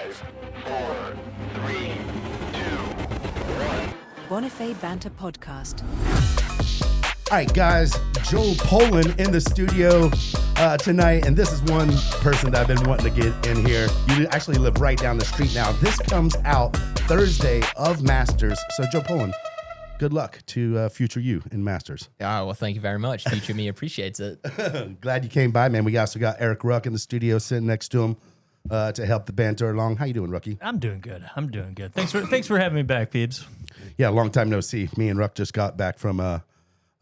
5, 4, 3, 2, 1. Bonifay Banter podcast. All right, guys, Joel Poland in the studio tonight, and this is one person that I've been wanting to get in here. You actually live right down the street now. This comes out Thursday of Masters. So, Joe Poland, good luck to future you in Masters. Oh, well, thank you very much. Future me appreciates it. Glad you came by, man. We also got Erik Ruck in the studio sitting next to him to help the banter along. How you doing, Rucky? I'm doing good. Thanks for having me back, Peebs. Yeah, long time no see. Me and Ruck just got back from the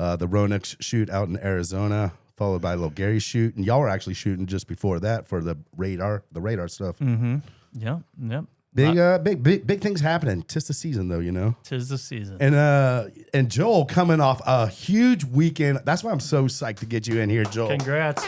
Ronix shoot out in Arizona, followed by a little Gary shoot, and y'all were actually shooting just before that for the radar stuff. Mm-hmm. Yep. Big things happening. 'Tis the season, though, you know. 'Tis the season. And Joel coming off a huge weekend. That's why I'm so psyched to get you in here, Joel. Congrats.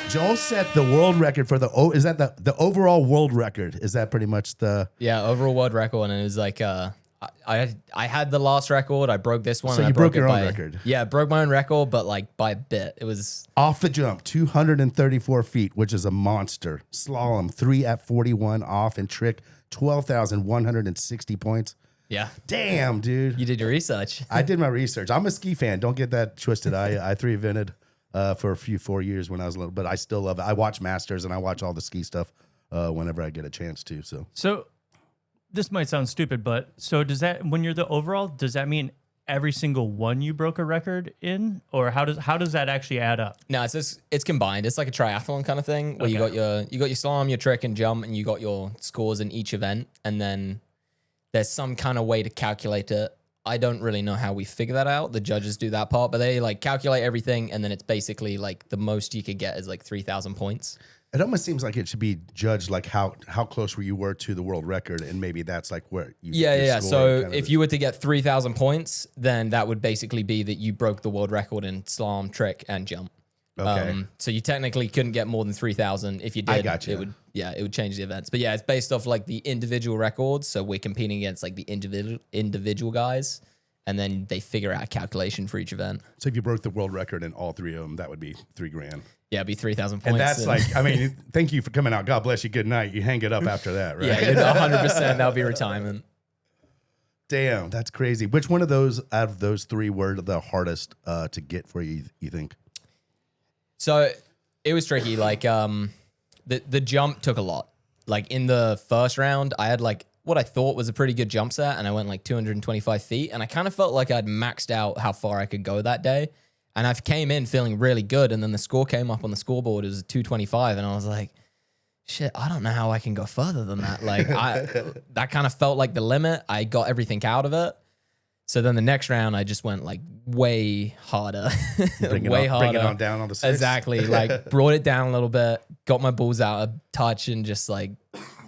Joel set the world record for is that the overall world record? Is that pretty much the? Yeah, overall world record, and it was like I had the last record. I broke this one. So and you I broke your it own by, record. Yeah, broke my own record, but like by a bit. It was Off the jump, 234 feet, which is a monster. Slalom, 3 at 41 off, and trick, 12,160 points. yeah. Damn, dude. You did your research. I did my research. I'm a ski fan. Don't get that twisted. I 3-evented for 4 years when I was little, but I still love it. I watch Masters and I watch all the ski stuff whenever I get a chance to. So this might sound stupid, but so does that, when you're the overall, does that mean every single one you broke a record in, or how does that actually add up? No, it's combined. It's like a triathlon kind of thing where you got your slalom, your trick and jump, and you got your scores in each event, and then there's some kind of way to calculate it. I don't really know how we figure that out. The judges do that part, but they like calculate everything, and then it's basically like the most you could get is like 3,000 points. It almost seems like it should be judged like how close you were to the world record, and maybe that's like where you. Yeah. So if you were to get 3,000 points, then that would basically be that you broke the world record in slalom, trick, and jump. Okay. So you technically couldn't get more than 3,000. If you did, I got you. It would change the events. But yeah, it's based off like the individual records. So we're competing against like the individual guys, and then they figure out a calculation for each event. So if you broke the world record in all three of them, that would be $3,000. Yeah, it'd be 3,000 points. And that's like, I mean, thank you for coming out. God bless you. Good night. You hang it up after that, right? Yeah, 100%. That'll be retirement. Damn, that's crazy. Which one of those out of those three were the hardest to get for you think? So it was tricky. Like the jump took a lot. Like in the first round, I had like what I thought was a pretty good jump set, and I went like 225 feet, and I kind of felt like I'd maxed out how far I could go that day. And I came in feeling really good, and then the score came up on the scoreboard. It was 225, and I was like, shit, I don't know how I can go further than that. Like that kind of felt like the limit. I got everything out of it. So then the next round, I just went like way harder. Bring it on down on the six. Exactly. Like brought it down a little bit, got my balls out of touch, and just like,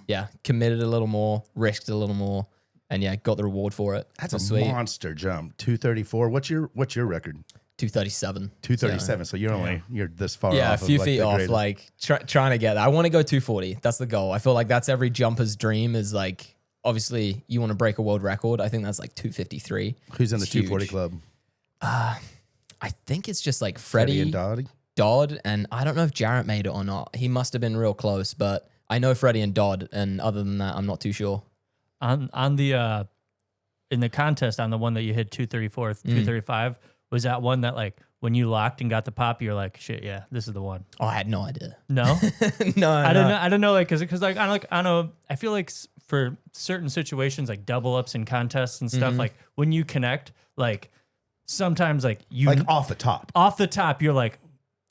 yeah, committed a little more, risked a little more, and yeah, got the reward for it. That's a sweet. monster jump. 234. What's your record? 237. 237. So you're this far off. Yeah, a few of feet the off, greatest. like trying to get that. I want to go 240. That's the goal. I feel like that's every jumper's dream is like, obviously you want to break a world record. I think that's like 253. Who's in the It's 240 huge. club? I think it's just like Freddie Freddie and Dottie? Dodd, and I don't know if Jarrett made it or not. He must have been real close, but I know Freddie and Dodd, and other than that, I'm not too sure. On the in the contest, on the one that you hit 234, 235, was that one that like when you locked and got the pop, you're like, shit, yeah, this is the one. Oh, I had no idea. No, No, I don't know, like, cause like I don't know. I feel like for certain situations, like double ups in contests and stuff, like when you connect, like sometimes like you Like off the top. you're like,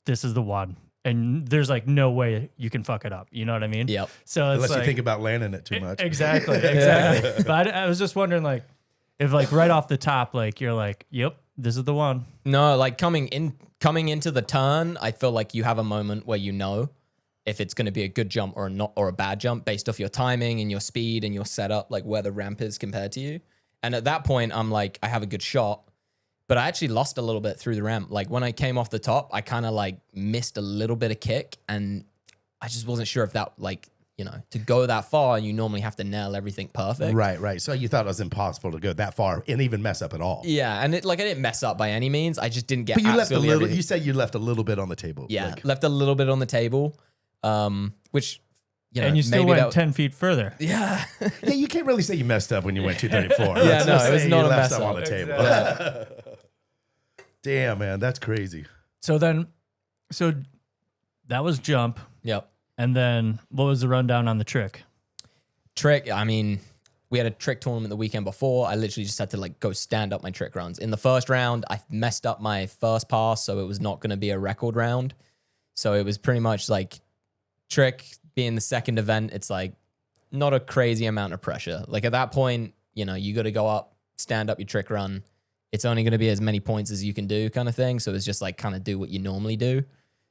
this is the one, and there's like no way you can fuck it up. You know what I mean? Yep. So it's Unless like, you think about landing it too much. Exactly. But I was just wondering, like, if like right off the top, like you're like, yep, this is the one. No, like coming into the turn, I feel like you have a moment where you know if it's going to be a good jump or not, or a bad jump based off your timing and your speed and your setup, like where the ramp is compared to you. And at that point, I'm like, I have a good shot, but I actually lost a little bit through the ramp. Like when I came off the top, I kind of like missed a little bit of kick, and I just wasn't sure if that like, you know, to go that far, you normally have to nail everything perfect. Right. So you thought it was impossible to go that far and even mess up at all. Yeah, and I didn't mess up by any means. I just didn't get. But you left a little. everything. You said you left a little bit on the table. Yeah, Like, left a little bit on the table, which you know, and you still maybe went 10 feet further. Yeah. Yeah, you can't really say you messed up when you went 234. Yeah, Let's no, just it was say not you a left mess some up. on the table. Damn, man, that's crazy. So that was jump. Yep. And then what was the rundown on the trick? Trick, I mean, we had a trick tournament the weekend before. I literally just had to like go stand up my trick runs. In the first round, I messed up my first pass, so it was not going to be a record round. So it was pretty much like trick being the second event. It's like not a crazy amount of pressure. Like at that point, you know, you got to go up, stand up your trick run. It's only going to be as many points as you can do kind of thing. So it's just like kind of do what you normally do.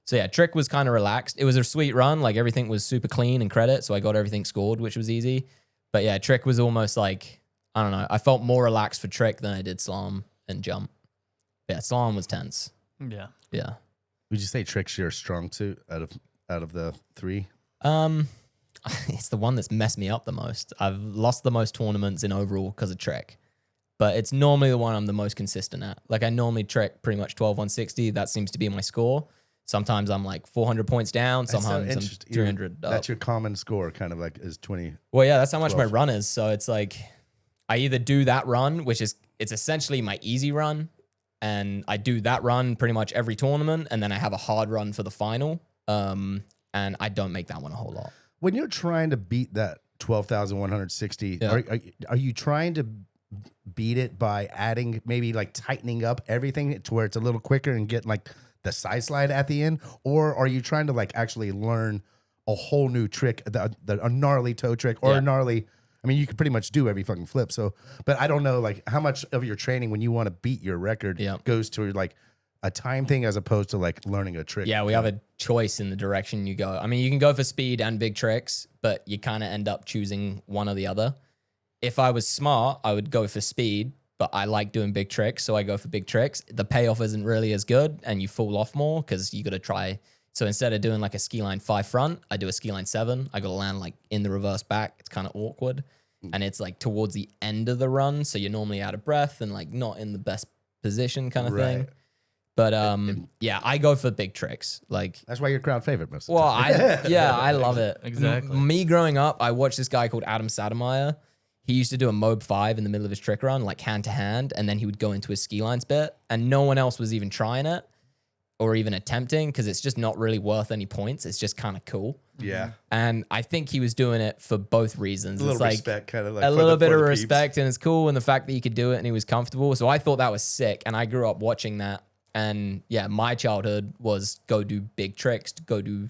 So yeah, trick was kind of relaxed. It was a sweet run. Like everything was super clean and credit. So I got everything scored, which was easy. But yeah, trick was almost like, I don't know. I felt more relaxed for trick than I did slalom and jump. Yeah, slalom was tense. Yeah. Yeah. Would you say trick's your strong suit out of the three? It's the one that's messed me up the most. I've lost the most tournaments in overall because of trick. But it's normally the one I'm the most consistent at. Like I normally trick pretty much 12 160. That seems to be my score. Sometimes I'm like 400 points down. Sometimes I'm 300 up. That's your common score, kind of like is 20. Well, yeah, that's how much 12. my run is. So it's like I either do that run, which is it's essentially my easy run, and I do that run pretty much every tournament, and then I have a hard run for the final. And I don't make that one a whole lot. When you're trying to beat that 12,160, Yeah. are you trying to beat it by adding, maybe like tightening up everything to where it's a little quicker and get like the side slide at the end? Or are you trying to like actually learn a whole new trick, a gnarly toe trick or Yeah. a gnarly, I mean, you can pretty much do every fucking flip. So, but I don't know like how much of your training when you want to beat your record Yeah. goes to like a time thing as opposed to like learning a trick. Yeah, we have a choice in the direction you go. I mean, you can go for speed and big tricks, but you kind of end up choosing one or the other. If I was smart, I would go for speed, but I like doing big tricks, so I go for big tricks. The payoff isn't really as good, and you fall off more because you got to try. So instead of doing like a ski line 5 front, I do a ski line 7. I got to land like in the reverse back. It's kind of awkward, and it's like towards the end of the run, so you're normally out of breath and like not in the best position kind of thing. Right. But yeah, I go for big tricks. Like, That's why you're crowd favorite most of the well, time. I love it. Exactly. Me growing up, I watched this guy called Adam Sademeyer. He used to do a Mob 5 in the middle of his trick run, like hand to hand, and then he would go into his ski lines bit, and no one else was even trying it or even attempting because it's just not really worth any points. It's just kind of cool. Yeah. And I think he was doing it for both reasons. A little It's like respect, kind of like a for little the- bit for of the peeps. respect, and it's cool, and the fact that he could do it and he was comfortable. So I thought that was sick, and I grew up watching that. And yeah, my childhood was go do big tricks, go do,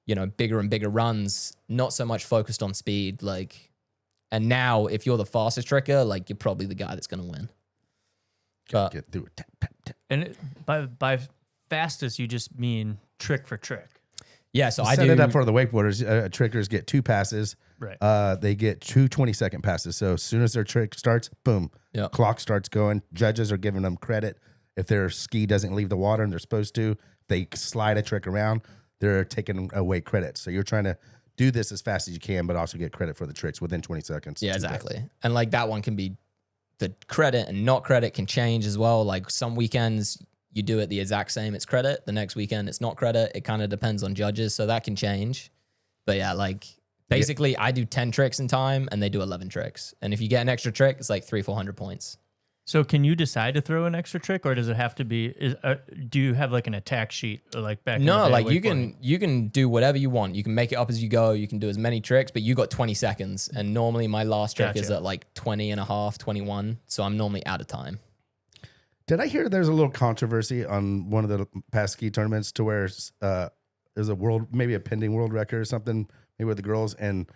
you know, bigger and bigger runs, not so much focused on speed. Like, and now if you're the fastest tricker, like you're probably the guy that's going to win. But Get through it. Tap, tap, tap. And by fastest, you just mean trick for trick. yeah, so I Set do. it up for the wakeboarders. Trickers get 2 passes. Right. They get 2 20-second passes. So as soon as their trick starts, boom, Yeah. clock starts going. Judges are giving them credit. If their ski doesn't leave the water and they're supposed to, they slide a trick around, they're taking away credit. So you're trying to do this as fast as you can, but also get credit for the tricks within 20 seconds. Yeah, 2 exactly. And like that one can be the credit and not credit can change as well. Like some weekends you do it the exact same, it's credit. The next weekend it's not credit. It kind of depends on judges. So that can change. But yeah, like basically I do 10 tricks in time and they do 11 tricks. And if you get an extra trick, it's like 300-400 points. So can you decide to throw an extra trick, or does it have to be? Do you have like an attack sheet, or like back? in the No, day like wakeboarding? you can do whatever you want. You can make it up as you go. You can do as many tricks, but you got 20 seconds. And normally my last trick is Gotcha. at like 20 and a half, 21. So I'm normally out of time. Did I hear there's a little controversy on one of the past ski tournaments to where there's a world, maybe a pending world record or something, maybe with the girls, and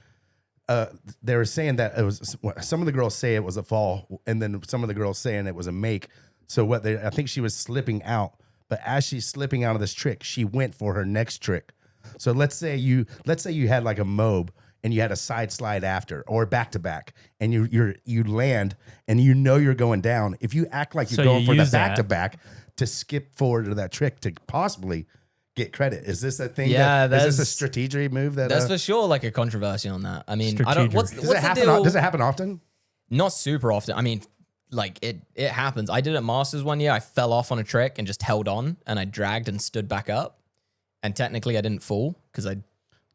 they were saying that it was, some of the girls say it was a fall, and then some of the girls saying it was a make. So I think she was slipping out, but as she's slipping out of this trick, she went for her next trick. So let's say you had like a mob and you had a side slide after or back to back, and you land and you know you're going down. If you act like you're So going you for the use that. back to back to skip forward to that trick to possibly get credit. Is this a thing? Yeah, is this a that's- strategy move that There's for sure like a controversy on that. I mean, I don't. What's does the it happen? deal? Does it happen often? Not super often. I mean, like it happens. I did it at Masters one year. I fell off on a trick and just held on, and I dragged and stood back up. And technically, I didn't fall because I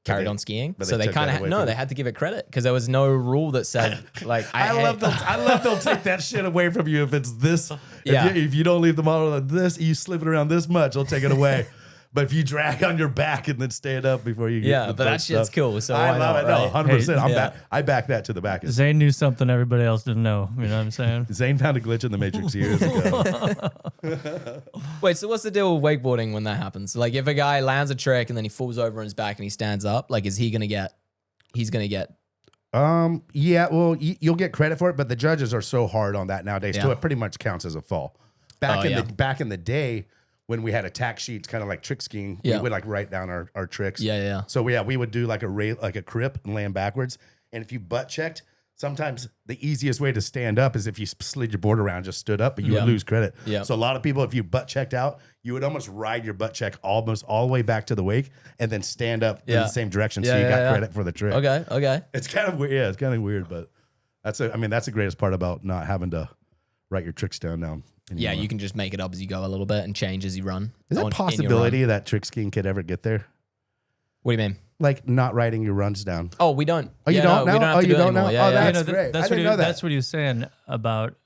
carried on skiing. but So they they took kind that of away no, from they you. had to give it credit because there was no rule that said like I love they'll take that shit away from you if it's this. Yeah. If you don't leave the model like this, you slip it around this much, they'll take it away. But if you drag on your back and then stand up before you get Yeah, the but that first shit's stuff, cool. So I why love not, it. No, right? 100%. Yeah. I back that to the back. Zane knew something everybody else didn't know. You know what I'm saying? Zane found a glitch in the Matrix years ago. Wait, so what's the deal with wakeboarding when that happens? Like if a guy lands a trick and then he falls over on his back and he stands up, like is he gonna get? He's gonna get. Yeah, well, you'll get credit for it, but the judges are so hard on that nowadays. So Yeah. it pretty much counts as a fall. Back Oh, back in the day when we had attack sheets, kind of like trick skiing, Yeah. we would like write down our tricks. Yeah. So we would do like a crip and land backwards. And if you butt checked, sometimes the easiest way to stand up is if you slid your board around, just stood up, but you Yeah. would lose credit. Yeah. So a lot of people, if you butt checked out, you would almost ride your butt check almost all the way back to the wake and then stand up in Yeah. the same direction. So Yeah, you yeah, got yeah. credit for the trick. Okay. It's kind of weird. Yeah, it's kind of weird, but that's the greatest part about not having to write your tricks down now. Yeah, anymore. you can just make it up as you go a little bit and change as you run. Is there a in your possibility run. that trick skiing could ever get there? What do you mean? Like not writing your runs down. Oh, we don't. Oh, you Yeah, don't no, now? we don't have Oh, to you do it don't now? anymore. Yeah, Oh, yeah. that's great. I That's didn't know that. That's what he was saying about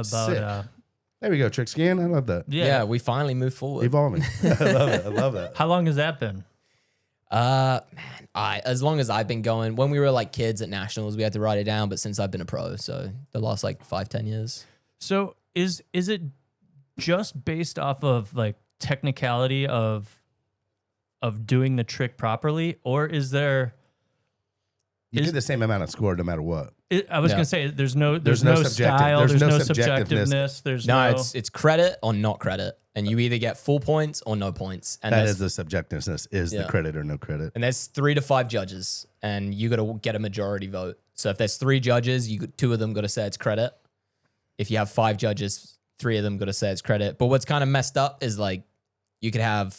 Sick. There we go, trick skiing. I love that. Yeah, we finally moved forward. Evolving. I love it. I love that. How long has that been? Man, as long as I've been going, when we were like kids at nationals, we had to write it down. But since I've been a pro, so the last like 5-10 years. So is it just based off of like technicality of doing the trick properly, or is there? You get the same amount of score no matter what. I was Yeah. gonna say there's no no subjective- style, there's there's no no subjectiveness. subjectiveness. There's No, no. it's credit or not credit, and you either get full points or no points. And That there's, is the subjectiveness, is the Yeah. credit or no credit. and there's 3 to 5 judges, and you got to get a majority vote. So if there's 3 judges, 2 of them got to say it's credit. If you have 5 judges, 3 of them got to say it's credit. But what's kind of messed up is like you could have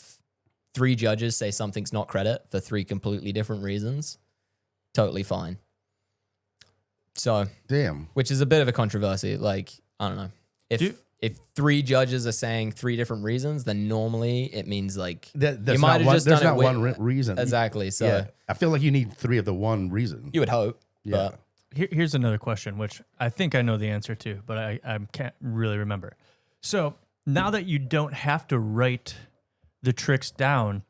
3 judges say something's not credit for 3 completely different reasons. Totally fine. So, Damn. which is a bit of a controversy. Like, I don't know. If 3 judges are saying 3 different reasons, then normally it means like There's you might have just there's done it not with- one reason. Exactly. So Yeah. I feel like you need 3 of the one reason. you would hope. Yeah. But Here's another question, which I think I know the answer to, but I can't really remember. So now that you don't have to write the tricks down,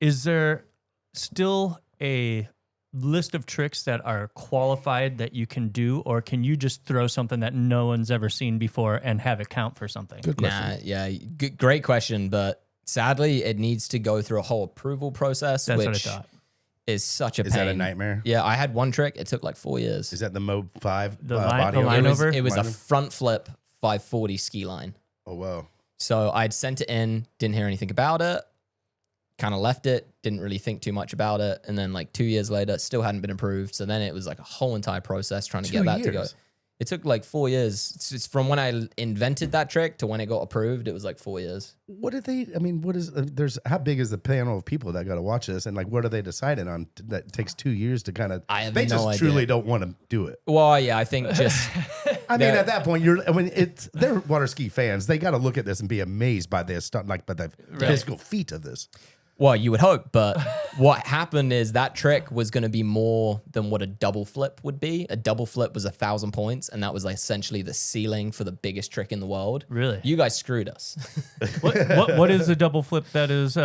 is there still a list of tricks that are qualified that you can do, or can you just throw something that no one's ever seen before and have it count for something? Good question. Nah, yeah, great question, but sadly, it needs to go through a whole approval process, That's what I which thought. is such a Is pain. that a nightmare? Yeah, I had one trick; it took like 4 years. Is that the Mob 5 The body line over? over? It was a Line- front flip 540 ski line. Oh, wow. So I'd sent it in, didn't hear anything about it, kind of left it, didn't really think too much about it, and then like 2 years later, it still hadn't been approved. So then it was like a whole entire process trying to 2 get that to go. years? It took like 4 years. It's from when I invented that trick to when it got approved. It was like 4 years. What did they? I mean, what is? There's how big is the panel of people that got to watch this, and like, what are they deciding on? That takes 2 years to kind of. I have They no just idea. truly don't want to do it. Well, yeah, I think just I mean, Yeah. at that point, they're water ski fans. They got to look at this and be amazed by this stunt, like by the physical feat of this. well, you would hope, but what happened is that trick was going to be more than what a double flip would be. A double flip was 1,000 points, and that was like essentially the ceiling for the biggest trick in the world. Really? You guys screwed us. What is a double flip that is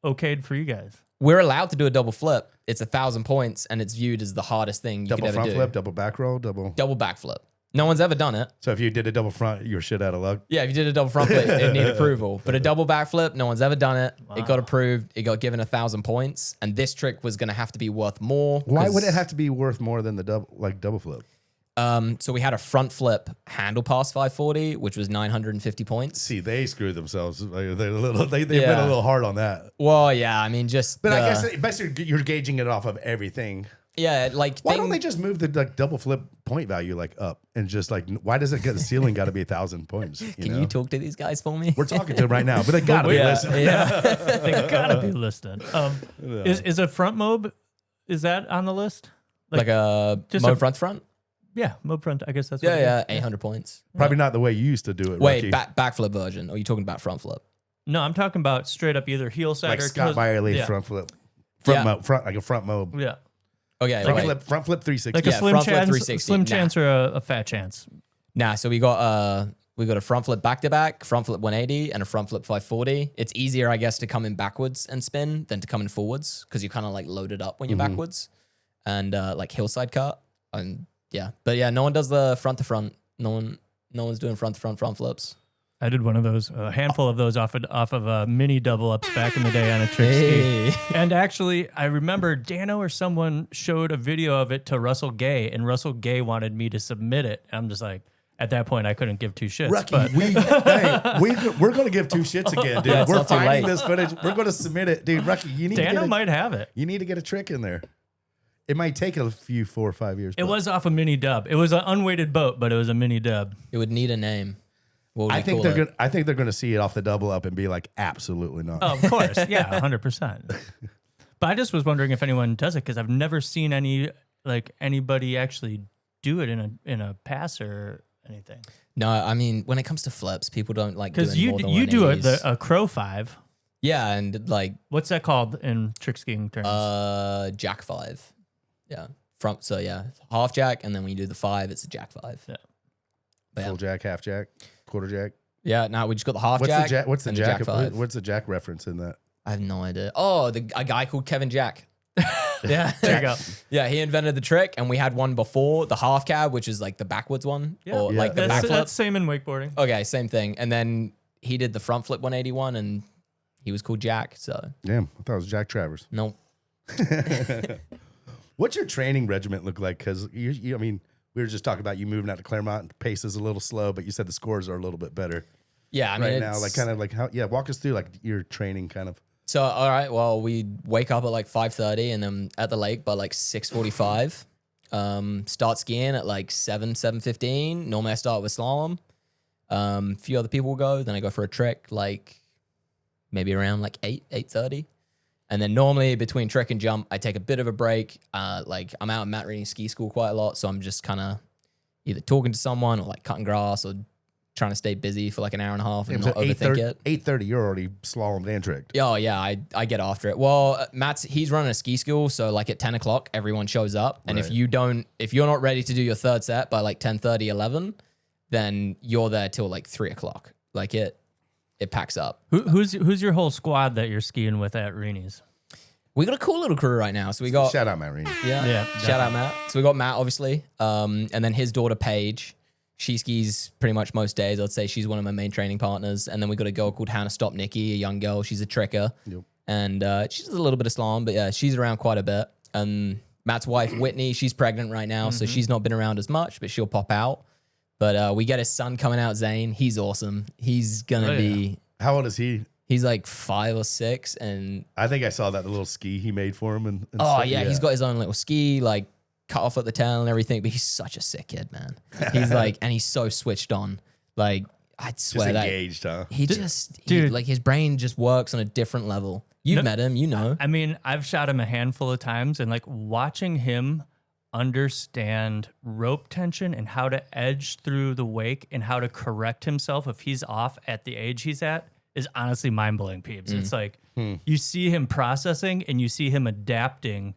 okayed for you guys? We're allowed to do a double flip. It's 1,000 points, and it's viewed as the hardest thing you Double could ever front do. flip, double back roll, double. Double backflip. No one's ever done it. So if you did a double front, you're shit out of luck. Yeah, if you did a double front flip, it'd need approval. But a double backflip, no one's ever done it. It got approved. It got given 1,000 points, and this trick was going to have to be worth more. Why would it have to be worth more than the double flip? So we had a front flip handle pass 540, which was 950 points. See, they screwed themselves. Like, they're a little. They Yeah. went a little hard on that. Well, yeah, I mean, just But I the- guess basically you're gauging it off of everything. yeah, like Why don't they just move the like double flip point value like up and just like why does it get the ceiling got to be 1,000 points? Can know? you talk to these guys for me? We're talking to them right now, but they gotta be yeah, listening. yeah. They gotta be listed. Is a front mob? Is that on the list? like a just mo a- front. Yeah, mob front. I guess that's what Yeah, it is. yeah, 800 points. Probably not the way you used to do it. Wait, Rocky. backflip version? Or are you talking about front flip? No, I'm talking about straight up either heel side Like or Scott toes- Byerly yeah. front flip. Like a front mob. Yeah. Okay, Front wait. flip 360. Like a Yeah, slim front flip chance, 360. slim Nah. chance or a fat chance. Nah, so we got a front flip back to back, front flip 180, and a front flip 540. It's easier, I guess, to come in backwards and spin than to come in forwards because you kind of like load it up when you're backwards, and like hillside cut, and yeah. But yeah, no one does the front to front. No one's doing front to front flips. I did one of those, a handful of those off of a mini double ups back in the day on a trick ski. And actually, I remember Dano or someone showed a video of it to Russell Gay, and Russell Gay wanted me to submit it. I'm just like, at that point, I couldn't give two shits. Rucky, but we're going to give two shits again, dude. it's We're not too finding late. this footage. We're going to submit it. Dude, Rucky, you need Dano to might have it. you need to get a trick in there. It might take a few 4 or 5 years. It but was off a mini dub. It was an unweighted boat, but it was a mini dub. It would need a name. What would I we think call they're it? going. I think they're going to see it off the double up and be like, absolutely not. Oh, of course. Yeah, 100%. But I just was wondering if anyone does it because I've never seen anybody actually do it in a pass or anything. No, I mean when it comes to flips, people don't like doing Because more than you do 180s. a crow 5. Yeah, and like What's that called in trick skiing terms? jack 5. Yeah. So yeah, half jack, and then when you do the 5, it's a jack 5. Yeah. But yeah. Full jack, half jack, quarter jack. Yeah, now we just got the half What's jack. the jack? What's the and jack? 5. What's the jack reference in that? I have no idea. Oh, a guy called Kevin Jack. Yeah. There you go. Yeah, he invented the trick, and we had one before, the half cab, which is like the backwards one, or like the back flip. That's same in wakeboarding. Okay, same thing. And then he did the front flip 181, and he was called Jack. So Damn, I thought it was Jack Travers. no, What's your training regiment look like? Because I mean, we were just talking about you moving out to Claremont. Pace is a little slow, but you said the scores are a little bit better yeah, I mean, right now. it's- Like kind of like how? Yeah, walk us through like your training kind of. So all right, well, we wake up at like 5:30, and then at the lake by like 6:45. Start skiing at like 7:15. Normally I start with slalom. A few other people will go. Then I go for a trick like maybe around like 8:30. And then normally between trick and jump, I take a bit of a break. Like I'm out at Matt Reading ski school quite a lot. So I'm just kind of either talking to someone or like cutting grass or trying to stay busy for like an hour and a half and not overthink it. 8:30, you're already slalomed and tricked. Oh yeah, I get after it. Well, he's running a ski school, so like at 10 o'clock, everyone shows up. And Right. if you're not ready to do your third set by like 10:30, 11, then you're there till like 3 o'clock. Like it packs up. Who's your whole squad that you're skiing with at Reenies? We got a cool little crew right now. So we got Shout out, Matt Reed. Yeah, shout out Matt. So we got Matt obviously, and then his daughter Paige. She skis pretty much most days. I'd say she's one of my main training partners. And then we got a girl called Hannah Stopnicki, a young girl. She's a tricker. Yep. And she does a little bit of slalom, but yeah, she's around quite a bit. And Matt's wife, Whitney, she's pregnant right now, so she's not been around as much, but she'll pop out. But we get his son coming out, Zane. He's awesome. He's gonna be. How old is he? He's like 5 or 6, and I think I saw that little ski he made for him. And oh stuff. yeah, he's got his own little ski, like cut off at the tail and everything. But he's such a sick kid, man. He's like, and he's so switched on. Like I'd just swear that engaged, huh? he dude. like his brain just works on a different level. You've met him, you know. I mean, I've shot him a handful of times, and like watching him understand rope tension and how to edge through the wake and how to correct himself if he's off at the age he's at is honestly mind-blowing, peeps. It's like you see him processing and you see him adapting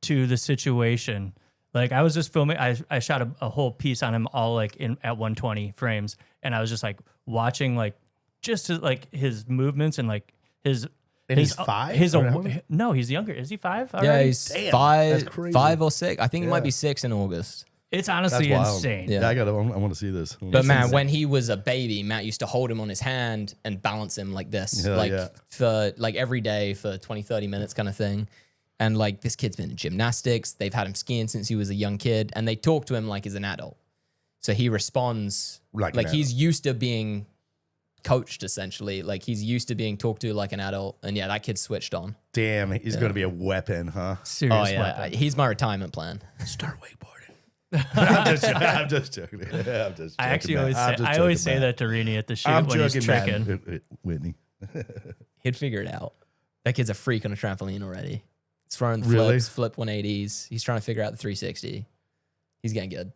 to the situation. Like I was just filming, I shot a whole piece on him all like at 120 frames, and I was just like watching like just like his movements and like his. And he's 5? No, he's younger. Is he 5 already? Yeah, he's Damn, five, that's crazy. 5 or 6. I think he Yeah. might be 6 in August. It's honestly That's wild. insane. Yeah. I want to see this. But man, when he was a baby, Matt used to hold him on his hand and balance him like this, Hell like yeah. for like every day for 20, 30 minutes kind of thing. And like this kid's been in gymnastics. They've had him skiing since he was a young kid, and they talk to him like he's an adult. So he responds Like like an he's used to being coached essentially. Like he's used to being talked to like an adult. And yeah, that kid's switched on. Damn, he's going to be a weapon, huh? Serious Oh yeah, weapon. he's my retirement plan. Start wakeboarding. I'm just joking. I'm just joking. I actually Matt. always I'm say, just I always joking, say Matt. that to Rini at the shoot I'm when he's joking, tricking. man. Whitney. He'd figure it out. That kid's a freak on a trampoline already. He's throwing Really? flips, flip 180s. He's trying to figure out the 360. He's getting good.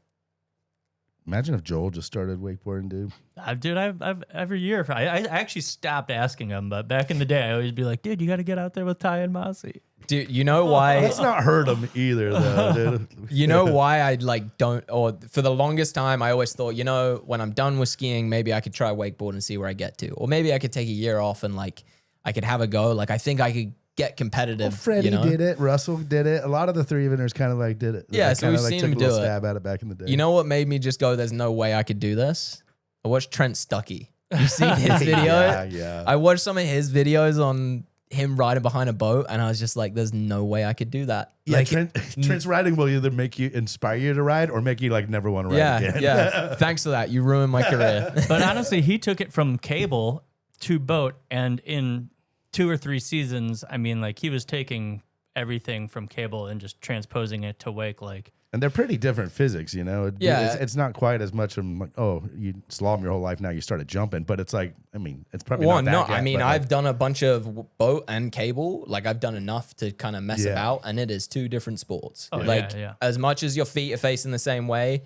Imagine if Joel just started wakeboarding, dude. Dude, I've every year. I actually stopped asking him, but back in the day, I always be like, dude, you got to get out there with Ty and Mossy. Dude, you know why? Let's not hurt him either, though, dude. You know why I like don't, or for the longest time, I always thought, you know, when I'm done with skiing, maybe I could try wakeboard and see where I get to. Or maybe I could take a year off and like, I could have a go. Like, I think I could get competitive. Well, Freddie you know? did it. Russell did it. A lot of the three eventers kind of like did it. Yeah, They so kinda, we've like, seen took him a little do it. stab at it back in the day. You know what made me just go, there's no way I could do this? I watched Trent Stuckey. You seen his video? Yeah. I watched some of his videos on him riding behind a boat, and I was just like, there's no way I could do that. Yeah, Like, Trent's riding will either make you inspire you to ride or make you like never want to ride again. yeah. Thanks for that. You ruined my career. But honestly, he took it from cable to boat, and in 2 or 3 seasons, I mean, like he was taking everything from cable and just transposing it to wake. Like, And they're pretty different physics, you know. Yeah. It's not quite as much of like, oh, you slalom your whole life, now you started jumping, but it's like, I mean, it's probably One, not that no, I yet, mean, but, like, I've done a bunch of boat and cable. Like, I've done enough to kind of mess Yeah. about, and it is 2 different sports. Oh, like, yeah. as much as your feet are facing the same way,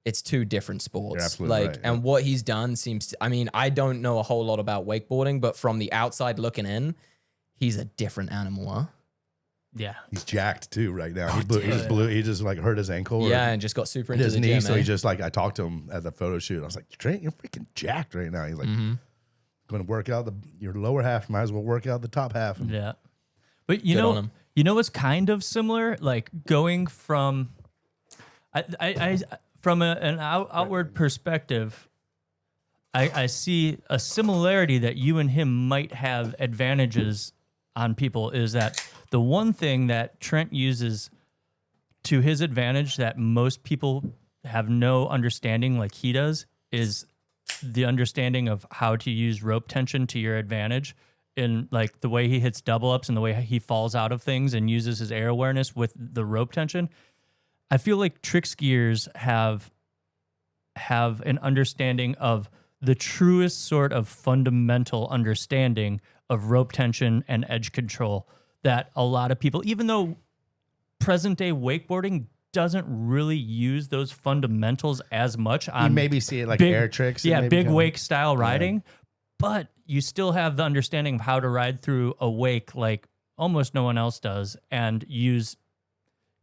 it's 2 different sports. You're absolutely like, right, and what he's done seems to, I mean, I don't know a whole lot about wakeboarding, but from the outside looking in, he's a different animal, huh? yeah. he's jacked too right now. Oh, He just like hurt his ankle. or Yeah, and just got super into his the knee. gym. So he eh? just like, I talked to him at the photo shoot. I was like, Trent, you're freaking jacked right now. He's like, Mm-hmm. going to work out your lower half. Might as well work out the top half. Yeah. But Good on him. you know what's kind of similar? Like going from, I from an outward perspective, I see a similarity that you and him might have advantages on people is that the one thing that Trent uses to his advantage that most people have no understanding like he does is the understanding of how to use rope tension to your advantage in like the way he hits double ups and the way he falls out of things and uses his air awareness with the rope tension. I feel like trick skiers have an understanding of the truest sort of fundamental understanding of rope tension and edge control that a lot of people, even though present day wakeboarding doesn't really use those fundamentals as much on You maybe see it like big- air tricks. and yeah, maybe big kinda- wake style riding, but you still have the understanding of how to ride through a wake like almost no one else does and use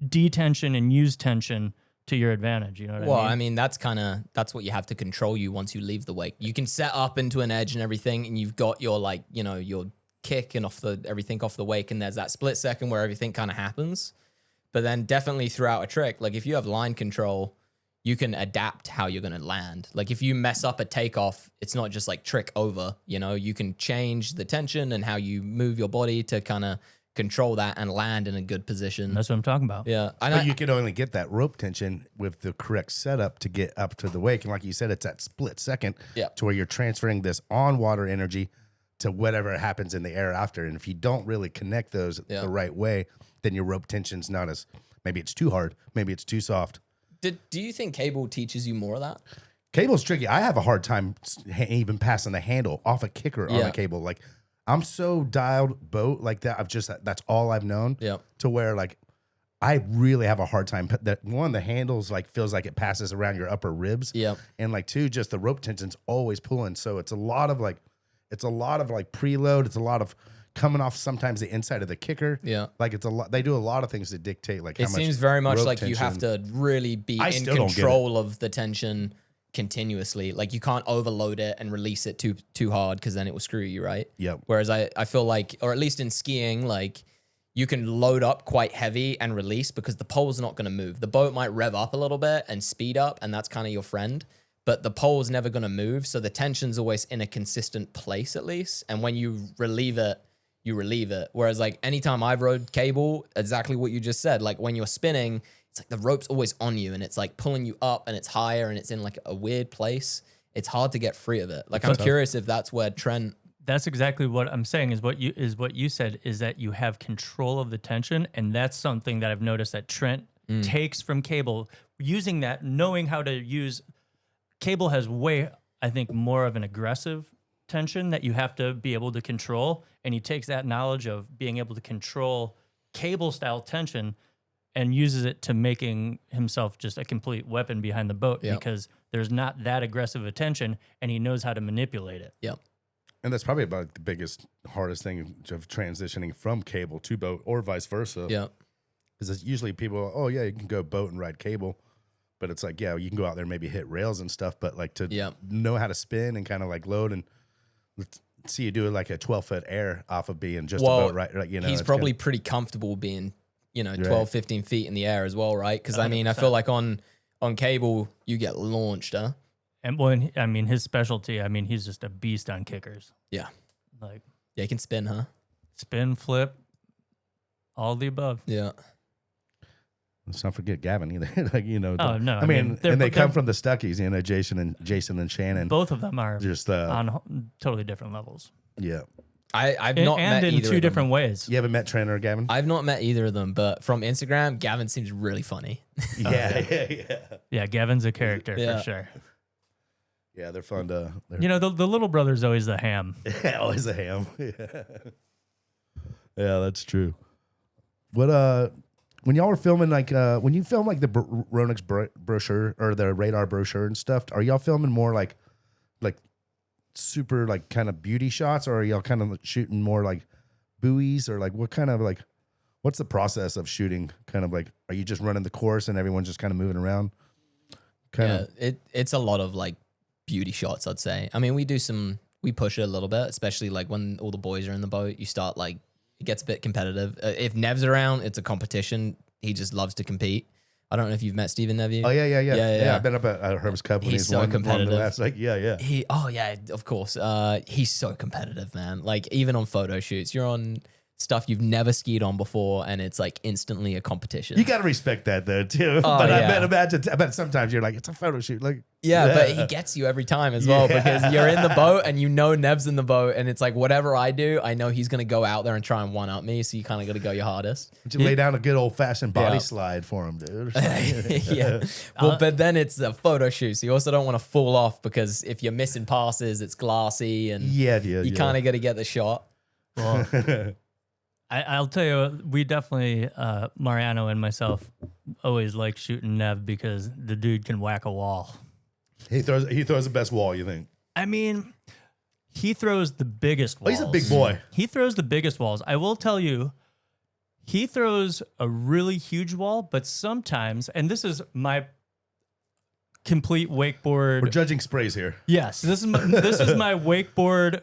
detension and use tension to your advantage. You know what Well, I mean? I mean, that's what you have to control you once you leave the wake. You can set up into an edge and everything, and you've got your like, you know, your kick and everything off the wake, and there's that split second where everything kind of happens. But then definitely throughout a trick, like if you have line control, you can adapt how you're going to land. Like if you mess up a takeoff, it's not just like trick over, you know, you can change the tension and how you move your body to kind of control that and land in a good position. That's what I'm talking about. Yeah. But you can only get that rope tension with the correct setup to get up to the wake. And like you said, it's that split second Yeah. to where you're transferring this on water energy to whatever happens in the air after. And if you don't really connect those the right way, then your rope tension's not as, maybe it's too hard, maybe it's too soft. Do you think cable teaches you more of that? Cable's tricky. I have a hard time even passing the handle off a kicker on Yeah. a cable. Like I'm so dialed boat like that. That's all I've known. Yeah. To where like I really have a hard time. That one, the handles like feels like it passes around your upper ribs. Yeah. And like 2, just the rope tension's always pulling. So it's a lot of like preload. It's a lot of coming off sometimes the inside of the kicker. Yeah. Like it's a lot. They do a lot of things to dictate like how It much seems very much rope like you have tension- to really be I in still don't get control of the tension continuously. Like you can't overload it and release it too hard because then it will screw you, right? Yep. Whereas I feel like, or at least in skiing, like you can load up quite heavy and release because the pole's not going to move. The boat might rev up a little bit and speed up, and that's kind of your friend. But the pole's never going to move, so the tension's always in a consistent place at least. And when you relieve it, you relieve it. Whereas like anytime I've rode cable, exactly what you just said, like when you're spinning, it's like the rope's always on you and it's like pulling you up and it's higher and it's in like a weird place. It's hard to get free of it. Like I'm curious if that's where Trent. That's exactly what I'm saying is what you said is that you have control of the tension. And that's something that I've noticed that Trent takes from cable, using that, knowing how to use cable has way, I think, more of an aggressive tension that you have to be able to control. And he takes that knowledge of being able to control cable style tension and uses it to making himself just a complete weapon behind the boat Yeah. because there's not that aggressive a tension and he knows how to manipulate it. Yeah. And that's probably about the biggest, hardest thing of transitioning from cable to boat or vice versa. Yeah. Because usually people, oh yeah, you can go boat and ride cable, but it's like, yeah, you can go out there and maybe hit rails and stuff, but like to know how to spin and kind of like load and see you do like a 12-foot air off of being just a boat, right? You know, he's probably pretty comfortable being, 12, 15 feet in the air as well, right? Because I mean, I feel like on cable you get launched, huh? And when I mean his specialty, I mean he's just a beast on kickers. Yeah. Like Yeah, he can spin, huh? spin, flip, all the above. Yeah. Let's not forget Gavin either. like, no. I I mean, and they come from the Stuckies, Jason and Shannon. Both of them are just on totally different levels. Yeah. I've not met and in either two of them. different ways. You haven't met Trent or Gavin? I've not met either of them, but from Instagram, Gavin seems really funny. Yeah. Yeah, Gavin's a character for sure. Yeah, they're fun to. The little brother's always the ham. Always a ham. Yeah, that's true. What when y'all were filming when you film like the Ronix brochure or the radar brochure and stuff, are y'all filming more like super like kind of beauty shots, or are y'all kind of shooting more like buoys, or like what kind of like what's the process of shooting? Kind of like, are you just running the course and everyone's just kind of moving around? It's a lot of like beauty shots, I'd say. I mean, we push it a little bit, especially like when all the boys are in the boat. You start like it gets a bit competitive. If Nev's around, it's a competition. He just loves to compete. I don't know if you've met Steven Nev. Oh yeah. I've been up at Herb's Cup when he's so competitive. Last, like, yeah. Of course. He's so competitive, man. Like even on photo shoots, you're on stuff you've never skied on before, and it's like instantly a competition. You gotta respect that though too. But I bet sometimes you're like, it's a photo shoot, like but he gets you every time as well because you're in the boat and Nev's in the boat, and it's like whatever I do, I know he's gonna go out there and try and one up me. So you kind of got to go your hardest. You lay down a good old fashioned body slide for him, dude. Yeah. Well, but then it's a photo shoot, so you also don't want to fall off because if you're missing passes, it's glassy, and you kind of got to get the shot. Well, I'll tell you, we definitely, Mariano and myself, always like shooting Nev because the dude can whack a wall. He throws the best wall, you think? I mean, he throws the biggest walls. Oh, he's a big boy. He throws the biggest walls. I will tell you, he throws a really huge wall, but sometimes, and this is my complete wakeboard. We're judging sprays here. Yes, this is my wakeboard.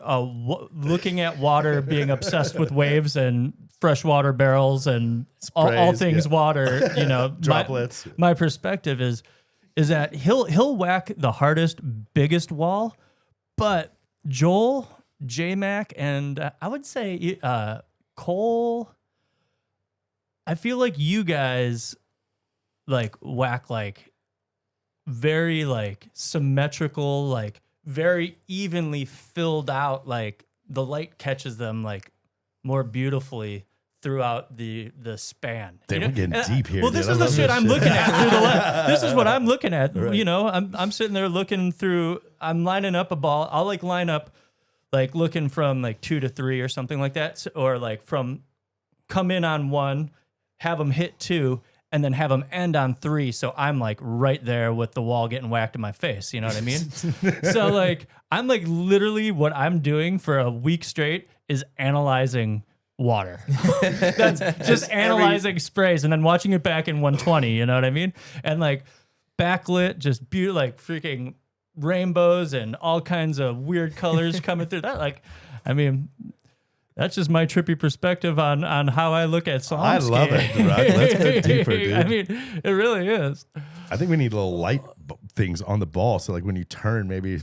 Looking at water, being obsessed with waves and freshwater barrels and all things water. Droplets. My perspective is that he'll whack the hardest, biggest wall, but Joel, J-Mac, and I would say Cole. I feel like you guys like whack like very like symmetrical, like very evenly filled out, like the light catches them like more beautifully throughout the span. We're getting deep here. Well, this is the shit I'm looking at through the lens. This is what I'm looking at. Right. I'm sitting there looking through. I'm lining up a ball. I'll like line up, like looking from like 2 to 3 or something like that, or like from come in on 1, have them hit 2. And then have them end on 3, so I'm like right there with the wall getting whacked in my face. You know what I mean? So like I'm like literally what I'm doing for a week straight is analyzing water. That's just analyzing sprays and then watching it back in 120. You know what I mean? And like backlit, just beautiful, like freaking rainbows and all kinds of weird colors coming through. That like, I mean. That's just my trippy perspective on how I look at slalom I love it, Ruck. Let's go deeper, dude. I mean, it really is. I think we need little light things on the ball, so like when you turn, maybe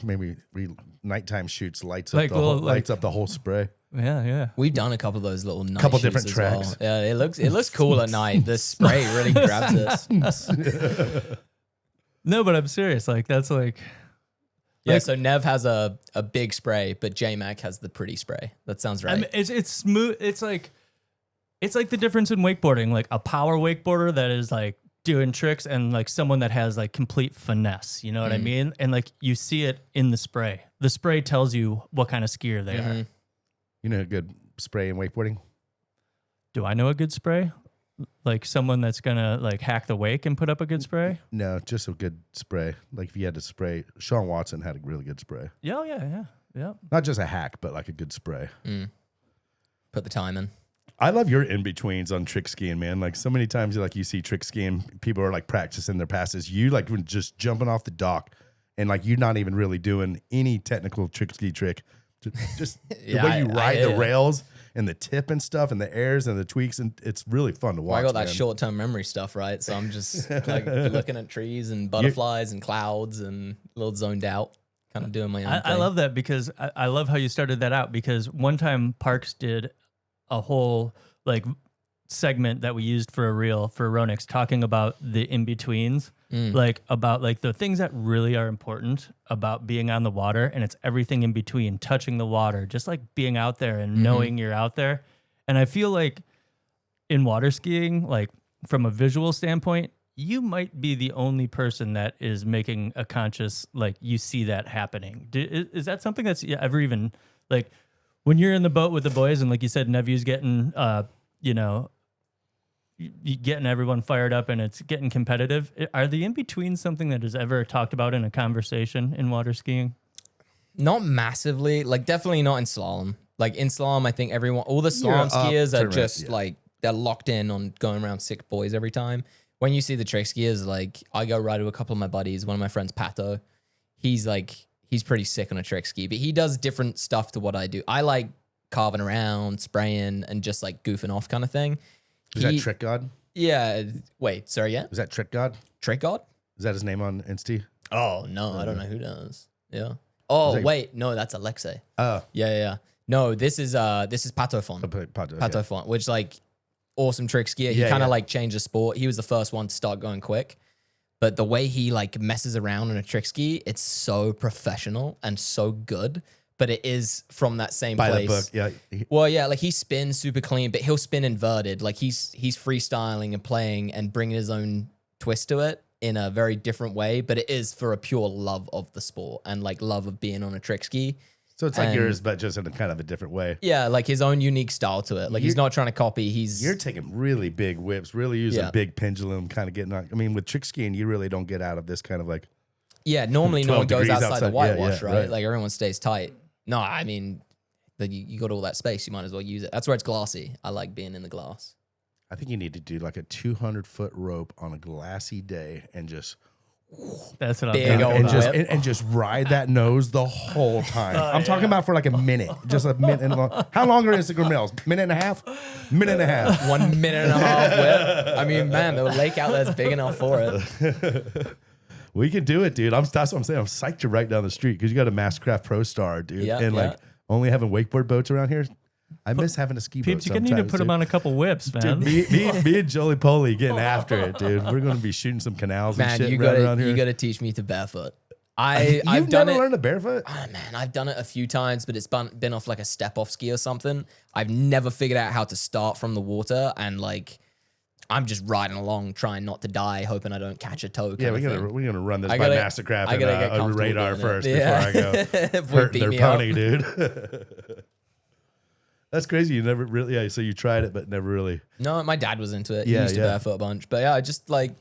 nighttime shoots lights up lights up the whole spray. Yeah. We've done a couple of those little night couple shoots different as tracks. Well. Yeah, it looks cool at night. The spray really grabs it. No, but I'm serious. Like that's like. Yeah, so Nev has a big spray, but J-Mac has the pretty spray. That sounds right. I mean, it's smooth. It's like the difference in wakeboarding, like a power wakeboarder that is like doing tricks and like someone that has like complete finesse. You know what I mean? And like you see it in the spray. The spray tells you what kind of skier they are. You know a good spray in wakeboarding? Do I know a good spray? Like someone that's gonna like hack the wake and put up a good spray? No, just a good spray. Like if you had to spray, Sean Watson had a really good spray. Yeah. Yeah. Not just a hack, but like a good spray. Put the time in. I love your in betweens on trick skiing, man. Like so many times, like you see trick skiing, people are like practicing their passes. You like when just jumping off the dock, and like you're not even really doing any technical trick ski trick. Just Yeah, the way you ride the yeah. rails and the tip and stuff, and the airs and the tweaks, and it's really fun to watch. I got that man. short-term memory stuff, right? So I'm just like looking at trees and butterflies and clouds and a little zoned out, kind of doing my own thing. I love that because I love how you started that out, because one time Parks did a whole like segment that we used for a reel for Ronix talking about the in-betweens, like about like the things that really are important about being on the water, and it's everything in between, touching the water, just like being out there and knowing you're out there. And I feel like in water skiing, like from a visual standpoint, you might be the only person that is making a conscious, like you see that happening. Is that something that's ever even like when you're in the boat with the boys and like you said, Neview's getting, you know, getting everyone fired up and it's getting competitive. Are the in-betweens something that is ever talked about in a conversation in water skiing? Not massively, like definitely not in slalom. Like in slalom, I think all the You're slalom up, skiers turn are around, just yeah. like, they're locked in on going around sick boys every time. When you see the trick skiers, like I go ride with a couple of my buddies. One of my friends, Pato, he's pretty sick on a trick ski, but he does different stuff to what I do. I like carving around, spraying, and just like goofing off kind of thing. Is that Trick God? Yeah. Wait, sorry, yeah? Is that Trick God? Trick God? Is that his name on Insta? Oh, no, I don't know who does. Yeah. Oh, that- wait, no, that's Alexei. Oh, Yeah. No, this is Pato Font. Pato Font, which like awesome trick skier. He Yeah, kind of yeah. like changed the sport. He was the first one to start going quick. But the way he like messes around on a trick ski, it's so professional and so good. But it is from that same by the place. book. Yeah. Well, yeah, like he spins super clean, but he'll spin inverted. Like he's freestyling and playing and bringing his own twist to it in a very different way. But it is for a pure love of the sport and like love of being on a trick ski. So it's like And- yours, but just in a kind of a different way. Yeah, like his own unique style to it. Like he's not trying to copy. You're taking really big whips, really using Yeah. big pendulum, kind of getting on. I mean, with trick skiing, you really don't get out of this kind of like. Yeah, normally no 12 one goes degrees outside the outside. Yeah, whitewash, yeah, right? right. Like everyone stays tight. No, I mean, you got all that space. You might as well use it. That's where it's glassy. I like being in the glass. I think you need to do like a 200-foot rope on a glassy day and just That's what I'm Big talking old and about. just whip. and just ride that nose the whole time. I'm talking about for like a minute, just a minute. And long. How long are Instagram reels? Minute and a half. Minute and a half. 1 minute and a half whip. I mean, man, the lake out there's big enough for it. We can do it, dude. That's what I'm saying. I'm psyched you're right down the street because you got a Mastercraft Pro Star, dude. Yeah, and yeah. like only having wakeboard boats around here. I miss having a ski boat. Peeps, you need to sometimes, put them dude. on a couple whips, man. Dude, me and Jolie Polly getting after it, dude. We're going to be shooting some canals and Man, shit you around here. gotta teach me to barefoot. You've I've done never it. learned to barefoot? Oh, man, I've done it a few times, but it's been off like a step off ski or something. I've never figured out how to start from the water, and like I'm just riding along, trying not to die, hoping I don't catch a toe. Yeah, kind of thing. we're gonna run this I by gotta- Mastercraft I and gotta get a comfortable radar doing it. first Yeah. before I go If we hurt beat their me up. pony, dude. That's crazy. You never really, yeah. So you tried it, but never really. No, my dad was into it. Yeah, He used to yeah. barefoot a bunch. But yeah, I just like,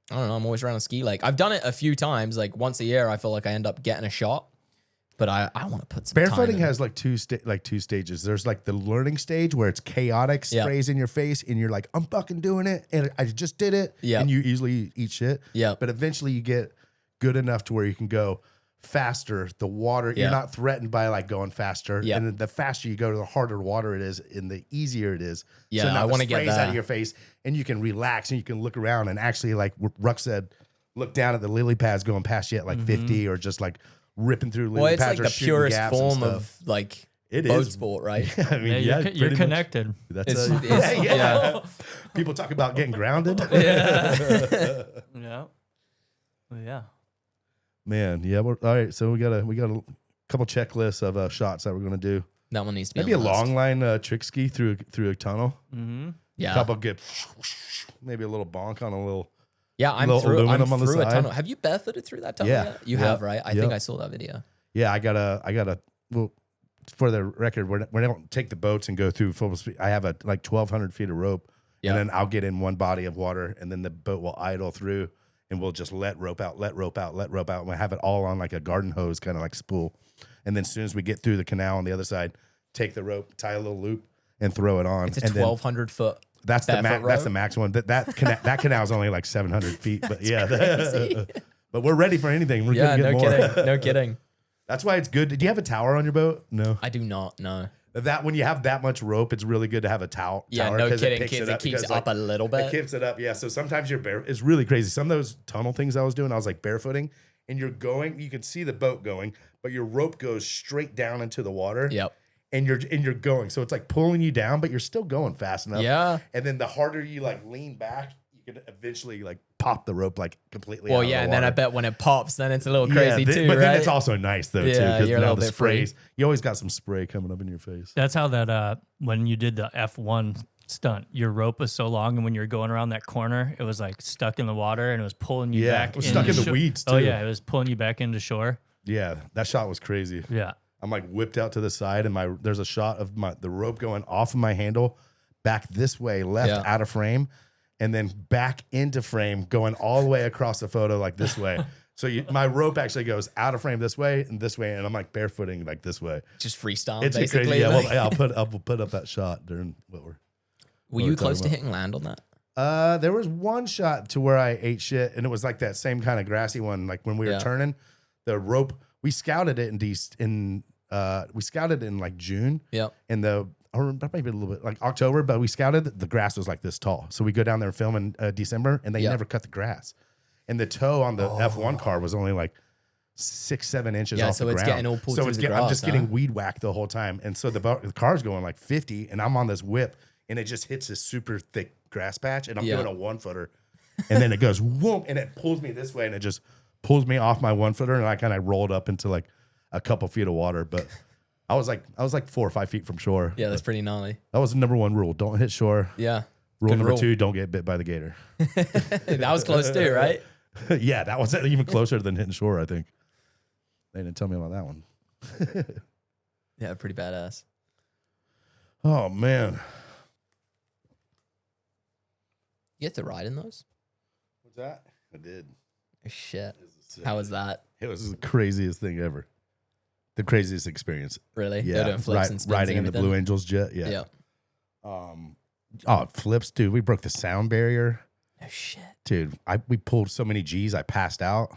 I don't know, I'm always around a ski lake. I've done it a few times. Like once a year, I feel like I end up getting a shot. But I want to put some time Barefooting in. has like two stages. There's like the learning stage where it's chaotic, Yeah. sprays in your face, and you're like, I'm fucking doing it, and I just did it, Yeah. and you easily eat shit. Yeah. But eventually you get good enough to where you can go faster. The water, Yeah. you're not threatened by like going faster. Yeah. And the faster you go, the harder water it is, and the easier it is. Yeah, so now I the wanna get spray's out that. of your face, and you can relax, and you can look around, and actually, like Ruck said, look down at the lily pads going past you at like 50, or just like ripping through lily Well, it's pads like or the shooting purest gaps and form stuff. of like It boat is. sport, right? I mean, Yeah, pretty you're much. connected. That's It's- yeah. People talk about getting grounded. Yeah. Yeah. Man, yeah. All right, so we got a couple checklists of shots that we're gonna do. That one needs to be Maybe a on the list. long line trick ski through a tunnel. Mm-hmm. Yeah. Couple good, maybe a little bonk on a little. Yeah, I'm little through aluminum on the a side. tunnel. Have you barefooted through that tunnel Yeah. yet? You Yeah. have, right? I Yeah. think I saw that video. Yeah, I gotta. Well, for the record, we don't take the boats and go through full speed. I have a like 1,200 feet of rope, Yeah. and then I'll get in one body of water, and then the boat will idle through, and we'll just let rope out, let rope out, let rope out. And we'll have it all on like a garden hose, kind of like spool. And then as soon as we get through the canal on the other side, take the rope, tie a little loop, and throw it on. It's a and then 1,200 foot. that's the barefoot that's the rope? max one. That canal is only like 700 feet. But yeah, but we're ready for anything. We're Yeah, gonna no get more. kidding. No kidding. That's why it's good. Do you have a tower on your boat? No. I do not know. That when you have that much rope, it's really good to have a tower. Yeah, no 'cause kidding. picks It keeps because, it up a little bit. It keeps it up, yeah. So sometimes you're bare. It's really crazy. Some of those tunnel things I was doing, I was like barefooting, and you're going. You can see the boat going, but your rope goes straight down into the water. Yep. And you're going, so it's like pulling you down, but you're still going fast enough. Yeah. And then the harder you like lean back, you can eventually like pop the rope like completely. Well, out of yeah, the and then I water. bet when it pops, then it's a little Yeah, crazy too, but right? then it's also nice though too, Yeah, because you're a now little the bit free. sprays. You always got some spray coming up in your face. That's how that when you did the F1 stunt, your rope was so long, and when you were going around that corner, it was like stuck in the water, and it was pulling you Yeah, back. it was stuck in the weeds, Oh too. yeah, it was pulling you back into shore. Yeah, that shot was crazy. Yeah. I'm like whipped out to the side, and there's a shot of the rope going off of my handle, back this way, left Yeah. out of frame, and then back into frame, going all the way across the photo like this way. So my rope actually goes out of frame this way, and I'm like barefooting like this way. Just freestyle, It's basically. crazy. Yeah, like- well, I'll put up that shot during what we're. Were you close to hitting land on that? There was one shot to where I ate shit, and it was like that same kind of grassy one. Like when we were Yeah. turning, the rope, we scouted it in like June. Yep. Or maybe a little bit like October, but we scouted the grass was like this tall. So we go down there and film in December, and they Yep. never cut the grass. And the toe on the F1 car was only like 6-7 inches Yeah, off so the it's ground. getting all pulled so through it's the I'm grass, just huh? getting weed whacked the whole time. And so the car's going like 50, and I'm on this whip, and it just hits this super thick grass patch, and I'm Yeah. doing a 1-footer, and then it goes whoop, and it pulls me this way, and it just pulls me off my 1-footer, and I kind of rolled up into like a couple feet of water, but. I was like 4 or 5 feet from shore. Yeah, that's pretty gnarly. That was the number one rule. Don't hit shore. Yeah. Rule Good number rule. 2, don't get bit by the gator. That was close too, right? Yeah, that was even closer than hitting shore, I think. They didn't tell me about that one. Yeah, pretty badass. Oh, man. You get to ride in those? What's that? I did. Oh, shit. How was that? It was the craziest thing ever. The craziest experience. Really? Yeah. They're doing flips and spins Riding and in the everything? Blue Angels jet. Yeah. Yeah. Oh, flips, dude. We broke the sound barrier. Oh, shit. Dude, we pulled so many G's, I passed out.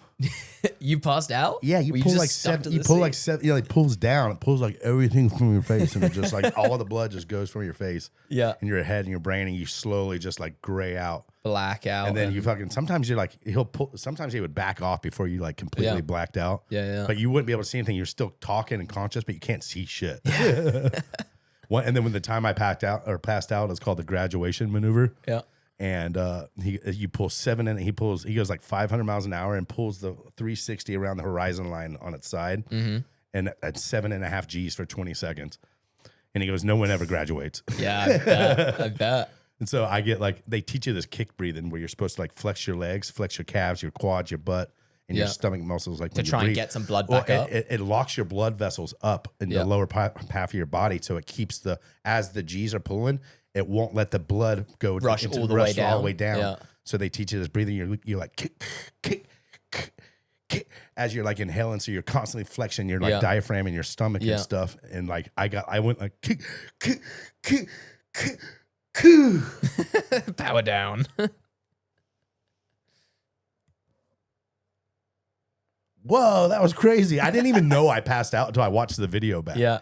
You passed out? Yeah, you Were pull just like stuck 7. to You the pull seat? like 7. Yeah, it pulls down. It pulls like everything from your face, and it just like all of the blood just goes from your face Yeah. and your head and your brain, and you slowly just like gray out. Blackout. And then you fucking sometimes you're like he'll pull. Sometimes he would back off before you like completely Yeah. blacked out. Yeah. But you wouldn't be able to see anything. You're still talking and conscious, but you can't see shit. And then when the time I passed out, it's called the graduation maneuver. Yeah. And you pull 7 in. He goes like 500 miles an hour and pulls the 360 around the horizon line on its side, and at 7.5 G's for 20 seconds. And he goes, no one ever graduates. Yeah, I bet. And so I get like, they teach you this kick breathing where you're supposed to like flex your legs, flex your calves, your quads, your butt, and your Yeah. stomach muscles. Like To when you try and breathe. get some blood Well, back up. It locks your blood vessels up in Yeah. the lower half of your body. So it keeps as the G's are pulling, it won't let the blood go Rush all the way down. Yeah. So they teach you this breathing. You're like kick, kick, kick, kick, as you're like inhaling. So you're constantly flexing your like Yeah. diaphragm and your stomach Yeah. and stuff. And like I went like kick, kick, kick, kick, kick. Power down. Whoa, that was crazy. I didn't even know I passed out until I watched the video back. Yeah.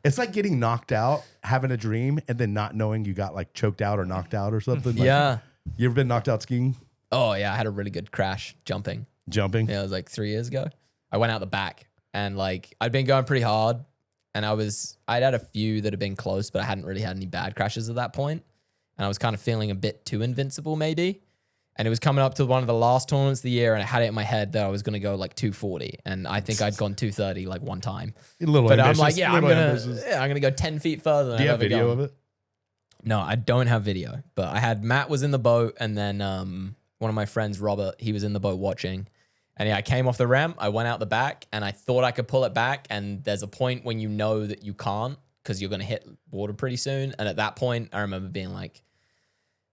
It's like getting knocked out, having a dream, and then not knowing you got like choked out or knocked out or something. Like, Yeah. You ever been knocked out skiing? Oh, yeah. I had a really good crash jumping. Jumping? Yeah, it was like 3 years ago. I went out the back and like I'd been going pretty hard and I'd had a few that had been close, but I hadn't really had any bad crashes at that point. And I was kind of feeling a bit too invincible maybe. And it was coming up to one of the last tournaments of the year and I had it in my head that I was going to go like 240. And I think I'd gone 230 like one time. A little But I'm ambitious, like, yeah, I'm little going ambitious. to go 10 feet further than Do you I've have ever video gone. of it? No, I don't have video, but I had Matt was in the boat and then one of my friends, Robert, he was in the boat watching. And yeah, I came off the ramp, I went out the back and I thought I could pull it back. And there's a point when you know that you can't because you're going to hit water pretty soon. And at that point, I remember being like,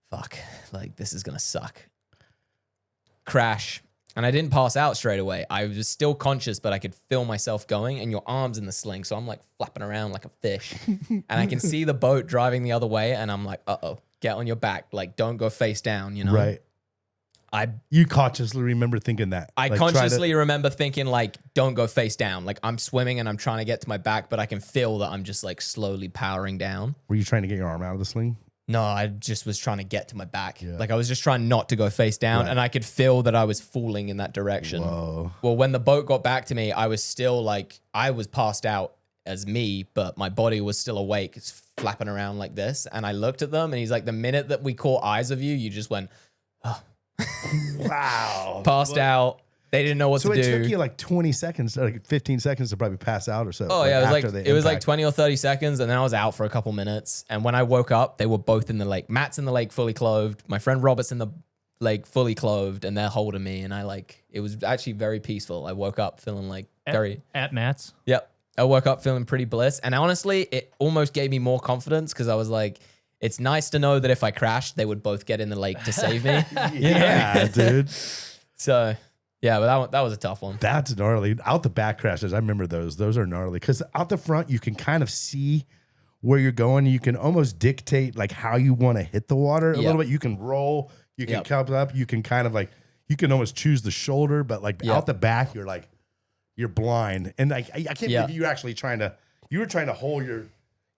fuck, like this is going to suck. crash. And I didn't pass out straight away. I was still conscious, but I could feel myself going, and your arm's in the sling. So I'm like flapping around like a fish. And I can see the boat driving the other way. And I'm like, uh-oh, get on your back. Like, don't go face down, you know? Right. You consciously remember thinking that. I like, consciously remember thinking, like, don't go face down. Like, I'm swimming and I'm trying to get to my back, but I can feel that I'm just like slowly powering down. Were you trying to get your arm out of the sling? No, I just was trying to get to my back. Yeah. Like I was just trying not to go face down, and I could feel that I was falling in that direction. Whoa. Well, when the boat got back to me, I was still like, I was passed out as me, but my body was still awake, flapping around like this. And I looked at them, and he's like, the minute that we caught eyes of you, you just went, oh. Wow. Passed out. They didn't know what to do. So it took you like 20 seconds, like 15 seconds to probably pass out or so. Oh, yeah. It was like 20 or 30 seconds. And then I was out for a couple minutes. And when I woke up, they were both in the lake. Matt's in the lake fully clothed. My friend Robert's in the lake fully clothed. And they're holding me. And it was actually very peaceful. I woke up feeling like At Matt's? Yep. I woke up feeling pretty bliss. And honestly, it almost gave me more confidence because I was like, it's nice to know that if I crashed, they would both get in the lake to save me. Yeah, dude. So... yeah, but that was a tough one. That's gnarly. Out the back crashes, I remember those. Those are gnarly because out the front, you can kind of see where you're going. You can almost dictate like how you want to hit the water a little bit. You can roll. You can come up. You can kind of like, you can almost choose the shoulder, but like out the back, you're like, you're blind. And like, I can't believe you actually you were trying to hold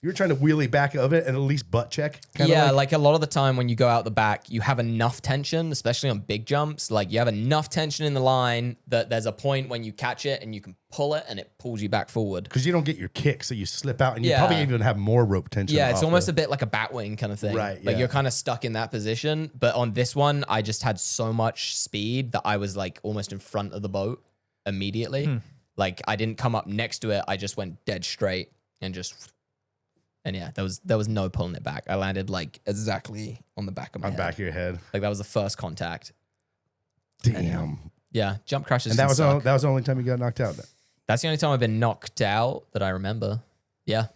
you were trying to wheelie back of it and at least butt check. Yeah, like a lot of the time when you go out the back, you have enough tension, especially on big jumps. Like you have enough tension in the line that there's a point when you catch it and you can pull it and it pulls you back forward. Because you don't get your kick, so you slip out and you probably even have more rope tension. Yeah, it's almost a bit like a batwing kind of thing. Right. Like you're kind of stuck in that position. But on this one, I just had so much speed that I was like almost in front of the boat immediately. Like I didn't come up next to it. I just went dead straight and just... and yeah, there was no pulling it back. I landed like exactly on the back of my head. back of your head. Like that was the first contact. Damn. Yeah, jump crashes. And that was the only time you got knocked out. That's the only time I've been knocked out that I remember. Yeah.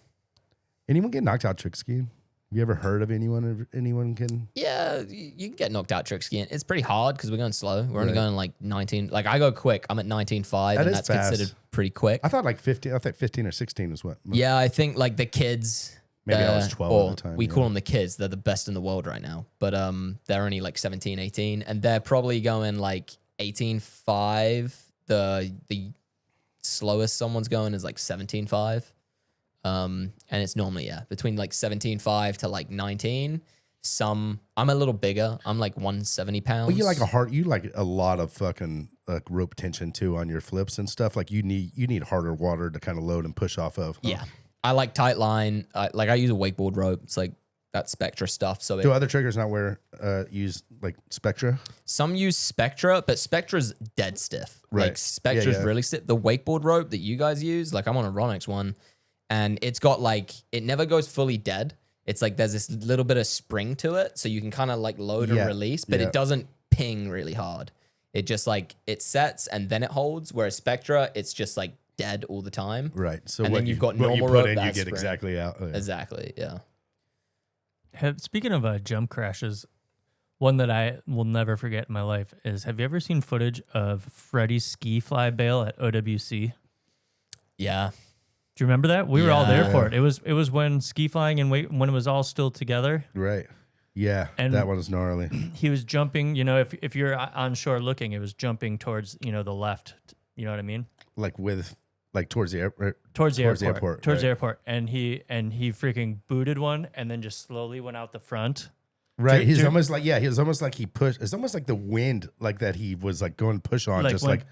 Anyone get knocked out trick skiing? Have you ever heard of anyone can? Yeah, you can get knocked out trick skiing. It's pretty hard because we're going slow. We're only going like 19. Like I go quick. I'm at 19.5, and that's fast. considered pretty quick. I thought like 15. I thought 15 or 16 was what. Yeah, I think like the kids. Maybe I was 12 at the time. We call them the kids. They're the best in the world right now. But they're only like 17, 18. And they're probably going like 18.5. The slowest someone's going is like 17.5. And it's normally, between like 17.5 to like 19. I'm a little bigger. I'm like 170 pounds. Well, you like a lot of fucking like rope tension too on your flips and stuff. Like you need harder water to kind of load and push off of. Yeah. I like tight line. I use a wakeboard rope. It's like that Spectra stuff. So do other triggers not use like Spectra? Some use Spectra, but Spectra's dead stiff. Right. Like Spectra's really stiff. The wakeboard rope that you guys use, like I'm on a Ronix one, and it's got like, it never goes fully dead. It's like there's this little bit of spring to it, so you can kind of like load and release, but it doesn't ping really hard. It just like, it sets and then it holds, whereas Spectra, it's just like dead all the time. Right. So and what then you've got what normal you put rope in, you that get spring. exactly out. Oh, yeah. Exactly, yeah. Speaking of jump crashes, one that I will never forget in my life is, have you ever seen footage of Freddie's ski fly bail at OWC? Yeah. Do you remember that? We were all there Yeah. for it. It was when ski flying and when it was all still together. Right. Yeah. And that one is gnarly. He was jumping, if you're on shore looking, it was jumping towards, the left. You know what I mean? Like towards the airport. Towards the airport. Towards right. the airport. And he freaking booted one and then just slowly went out the front. Right. He's almost like, he was almost like he pushed. It's almost like the wind, like that he was like going to push on, Like just when- like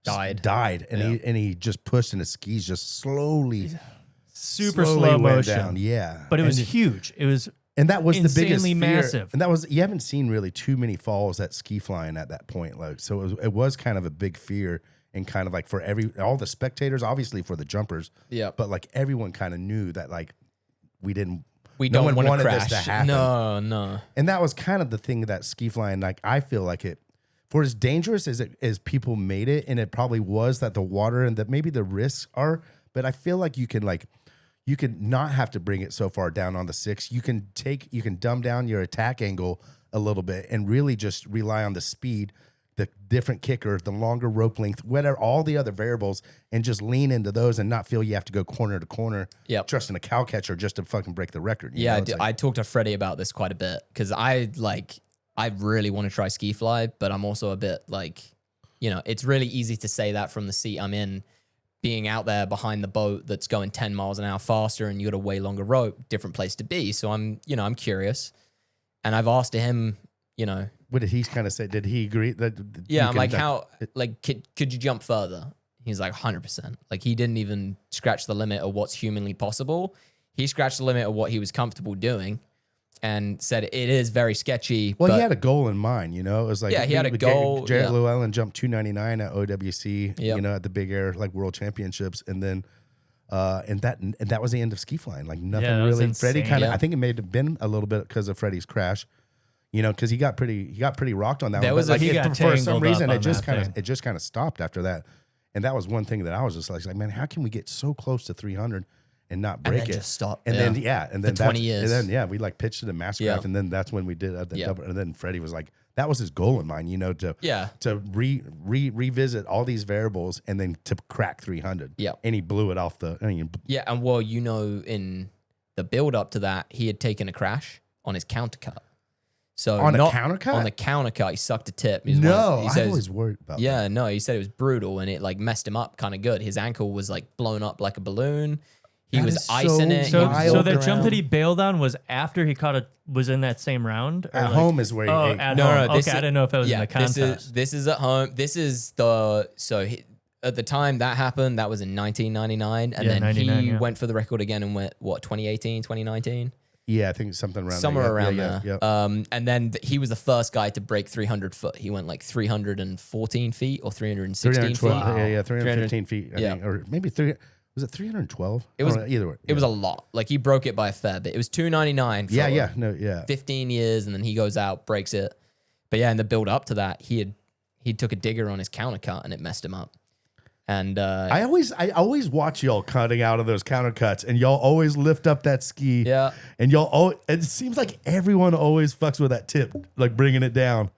Died. And he just pushed and his skis just slowly Super slowly slow went motion. down. Yeah. But it was huge. It was And that was the biggest insanely fear. massive. And that was, you haven't seen really too many falls at ski flying at that point. Like, so it was kind of a big fear, and kind of like for all the spectators, obviously for the jumpers. Yeah. But like everyone kind of knew that like We no don't one want to wanted crash. this to happen. No. And that was kind of the thing that ski flying, like I feel like it, for as dangerous as people made it, and it probably was, that the water and that maybe the risks are, but I feel like you can not have to bring it so far down on the six. You can dumb down your attack angle a little bit and really just rely on the speed. the different kicker, the longer rope length, whatever, all the other variables, and just lean into those and not feel you have to go corner to corner, trusting a cow catcher just to fucking break the record. You know? I talked to Freddie about this quite a bit because I really want to try ski fly, but I'm also a bit like, you know, it's really easy to say that from the seat I'm in, being out there behind the boat that's going 10 miles an hour faster and you got a way longer rope, different place to be. So I'm curious. And I've asked him, you know, what did he kind of say? Did he agree that? I'm like, could you jump further? He's like 100%. Like he didn't even scratch the limit of what's humanly possible. He scratched the limit of what he was comfortable doing and said it is very sketchy. Well, he had a goal in mind, you know. It was like, he had a goal. Jarrett Llewellyn jumped 299 at OWC, you know, at the Big Air like World Championships, and then and that was the end of ski flying. Like nothing really. Freddie kind of, I think it may have been a little bit because of Freddie's crash. You know, because he got pretty rocked on that one. Was but like for some reason it just kind of stopped after that, and that was one thing that I was just like, man, how can we get so close to 300 and not break it? Just stop. And then and then 20 years. And then we like pitched it in Mastercraft, and then that's when we did the double. And then Freddie was like, that was his goal in mind, you know, to revisit all these variables and then to crack 300. Yeah, and he blew it off the. And well, you know, in the build up to that, he had taken a crash on his countercut. So on a countercut? On the countercut, he sucked a tip. I've always worried about that. Yeah, no, he said it was brutal and it like messed him up kind of good. His ankle was like blown up like a balloon. He was icing it. So that jump that he bailed on was after he was in that same round? Or at home is where he ate. At home. Okay, I didn't know if it was in the contest. This is at home. This is at the time that happened, that was in 1999. And then he went for the record again and went, 2018, 2019? Yeah, I think something around somewhere around there. Yeah. And then he was the first guy to break 300 foot. He went like 314 feet or 316 feet. Wow. Yeah, 315 feet. I think, or maybe was it 312? It was either way. It was a lot. Like he broke it by a fair bit. It was 299 for 15 years, and then he goes out, breaks it. But yeah, in the build up to that, he took a digger on his countercut and it messed him up. And I always watch y'all cutting out of those countercuts, and y'all always lift up that ski. Yeah. And it seems like everyone always fucks with that tip, like bringing it down.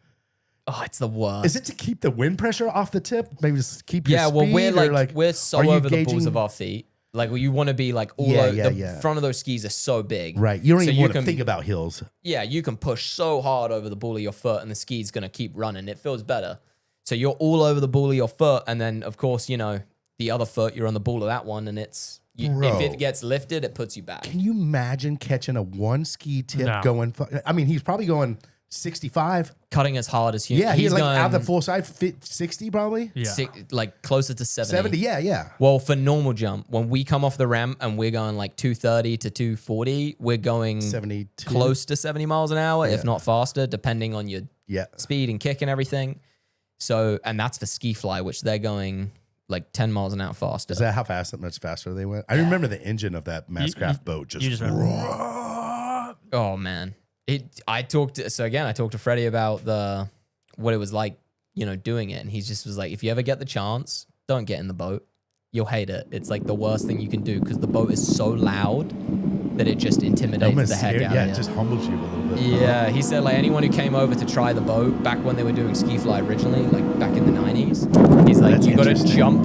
Oh, it's the worst. Is it to keep the wind pressure off the tip? Maybe just keep your speed? Well, we're so over the balls of our feet. Like you want to be like all over the front of those skis are so big. Right. You don't even want to think about hills. Yeah, you can push so hard over the ball of your foot and the ski's going to keep running. It feels better. So you're all over the ball of your foot, and then of course, you know, the other foot, you're on the ball of that one, and if it gets lifted, it puts you back. Can you imagine catching a one ski tip going? I mean, he's probably going 65, cutting as hard as human. Yeah, he's like out the full side 60 probably. Yeah, like closer to 70. 70, yeah. Well, for normal jump, when we come off the ramp and we're going like 230 to 240, we're going 72, close to 70 miles an hour, if not faster, depending on your speed and kick and everything. So, and that's for ski fly, which they're going like 10 miles an hour faster. Is that how much faster they went? I remember the engine of that Mastercraft boat just oh man. I talked to Freddie about what it was like, you know, doing it. And he just was like, if you ever get the chance, don't get in the boat. You'll hate it. It's like the worst thing you can do because the boat is so loud that it just intimidates the heck out of you. Yeah, it just humbles you a little bit. Yeah, he said like anyone who came over to try the boat back when they were doing ski fly originally, like back in the 90s, he's like, you got to jump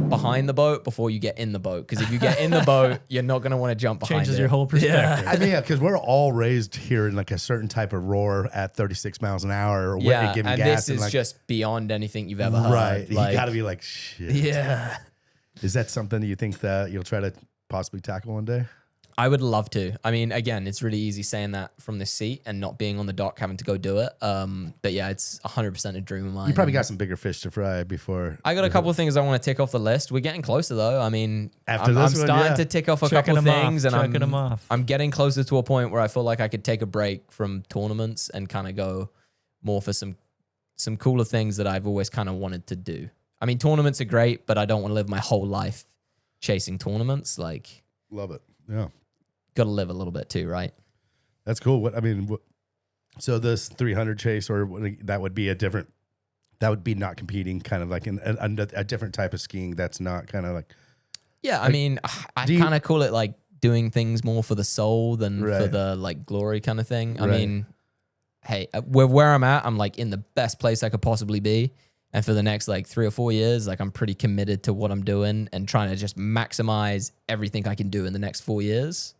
behind the boat before you get in the boat. Because if you get in the boat, you're not going to want to jump behind Changes it. your whole perspective. I mean, because we're all raised here in like a certain type of roar at 36 miles an hour. Or giving and gas this is like, just beyond anything you've ever heard. Right, Like, you got to be like, shit. Yeah. Is that something that you think that you'll try to possibly tackle one day? I would love to. I mean, again, it's really easy saying that from this seat and not being on the dock, having to go do it. But yeah, it's 100% a dream of mine. You probably got some bigger fish to fry before. I got a couple of things I want to tick off the list. We're getting closer though. I mean, I'm starting to tick off a couple of things, and I'm getting closer to a point where I feel like I could take a break from tournaments and kind of go more for some cooler things that I've always kind of wanted to do. I mean, tournaments are great, but I don't want to live my whole life chasing tournaments. Like, love it. Yeah. Got to live a little bit too, right? That's cool. So this 300 chase, or that would be not competing, kind of like a different type of skiing. That's not kind of like. Yeah, I mean, I kind of call it like doing things more for the soul than for the like glory kind of thing. I mean, hey, where I'm at, I'm like in the best place I could possibly be. And for the next like 3 or 4 years, like I'm pretty committed to what I'm doing and trying to just maximize everything I can do in the next 4 years.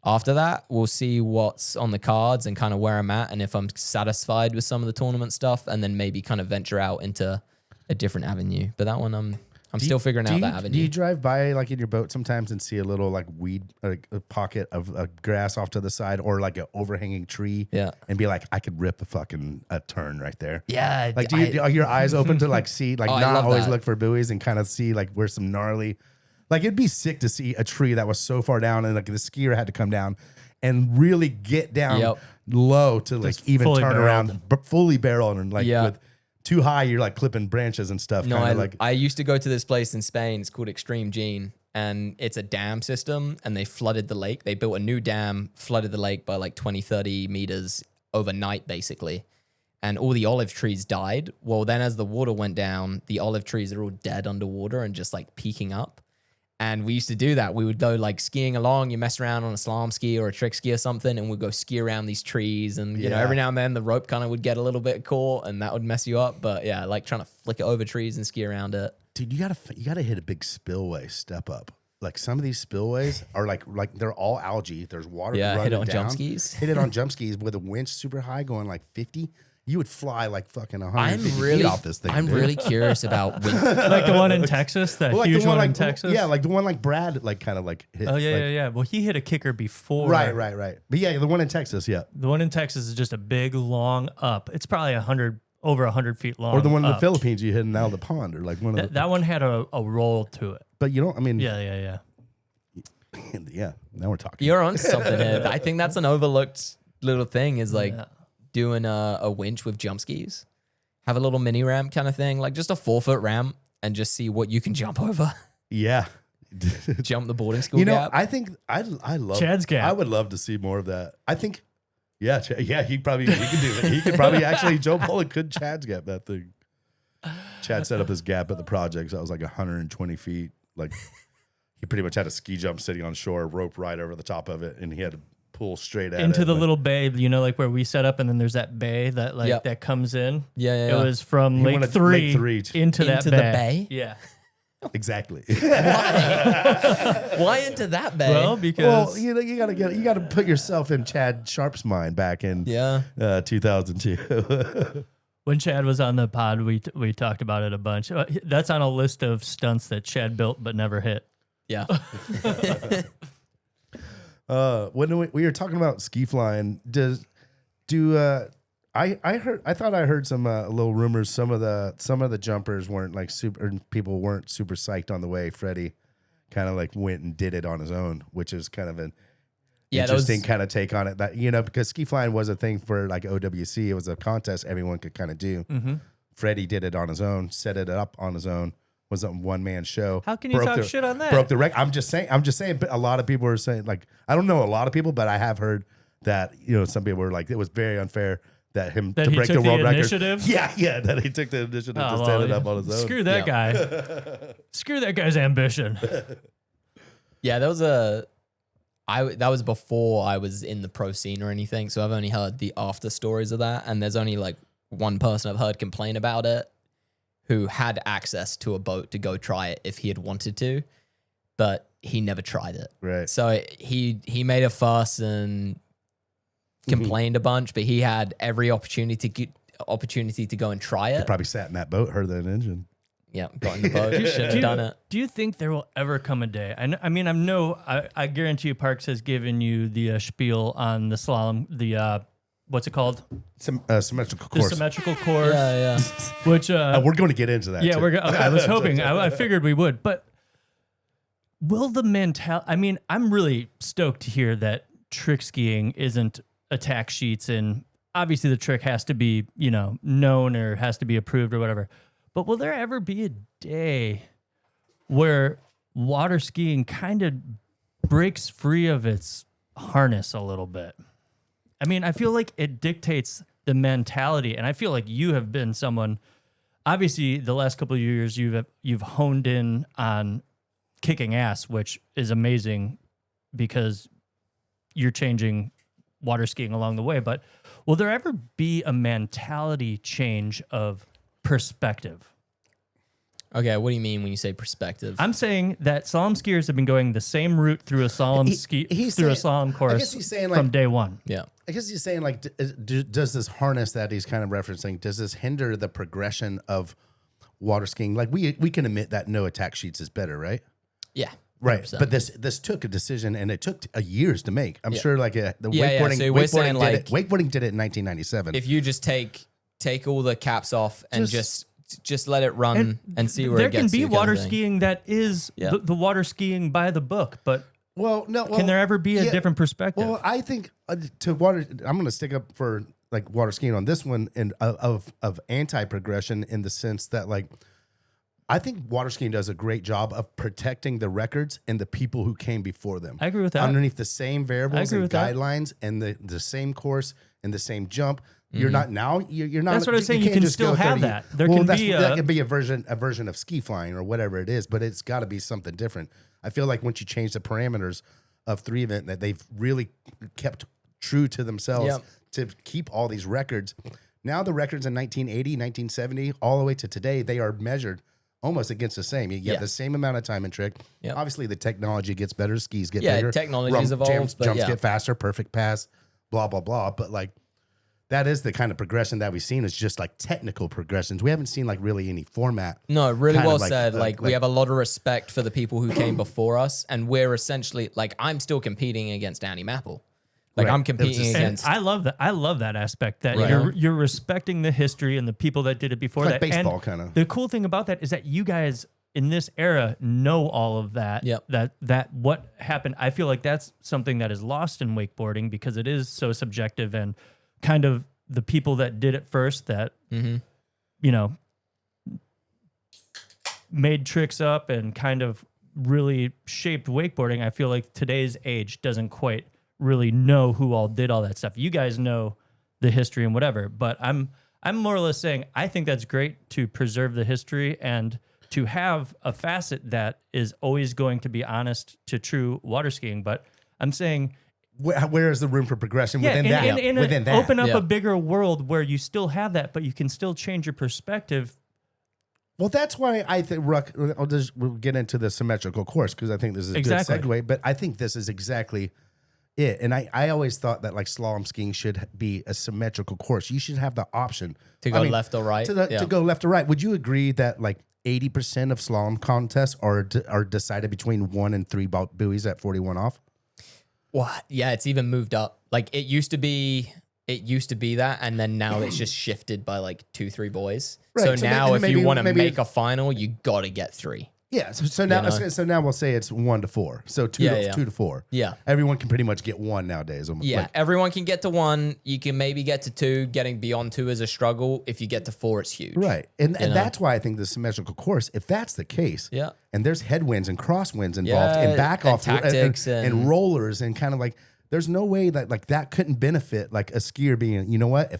After that, we'll see what's on the cards and kind of where I'm at and if I'm satisfied with some of the tournament stuff, and then maybe kind of venture out into a different avenue. But that one, I'm still figuring out that avenue. Do you drive by like in your boat sometimes and see a little like weed, like a pocket of grass off to the side, or like an overhanging tree? Yeah. And be like, I could rip a turn right there. Yeah. Like, are your eyes open to like see, like I not love always that. look for buoys and kind of see like where some gnarly, like it'd be sick to see a tree that was so far down and like the skier had to come down and really get down low to like even fully turn barreled. around, fully barreled and like Yeah. with too high, you're like clipping branches and stuff. No, Kinda I used to go to this place in Spain. It's called Extreme Gene, and it's a dam system, and they flooded the lake. They built a new dam, flooded the lake by like 20, 30 meters overnight, basically. And all the olive trees died. Well, then as the water went down, the olive trees are all dead underwater and just like peeking up. And we used to do that. We would go like skiing along. You mess around on a slalom ski or a trick ski or something, and we'd go ski around these trees. And, you know, every now and then the rope kind of would get a little bit caught and that would mess you up. But yeah, I like trying to flick it over trees and ski around it. dude, you gotta hit a big spillway step up. Like some of these spillways are like they're all algae. There's water. Yeah, hit running it on down. jump skis. Hit it on jump skis with a winch super high, going like 50. You would fly like fucking 150 I'm really feet off this thing. I'm dude. really curious about wind. Like the one in Texas, that Well, like huge the one in like, Texas. Yeah, like the one like Brad like kind of like hit. Oh yeah, like, yeah. Well, he hit a kicker before. Right. But yeah, the one in Texas, yeah. The one in Texas is just a big long up. It's probably over 100 feet long. Or the one in the up. Philippines you hit in out of the pond, or like one of the. That one had a roll to it. But you know, I mean, Yeah. yeah. Now we're talking. You're on something here. I think that's an overlooked little thing is like doing a winch with jump skis. Have a little mini ramp kind of thing, like just a 4-foot ramp, and just see what you can jump over. Yeah. Jump the boarding school You know, gap. I think I love Chad's gap. I would love to see more of that. I think, yeah, he could do it. He could probably actually Joe Pollock could Chad's gap that thing. Chad set up his gap at the project. So that was like 120 feet. Like he pretty much had a ski jump sitting on shore, rope right over the top of it, and he had to pull straight at Into it. the Like, little bay, you know, like where we set up, and then there's that bay that like that comes in. Yeah. It was from He Lake wanted 3 Lake 3 into that the bay? Yeah. exactly. Why into that bay? Well, because Well, you gotta put yourself in Chad Sharp's mind back in 2002. when Chad was on the pod, we talked about it a bunch. That's on a list of stunts that Chad built but never hit. yeah. When we were talking about ski flying, I thought I heard some little rumors. Some of the jumpers weren't like super, or people weren't super psyched on the way. Freddie kind of like went and did it on his own, which is kind of an interesting kind of take on it. That because ski flying was a thing for like OWC. It was a contest everyone could kind of do. Mm-hmm. Freddie did it on his own, set it up on his own. Was a one-man show. How can you talk shit on that? Broke the record. I'm just saying. But a lot of people are saying, like, I don't know a lot of people, but I have heard that some people were like, it was very unfair that he to break took the world record. initiative? Yeah, that he took the initiative to set it up on his own. Screw that guy. Screw that guy's ambition. Yeah, that was before I was in the pro scene or anything, so I've only heard the after stories of that, and there's only like one person I've heard complain about it who had access to a boat to go try it if he had wanted to, but he never tried it. Right. So he made a fuss and complained a bunch, but he had every opportunity to go and try it. Probably sat in that boat, heard that engine. Yeah, got in the boat, should have done it. Do you think there will ever come a day? I guarantee you Parks has given you the spiel on the slalom, the what's it called? Symmetrical course. The symmetrical course. Yeah. Which We're going to get into that. yeah, too. okay, I was hoping. I figured we would, but will the mentality? I'm really stoked to hear that trick skiing isn't attack sheets, and obviously the trick has to be known or has to be approved or whatever. But will there ever be a day where water skiing kind of breaks free of its harness a little bit? I feel like it dictates the mentality, and I feel like you have been someone. Obviously, the last couple of years you've honed in on kicking ass, which is amazing because you're changing water skiing along the way. But will there ever be a mentality change of perspective. Okay, what do you mean when you say perspective? I'm saying that slalom skiers have been going the same route through a slalom a slalom course he's saying, from like, day one. yeah. I guess he's saying, like, does this harness that he's kind of referencing, does this hinder the progression of water skiing? Like, we can admit that no attack sheets is better, right? Yeah. Right. 100%. But this took a decision, and it took years to make. I'm Yeah. sure, like, the Yeah, wakeboarding, so we're saying, wakeboarding did it in 1997. If you just take all the caps off and just let it run and see where there it gets can be you kind of water thing. skiing that is Yeah. the water skiing by the book, but can there ever be a different perspective? Well, I think to water, I'm going to stick up for like water skiing on this one, and of anti-progression, in the sense that, like, I think water skiing does a great job of protecting the records and the people who came before them. I agree with that. Underneath the same variables agree and with that. guidelines and the same course and the same jump. You're not now. You're not. That's what I'm saying. You can't can just still go have 30 that. There can be that could be a version of ski flying or whatever it is, but it's got to be something different. I feel like once you change the parameters of 3 event, that they've really kept true to themselves Yep. to keep all these records. Now the records in 1980, 1970, all the way to today, they are measured almost against the same. You get Yeah. the same amount of time and trick. Yep. Obviously, the technology gets better, skis get Yeah, bigger, technology's evolved, but jumps yeah. get faster, perfect pass, blah blah blah. But like, that is the kind of progression that we've seen. Is just like technical progressions. We haven't seen like really any format. No, really kind well of said. Like, we have a lot of respect for the people who came before us, and we're essentially, like, I'm still competing against Danny Mapple. Like, Right. I'm It was competing just- And against. I love that. I love that aspect that Right. you're respecting the history and the people that did it before Like that. baseball And kinda. The cool thing about that is that you guys in this era know all of that. Yep. That what happened. I feel like that's something that is lost in wakeboarding because it is so subjective and kind of the people that did it first that you know made tricks up and kind of really shaped wakeboarding. I feel like today's age doesn't quite really know who all did all that stuff. You guys know the history and whatever, but I'm more or less saying I think that's great to preserve the history and to have a facet that is always going to be honest to true water skiing. But I'm saying Where is the room for progression yeah, within that? Within that, open up Yeah. a bigger world where you still have that, but you can still change your perspective. Well, that's why I think Ruck. We'll get into the symmetrical course because I think this is a Exactly. good segue. But I think this is exactly it. And I always thought that like slalom skiing should be a symmetrical course. You should have the option To go left or right? To Yeah. go left or right. Would you agree that like 80% of slalom contests are decided between 1 and 3 buoys at 41 off? What? Yeah, it's even moved up. Like, it used to be that, and then now it's just shifted by like 2-3 boys. Right, So so now, if maybe- you want to maybe- make a final, you got to get 3. Yeah. So now, know? so now we'll say it's 1 to 4. So 2 to 4. Yeah. Everyone can pretty much get 1 nowadays. Yeah, Like, everyone can get to 1. You can maybe get to 2. Getting beyond 2 is a struggle. If you get to 4, it's huge. right. And know? that's why I think the symmetrical course, if that's the case, Yeah. and there's headwinds and crosswinds involved Yeah, and back and off tactics and and- rollers and kind of like, there's no way that like that couldn't benefit like a skier being, you know what,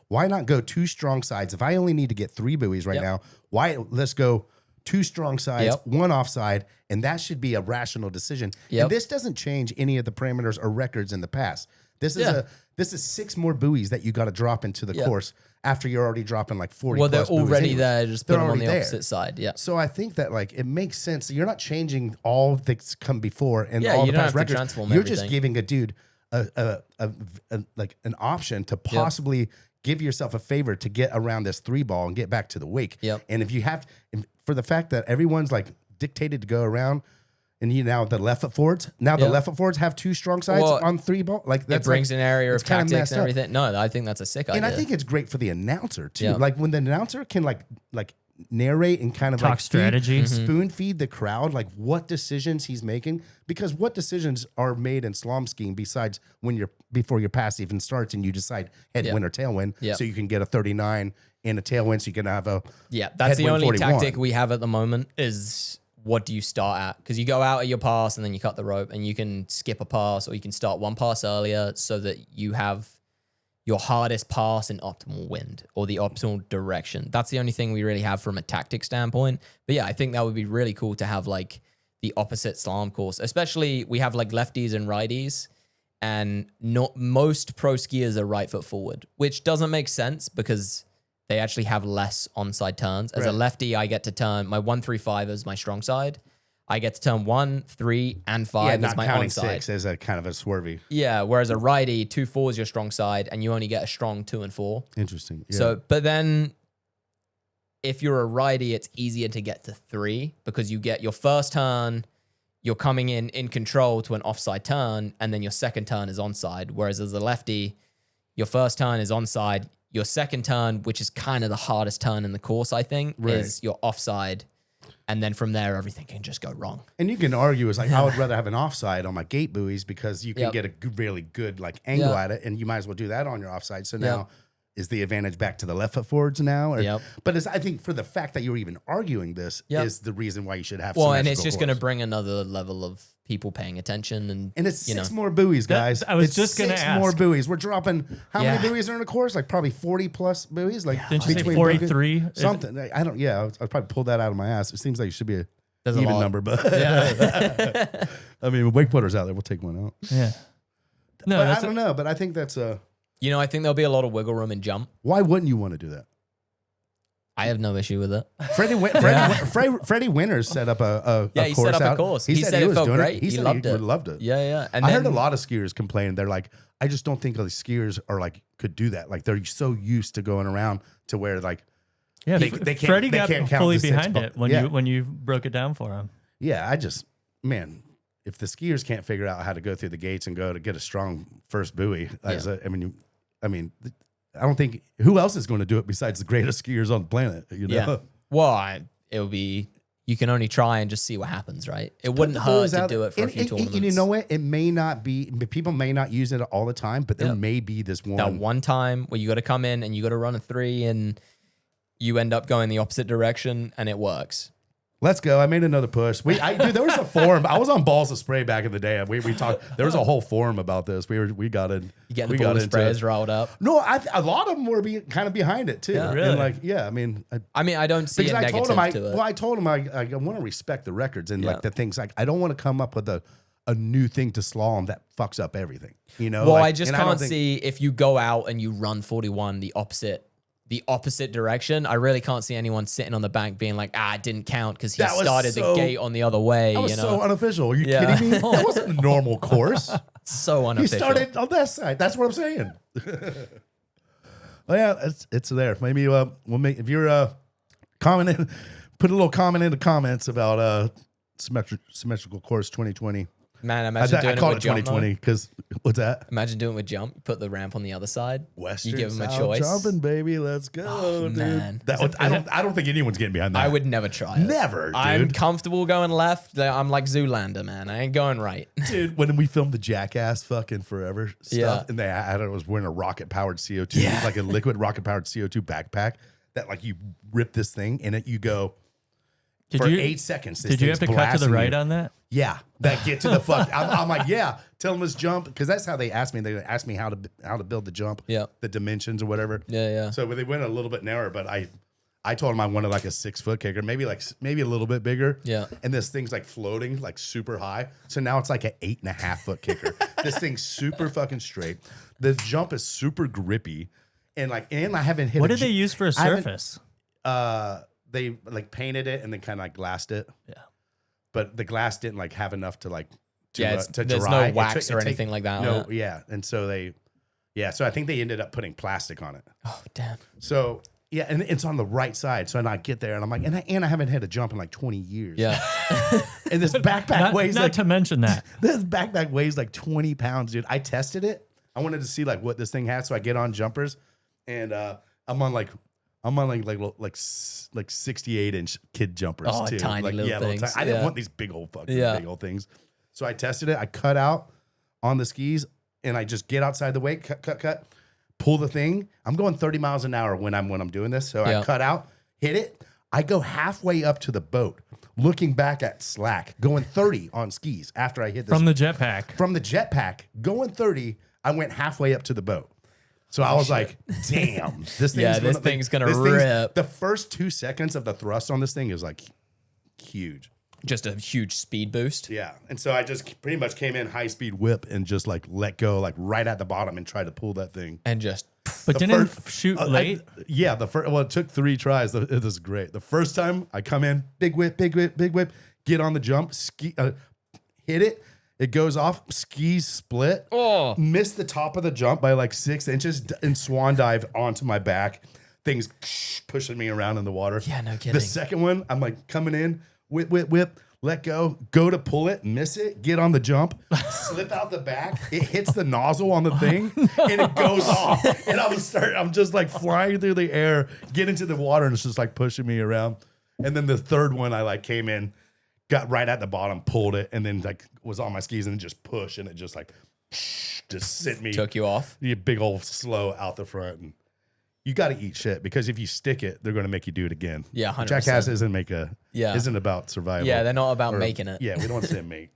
why not go 2 strong sides? If I only need to get 3 buoys right Yep. now, let's go 2 strong sides, Yep. 1 offside, and that should be a rational decision. Yep. And this doesn't change any of the parameters or records in the past. This is Yeah. this is 6 more buoys that you got to drop into the Yeah. course after you're already dropping like 40 Well, they're plus buoys already anyway. there. Just put They're them on already the there. opposite side. Yeah. So I think that like it makes sense. You're not changing all that's come before and Yeah, all you the don't past have to records. transform You're just everything. giving a dude a like an option to possibly give yourself a favor to get around this 3 ball and get back to the wake. Yep. And if you have for the fact that everyone's like dictated to go around. And you now the left foot forwards. Now the Yep. left foot forwards have 2 strong sides Well, on 3 ball. Like It that's brings like, an area it's of kinda tactics messed and up. everything. No, I think that's a sick idea. And I think it's great for the announcer too. Yeah. Like when the announcer can like narrate and kind of Talk like strategy. spoon feed the crowd, like what decisions he's making. Because what decisions are made in slalom skiing besides before your pass even starts and you decide headwind or tailwind, Yeah. so you can get a 39 and a tailwind, so you can have a Yeah, that's the headwind only 41. tactic we have at the moment is what do you start at? Because you go out at your pass and then you cut the rope and you can skip a pass or you can start 1 pass earlier so that you have your hardest pass in optimal wind or the optimal direction. That's the only thing we really have from a tactic standpoint. But yeah, I think that would be really cool to have like the opposite slalom course, especially we have like lefties and righties and not most pro skiers are right foot forward, which doesn't make sense because they actually have less onside turns. As a Right. lefty, I get to turn my 1-3-5 as my strong side. I get to turn 1, 3, and 5 Yeah, as not my counting onside. 6 as a kind of a swervy. Yeah, whereas a righty, 2-4 is your strong side, and you only get a strong 2 and 4. Interesting. Yeah. So, but then if you're a righty, it's easier to get to 3 because you get your first turn, you're coming in control to an offside turn, and then your second turn is onside. Whereas as a lefty, your first turn is onside. Your second turn, which is kind of the hardest turn in the course, I think, Right. is your offside. And then from there, everything can just go wrong. And you can argue is like I would rather have an offside on my gate buoys because you can Yep. get a really good like angle Yep. at it, and you might as well do that on your offside. So now is the advantage back to the left foot forwards now? Or, Yep. But I think for the fact that you're even arguing this Yep. is the reason why you should have. Well, and it's symmetrical just going to course. bring another level of people paying attention. And And it's you 6 know, more buoys, guys. I was It's just gonna 6 ask. more buoys. We're dropping how Yeah. many buoys are in a course? Like probably 40 plus buoys. Like Didn't you say between 43? something. I don't. Yeah, I'll probably pull that out of my ass. It seems like it should be a There's a even lot. number, but Yeah. I mean, wakeboarders out there, we'll take one out. Yeah. No, But I that's don't know. But I think that's You know, I think there'll be a lot of wiggle room in jump. why wouldn't you want to do that? I have no issue with it. Freddie Winters set up a Yeah, he course set up a out. course. He said it was felt doing great. He He said loved it. Loved it. Yeah, yeah. And I then, heard a lot of skiers complain. They're like, I just don't think the skiers are like could do that. Like they're so used to going around to where like yeah. they can't- Freddie they got can't count fully the 6 behind bu- it when Yeah. you broke it down for him. yeah. Man, if the skiers can't figure out how to go through the gates and go to get a strong first buoy, I don't think who else is going to do it besides the greatest skiers on the planet. You know. yeah. Well, it'll be, you can only try and just see what happens, right? It wouldn't hurt to do it for a few tournaments. And you know what? It may not be, people may not use it all the time, but there Yeah. may be this one. That one time where you got to come in and you got to run a 3 and you end up going the opposite direction and it works. Let's go. I made another push. Dude, there was a forum. I was on Balls of Spray back in the day. We talked. There was a whole forum about this. We got in. You get we the got ball into sprayers it. riled up. No, a lot of them were kind of behind it too. Yeah. And Really? like, yeah. I mean, I mean, I don't see because a I negative told him, to it. I told him I want to respect the records and Yeah. like the things. Like I don't want to come up with a new thing to slalom that fucks up everything. You know. Well, like, I just and don't can't think- see if you go out and you run 41 the opposite direction. I really can't see anyone sitting on the bank being like, it didn't count because he That was started so- the gate on the other way. That was You know, so unofficial. Are you Yeah. kidding me? That wasn't a normal course. so He unofficial. started on that side. That's what I'm saying. Well, yeah, it's there. Maybe we'll make if you're commenting, put a little comment in the comments about symmetrical course 2020. Man, I imagine doing call it it with jump. 2020 because what's that? Imagine doing it with jump. You put the ramp on the other side. Western you give them a style choice. jumping, baby. Let's go, Oh, dude. man. I don't think anyone's getting behind that. I would never try it. Never, dude. I'm comfortable going left. I'm like Zoolander, man. I ain't going right. Dude, when we filmed the Jackass fucking forever stuff, Yeah. and I was wearing a rocket powered CO2, Yeah. like a liquid rocket powered CO2 backpack that like you rip this thing in it, you go for 8 seconds. This Did you have thing's to cut to the blasting right you. on that? Yeah, that get to the fuck. I'm like, yeah, tell them let's jump because that's how they asked me. They asked me how to build the jump, Yeah. the dimensions or whatever. Yeah, yeah. So they went a little bit narrower, but I told them I wanted like a 6-foot kicker, maybe a little bit bigger. Yeah. And this thing's like floating like super high. So now it's like an 8.5-foot kicker. This thing's super fucking straight. The jump is super grippy, and I haven't hit. What did they use for a I haven't- surface? They like painted it and then kind of like glassed it. Yeah. But the glass didn't like have enough to like to, Yeah, to there's dry. no wax or anything like that on No, it. yeah, and so so I think they ended up putting plastic on it. Oh, damn. So yeah, and it's on the right side. So I get there and I'm like, and I haven't had a jump in like 20 years. Yeah. And this backpack weighs Not like to mention that. this backpack weighs like 20 pounds, dude. I tested it. I wanted to see like what this thing has. So I get on jumpers, and I'm on like 68-inch kid jumpers Oh, too. tiny like, little things. I didn't Yeah. want these big old fucking Yeah. big old things. So I tested it. I cut out on the skis, and I just get outside the way, cut, pull the thing. I'm going 30 miles an hour when I'm doing this. So Yeah. I cut out, hit it. I go halfway up to the boat, looking back at slack, going 30 on skis after I hit this From the jetpack. from the jetpack, going 30, I went halfway up to the boat. So I was like, damn, this thing's Yeah, this thing's gonna rip. The first 2 seconds of the thrust on this thing is like huge. Just a huge speed boost. Yeah. And so I just pretty much came in high speed whip and just like let go like right at the bottom and tried to pull that thing. And just But The didn't first- shoot late? Yeah, well, it took 3 tries. It was great. The first time I come in, big whip, get on the jump, ski, hit it. It goes off, skis split, miss the top of the jump by like 6 inches, and swan dive onto my back. Things pushing me around in the water. Yeah, no kidding. The second one, I'm like coming in, whip, let go to pull it, miss it, get on the jump, slip out the back. It hits the nozzle on the thing, and it goes off. And I'm just like flying through the air, get into the water, and it's just like pushing me around. And then the third one, I like came in, got right at the bottom, pulled it, and then like was on my skis and just push, and it just like just sent me, Took you off. the big old slow out the front. And you got to eat shit because if you stick it, they're going to make you do it again. Yeah, 100%. Jackass isn't about survival. Yeah, they're not about making it. Yeah, we don't want to say make.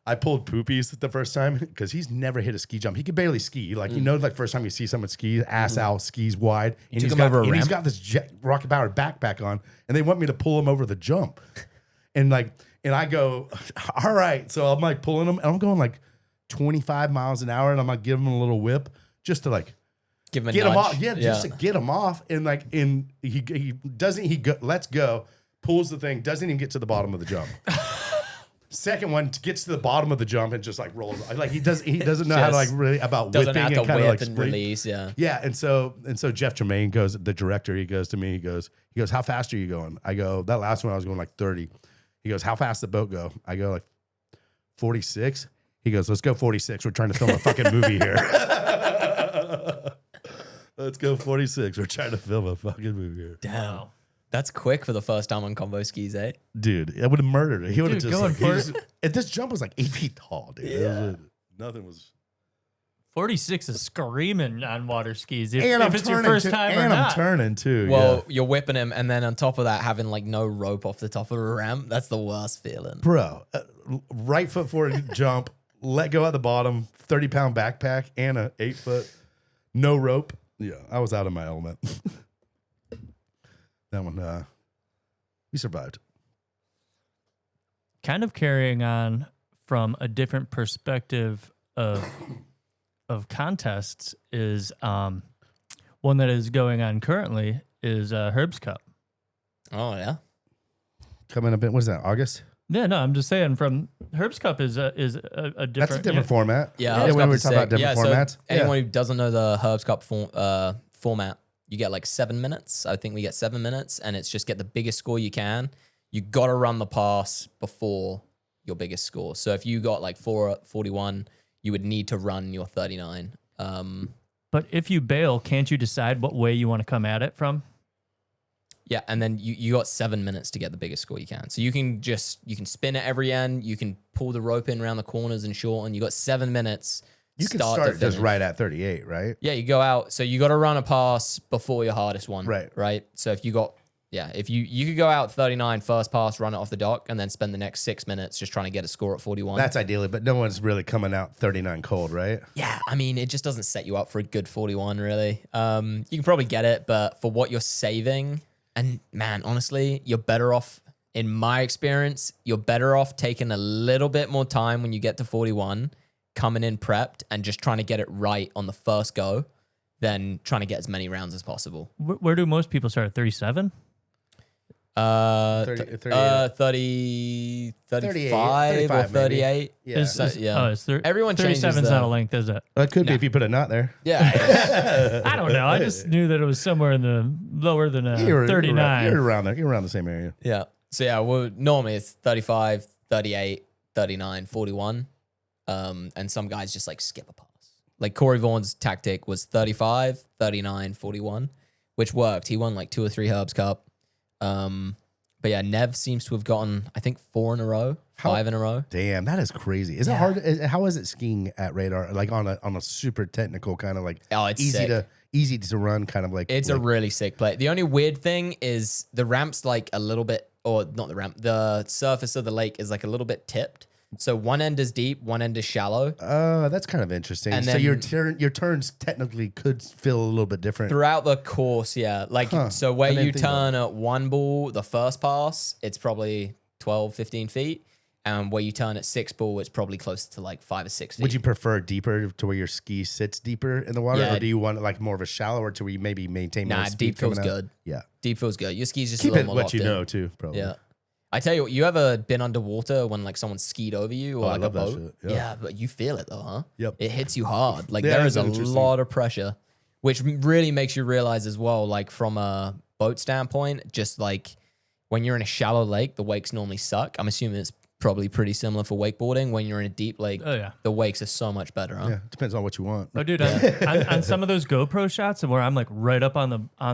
I pulled Poopies the first time because he's never hit a ski jump. He could barely ski. Like, like first time you see someone ski, ass out, skis wide. And took he's him got, over a and he's ramp? got this rocket powered backpack on, and they want me to pull him over the jump. And I go, all right. So I'm like pulling him, and I'm going like 25 miles an hour, and I'm like giving him a little whip just to like Give him a get him nudge. off. Yeah, just to get him off. And like, he doesn't, lets go, pulls the thing, doesn't even get to the bottom of the jump. Second one gets to the bottom of the jump and just like rolls. Like he doesn't know how to like really about Doesn't whipping have to and kind whip of like and spring. release. Yeah. Yeah, and so Jeff Tremaine goes, the director, he goes to me, he goes, how fast are you going? I go, that last one I was going like 30. He goes, how fast the boat go? I go like 46. He goes, let's go 46. We're trying to film a fucking movie here. Let's go 46. We're trying to film a fucking movie here. Damn. That's quick for the first time on combo skis, eh? Dude, I would have murdered it. He would have Dude, just going like, for he just- and this jump was like 8 feet tall, dude. Yeah. Nothing was. 46 is screaming on water skis. If And I'm it's your turning first too, time or and not. I'm turning too. Well, yeah. you're whipping him, and then on top of that, having like no rope off the top of a ramp. That's the worst feeling. Bro, right foot forward jump, let go at the bottom, 30-pound backpack, and a 8-foot, no rope. Yeah, I was out of my element. That one, we survived. Kind of carrying on from a different perspective of contests is one that is going on currently is Herb's Cup. Oh yeah. Coming up in, what is that, August? Yeah, no, I'm just saying from Herb's Cup is a different. That's a different format. Yeah, when Herbs we Cup were is talking about sick. different So formats. anyone who doesn't know the Herbs Cup format, you get like 7 minutes. I think we get 7 minutes, and it's just get the biggest score you can. You got to run the pass before your biggest score. So if you got like 41, you would need to run your 39. But if you bail, can't you decide what way you want to come at it from? Yeah, and then you got 7 minutes to get the biggest score you can. So you can spin at every end. You can pull the rope in around the corners and shorten. You got 7 minutes. You can to start just finish. right at 38, right? Yeah, you go out. So you got to run a pass before your hardest one. Right. Right. So if you got, if you could go out 39 first pass, run it off the dock, and then spend the next 6 minutes just trying to get a score at 41. That's ideally, but no one's really coming out 39 cold, right? Yeah, I mean, it just doesn't set you up for a good 41, really. You can probably get it, but for what you're saving, and man, honestly, you're better off, in my experience, you're better off taking a little bit more time when you get to 41, coming in prepped, and just trying to get it right on the first go than trying to get as many rounds as possible. Where do most people start at 37? 38. 35 or 38. maybe. Yeah. Oh, it's Everyone changes 37's the- not a length, is it? It could be if you put a knot there. Yeah. I don't know. I just knew that it was somewhere in the lower than You're 39. You're around there. You're around the same area. Yeah. So yeah, well, normally it's 35, 38, 39, 41. And some guys just like skip a pass. Like Corey Vaughan's tactic was 35, 39, 41, which worked. He won like 2 or 3 Herbs Cup. But yeah, Nev seems to have gotten, I think, 4 in a row, 5 in a row. Damn, that is crazy. Is it hard? How is it skiing at radar? Like on a super technical kind of like It's easy to run kind of like. It's a really sick play. The only weird thing is the ramp's like a little bit, or not the ramp, the surface of the lake is like a little bit tipped. So one end is deep, one end is shallow. Oh, that's kind of interesting. And So then- your turns technically could feel a little bit different. Throughout the course, yeah. Like, so where I didn't you think about turn at one ball, the first pass, it's probably 12, 15 feet. And where you turn at 6 ball, it's probably closer to like 5 or 6 feet. Would you prefer deeper to where your ski sits deeper in the water, Yeah. or do you want like more of a shallower to where you maybe maintain more Nah, speed deep feels coming out? good. Yeah, Deep feels good. Your ski's just keep a little it more what locked you in. know too, probably. Yeah. I tell you what, you ever been underwater when like someone skied over you or Oh, I like a love that boat? shit. Yeah. But you feel it though, huh? Yep. It hits you hard. Like Yeah, there is that's a interesting. lot of pressure, which really makes you realize as well, like from a boat standpoint, just like when you're in a shallow lake, the wakes normally suck. I'm assuming it's probably pretty similar for wakeboarding. When you're in a deep lake, Oh, yeah. the wakes are so much better, huh? Yeah, depends on what you want. Oh, dude, on some of those GoPro shots where I'm like right up on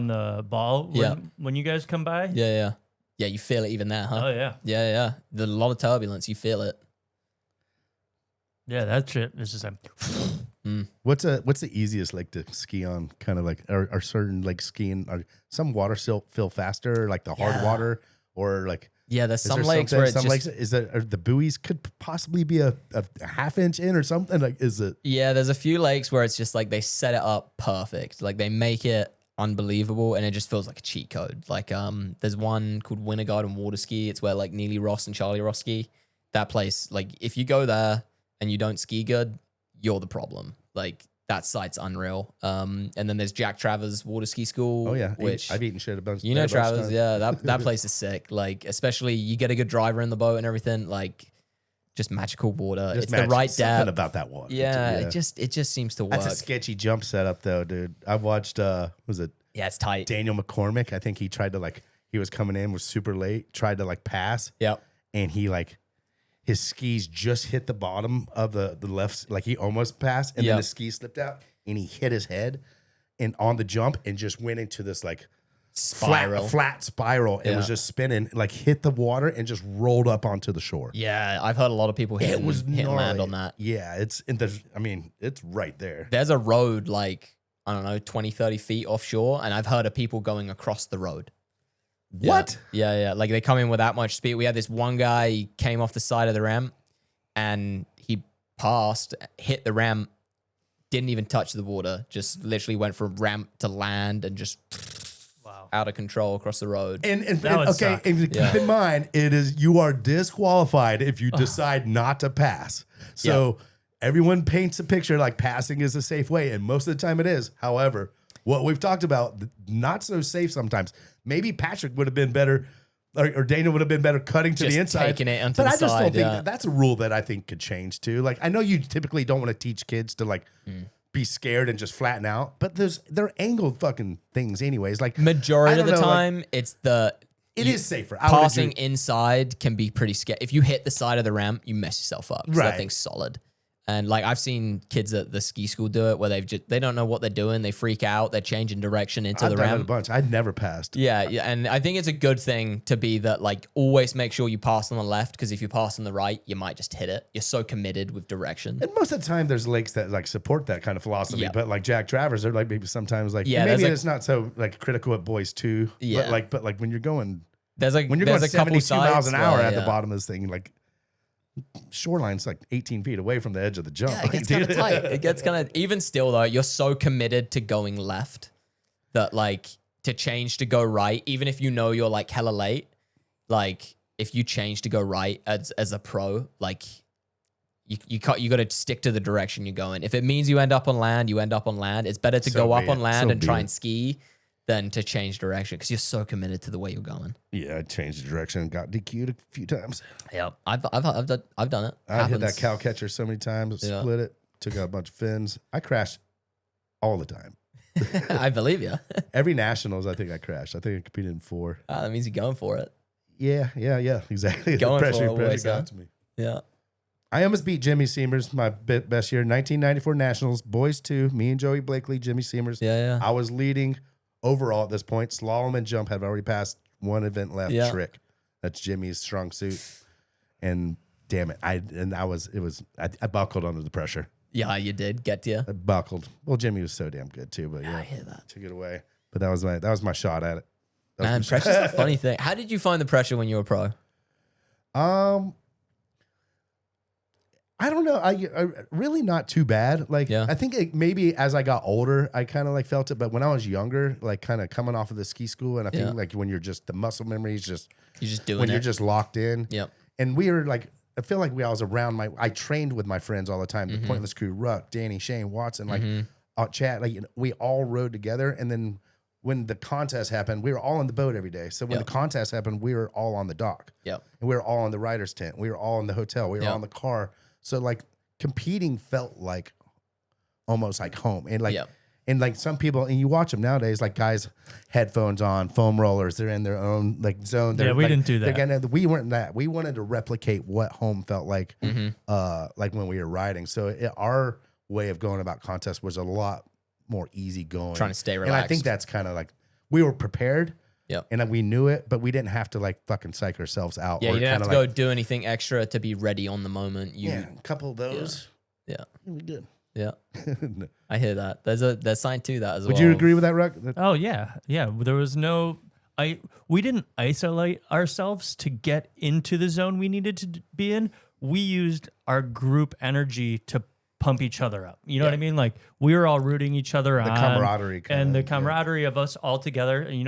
the ball Yeah. when you guys come by. Yeah. Yeah, you feel it even there, huh? Oh yeah. Yeah. There's a lot of turbulence. You feel it. Yeah, that shit is just like, What's the easiest lake to ski on? Kind of like are certain like skiing? Are some water still feel faster, like the hard Yeah. water, or like Yeah, there's is some there lakes something- where it's some just... lakes is that are the buoys could possibly be a half inch in or something? Like is it? Yeah, there's a few lakes where it's just like they set it up perfect. Like they make it unbelievable and it just feels like a cheat code. Like there's one called Winter Garden Waterski. It's where like Neely Ross and Charlie Ross ski. That place, like if you go there and you don't ski good, you're the problem. Like that site's unreal. And then there's Jack Travers Water Ski School. Oh yeah, Which I've eaten shit a bunch. you know a bunch of Travers, times. yeah. That place is sick. Like especially you get a good driver in the boat and everything, like just magical water. Just It's magic. the right Something depth. about that water. Yeah, it just seems to work. That's a sketchy jump setup though, dude. I've watched was it Yeah, it's tight. Daniel McCormick? I think he tried to he was coming in, was super late, tried to pass, Yep. and he his skis just hit the bottom of the left, like he almost passed, and then Yep. the ski slipped out and he hit his head and on the jump and just went into this Spiral. flat spiral and was Yeah. just spinning, hit the water and just rolled up onto the shore. Yeah, I've heard a lot of people hit It was and land gnarly. on that. Yeah, it's it's right there. There's a road like, I don't know, 20, 30 feet offshore, and I've heard of people going across the road. Yeah. What? Yeah. Like they come in with that much speed. We had this one guy, he came off the side of the ramp and he passed, hit the ramp, didn't even touch the water, just literally went from ramp to land and just wow. out of control across the road. And That would okay, suck. and keep Yeah. in mind, you are disqualified if you decide not to pass. So everyone paints a picture like passing is a safe way, and most of the time it is. However, what we've talked about, not so safe sometimes. Maybe Patrick would have been better, or Daniel would have been better cutting to Just the inside. taking it onto but the I just side, don't think yeah. that's a rule that I think could change too. Like I know you typically don't want to teach kids to be scared and just flatten out, but they're angled fucking things anyways. Like Majority I of the don't know, like, time, it's the... it is safer. I would Passing agree. inside can be pretty scary. If you hit the side of the ramp, you mess yourself up. 'Cause Right. That thing's solid. And like I've seen kids at the ski school do it where they don't know what they're doing. They freak out. They're changing direction into I've the done it a ramp. bunch. I'd never passed. Yeah. And I think it's a good thing to be that like always make sure you pass on the left because if you pass on the right, you might just hit it. You're so committed with direction. And most of the time, there's lakes that support that kind of philosophy. Yeah. But Jack Travers, they're maybe sometimes Yeah, maybe there's it's not so critical at boys too. Yeah. But when you're going There's when you're there's going a couple 72 miles an sites hour where, at the yeah. bottom of this thing, shoreline's 18 feet away from the edge of the jump. Yeah, it gets kind of tight. It gets kind of, even still though, you're so committed to going left that to change to go right, even if you know you're hella late, if you change to go right as a pro, you got to stick to the direction you're going. If it means you end up on land, you end up on land. It's better to So go be up on it. land So and be try it. and ski than to change direction because you're so committed to the way you're going. Yeah, I changed the direction and got DQ'd a few times. Yeah, I've done it. I hit that Happens. cow catcher so many times, Yeah. split it, took out a bunch of fins. I crashed all the time. I believe you. Every nationals, I think I crashed. I think I competed in 4. That means you're going for it. Yeah, exactly. Going the for it always, got huh? to me. Yeah. I almost beat Jimmy Seamers, my best year, 1994 Nationals, boys 2, me and Joey Blakely, Jimmy Seamers. Yeah. I was leading overall at this point. Slalom and jump have already passed, one event left, Yeah. trick. That's Jimmy's strong suit. And damn it, I buckled under the pressure. Yeah, you did get to you. I buckled. Well, Jimmy was so damn good too, but I yeah, hear that. took it away. But that was my shot at it. That was Man, my shot. pressure's a funny thing. How did you find the pressure when you were pro? I don't know. I really not too bad. Yeah. I think maybe as I got older, I kind of felt it. But when I was younger, kind of coming off of the ski school, and I think Yeah. when you're just the muscle memory is just You're just doing when it. you're just locked in. Yep. And we were I feel like I was around I trained with my friends all the time. The Pointless Crew, Ruck, Danny, Shane, Watson, like chat. Like we all rode together, and then when the contest happened, we were all in the boat every day. So when the contest happened, we were all on the dock. Yep. And we were all in the rider's tent. We were all in the hotel. We were all in the car. So like competing felt like almost like home. And like and like some people, and you watch them nowadays, like guys, headphones on, foam rollers, they're in their own like zone. Yeah, we didn't do that. We weren't that. We wanted to replicate what home felt like when we were riding. So our way of going about contests was a lot more easy going. Trying to stay relaxed. And I think that's kind of like, we were prepared. Yep. And we knew it, but we didn't have to like fucking psych ourselves out. Yeah, or you didn't have to kinda go do anything extra to be ready on the moment. a couple of those. Yeah. We did. Yeah. I hear that. There's sign to that as well. Would you agree with that, Ruck? Oh yeah. There was no. We didn't isolate ourselves to get into the zone we needed to be in. We used our group energy to pump each other up. You know what I mean? Like we were all rooting each other on. The camaraderie. And the camaraderie of us all together. And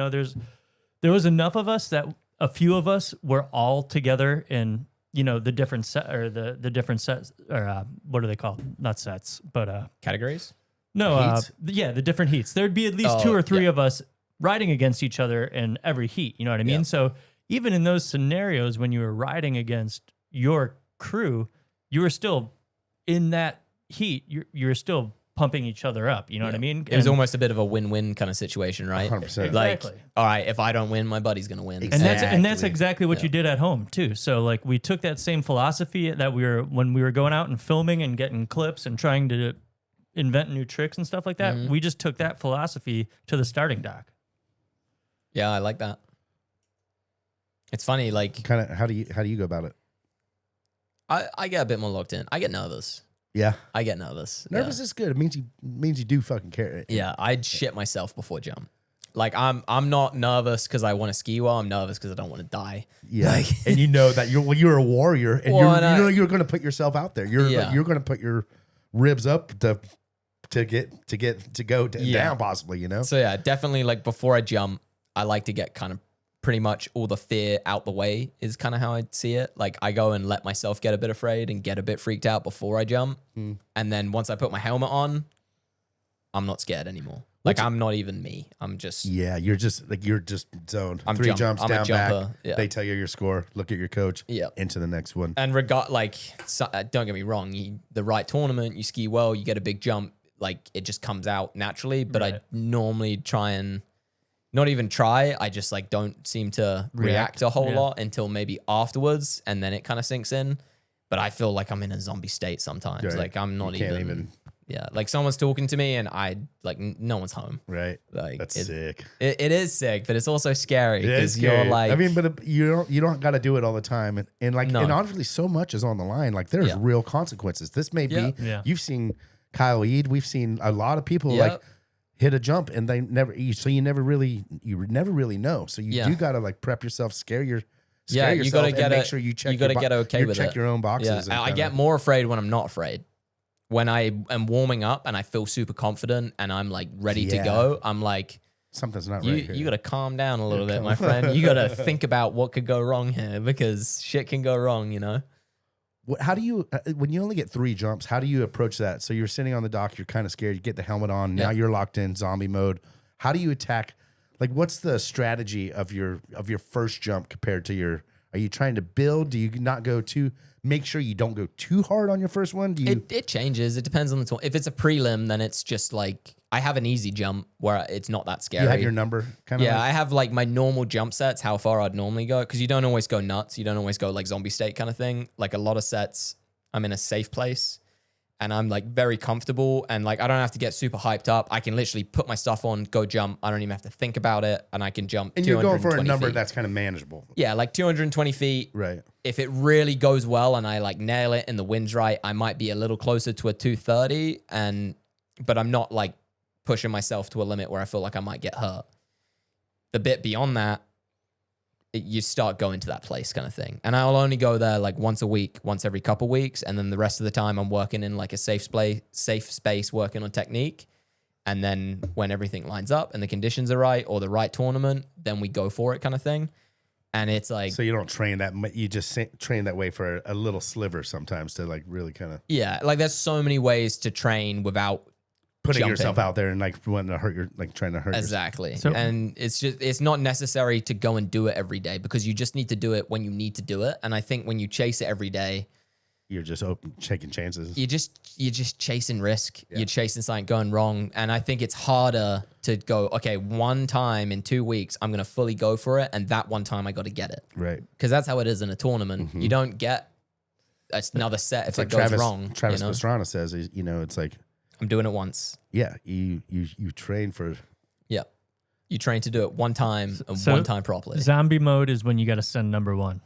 there was enough of us that a few of us were all together in, the different set or the different sets or what are they called? Not sets, but categories? No, the different heats. There'd be at least two or three of us riding against each other in every heat. You know what I mean? So even in those scenarios when you were riding against your crew, you were still in that heat. You're still pumping each other up. You know what I mean? It was almost a bit of a win-win kind of situation, right? 100%. Like, Exactly. all right, if I don't win, my buddy's gonna win. And that's exactly what you did at home too. So like we took that same philosophy that when we were going out and filming and getting clips and trying to invent new tricks and stuff like that. We just took that philosophy to the starting dock. Yeah, I like that. It's funny, like Kind of, how do you go about it? I get a bit more locked in. I get nervous. Yeah. I get nervous. Nervous is good. It means you do fucking care. Yeah, I'd shit myself before jump. Like I'm not nervous because I want to ski well. I'm nervous because I don't want to die. Yeah, Like, and you know that you're a warrior, and you're going to put yourself out there. You're going to put your ribs up to go down possibly. So yeah, definitely like before I jump, I like to get kind of pretty much all the fear out the way is kind of how I see it. Like I go and let myself get a bit afraid and get a bit freaked out before I jump, and then once I put my helmet on, I'm not scared anymore. Like I'm not even me. I'm just you're just zoned. I'm 3 jumps I'm down a jumper. back. Yeah. They tell you your score. Look at your coach. Yeah. Into the next one. And don't get me wrong. The right tournament, you ski well, you get a big jump. Like it just comes out naturally. But I normally try and not even try. I just like don't seem to react a whole lot until maybe afterwards, and then it kind of sinks in. But I feel like I'm in a zombie state sometimes. Right. Like I'm not You can't even. Yeah, like someone's talking to me and no one's home. Right. Like That's sick. It is sick, but it's also scary It is because you're scary. like, I mean, but you don't got to do it all the time, and No. and honestly, so much is on the line. Like there's real consequences. This may be. Yeah. You've seen Kyle Ead. We've seen a lot of people like hit a jump and they never. You never really know. So you do got to like prep yourself, scare yourself, you got to get make sure you check. You got to get okay with check it. your own boxes. Yeah. And I get more afraid when I'm not afraid. When I am warming up and I feel super confident and I'm like ready to go, I'm like, something's not right here. You got to calm down a little bit, my friend. You got to think about what could go wrong here because shit can go wrong, you know? How do you, when you only get 3 jumps, how do you approach that? So you're sitting on the dock, you're kind of scared, you get the helmet on, now you're locked in zombie mode. How do you attack? Like, what's the strategy of your first jump compared to are you trying to build? Do you not go make sure you don't go too hard on your first one? It changes. It depends on the if it's a prelim, then it's just like, I have an easy jump where it's not that scary. You have your number kind of? Yeah, I have like my normal jump sets, how far I'd normally go. Because you don't always go nuts. You don't always go like zombie state kind of thing. Like a lot of sets, I'm in a safe place and I'm like very comfortable and like I don't have to get super hyped up. I can literally put my stuff on, go jump. I don't even have to think about it and I can jump. And you're going for a number feet. that's kind of manageable. Yeah, like 220 feet. Right. If it really goes well and I like nail it and the wind's right, I might be a little closer to a 230 but I'm not like pushing myself to a limit where I feel like I might get hurt. The bit beyond that, you start going to that place kind of thing. And I'll only go there like once a week, once every couple weeks. And then the rest of the time I'm working in like a safe space, working on technique. And then when everything lines up and the conditions are right or the right tournament, then we go for it kind of thing. And it's like, So you don't train that. You just train that way for a little sliver sometimes to like really kind of yeah, like there's so many ways to train without putting jumping. yourself out there and like wanting to hurt your like trying to hurt yourself. Exactly. So- And it's not necessary to go and do it every day because you just need to do it when you need to do it. And I think when you chase it every day, You're just taking chances. you're just chasing risk. You're chasing something going wrong. And I think it's harder to go, okay, one time in 2 weeks, I'm going to fully go for it. And that one time I got to get it. Right. Because that's how it is in a tournament. You don't get another set if it goes wrong. Travis you know? Pastrana says, you know, it's like, I'm doing it once. yeah, you train for. Yeah. You train to do it one time and So one time properly. Zombie mode is when you got to send number one.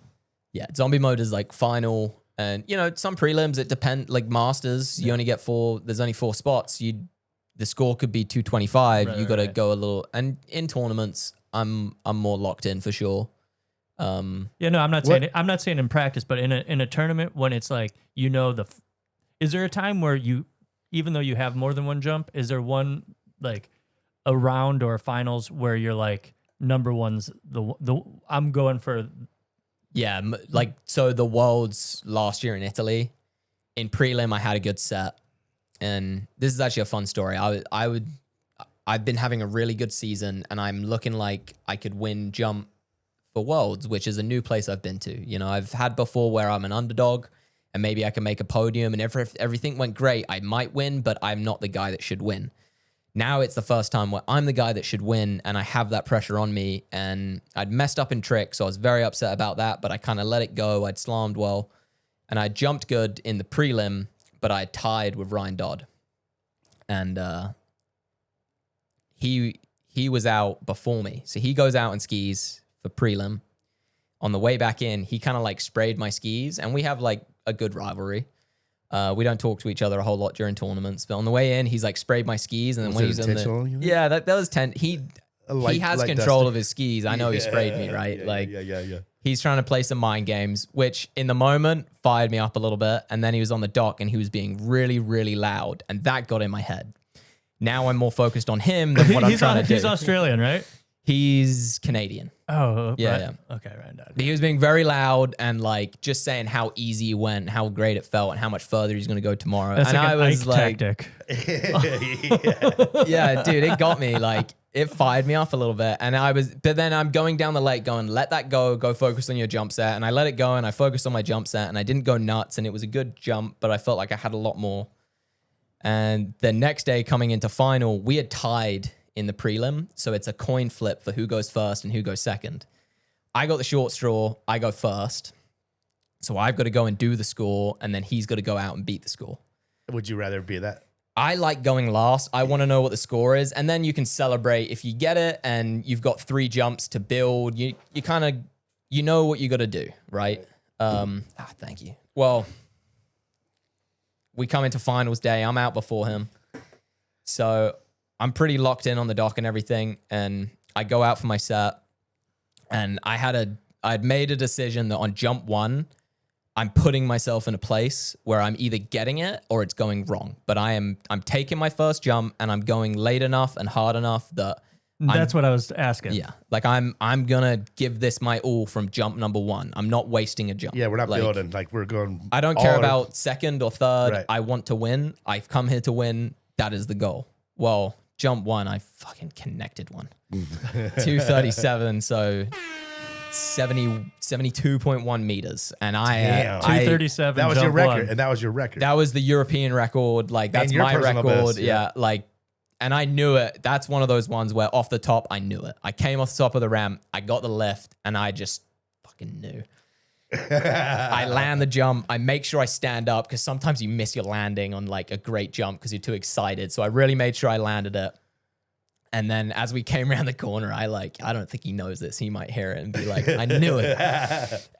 Yeah. Zombie mode is like final. And, you know, some prelims, it depends. Like Masters, you only get 4. There's only 4 spots. The score could be 225. Right, you got to right. go a little. And in tournaments, I'm more locked in for sure. Yeah, no, I'm not saying it, I'm not saying in practice, but in a tournament when it's like, you know, is there a time where you, even though you have more than one jump, is there one like a round or a finals where you're like number one's the I'm going for. Yeah, like so the Worlds last year in Italy, in prelim I had a good set, and this is actually a fun story. I've been having a really good season, and I'm looking like I could win jump for Worlds, which is a new place I've been to. You know, I've had before where I'm an underdog, and maybe I can make a podium, and if everything went great, I might win, but I'm not the guy that should win. Now it's the first time where I'm the guy that should win, and I have that pressure on me, and I'd messed up in tricks, so I was very upset about that, but I kind of let it go. I'd slalomed well, and I jumped good in the prelim, but I tied with Ryan Dodd. And he was out before me. So he goes out and skis for prelim. On the way back in, he kind of like sprayed my skis, and we have like a good rivalry. We don't talk to each other a whole lot during tournaments, but on the way in, he's like sprayed my skis, and then Was when it he's in intentional, you think? yeah, that was he has control of his skis. I know he sprayed me, right? Yeah. He's trying to play some mind games, which in the moment fired me up a little bit, and then he was on the dock and he was being really, really loud, and that got in my head. Now I'm more focused on him than what I'm trying to do. He's Australian, right? He's Canadian. Oh, Yeah, right. yeah. Okay, right. But he was being very loud and like just saying how easy it went, how great it felt, and how much further he's going to go tomorrow. That's and like I an was Ike like, tactic. yeah, dude, it got me. Like, it fired me up a little bit. And but then I'm going down the lake going, let that go focus on your jump set. And I let it go and I focused on my jump set and I didn't go nuts. And it was a good jump, but I felt like I had a lot more. And the next day coming into final, we had tied in the prelim. So it's a coin flip for who goes first and who goes second. I got the short straw. I go first. So I've got to go and do the score. And then he's got to go out and beat the score. Would you rather be that? I like going last. I want to know what the score is. And then you can celebrate if you get it and you've got 3 jumps to build. You kind of, you know what you got to do, right? Thank you. Well, we come into finals day. I'm out before him. So I'm pretty locked in on the dock and everything. And I go out for my set. And I'd made a decision that on jump 1, I'm putting myself in a place where I'm either getting it or it's going wrong. But I'm taking my first jump and I'm going late enough and hard enough that That's what I was asking. yeah, like I'm gonna give this my all from jump number 1. I'm not wasting a jump. Yeah, we're not Like, building. Like we're going. I don't care all about second or third. Right. I want to win. I've come here to win. That is the goal. Well, jump 1, I fucking connected one. 237, so 72.1 meters. And Damn. 237. That was your jump record, one. and that was your record. that was the European record. Like that's And your my personal record. best, yeah. yeah. Like, and I knew it. That's one of those ones where off the top, I knew it. I came off the top of the ramp. I got the lift and I just fucking knew. I land the jump. I make sure I stand up because sometimes you miss your landing on like a great jump because you're too excited. So I really made sure I landed it. And then as we came around the corner, I don't think he knows this. He might hear it and be like, I knew it.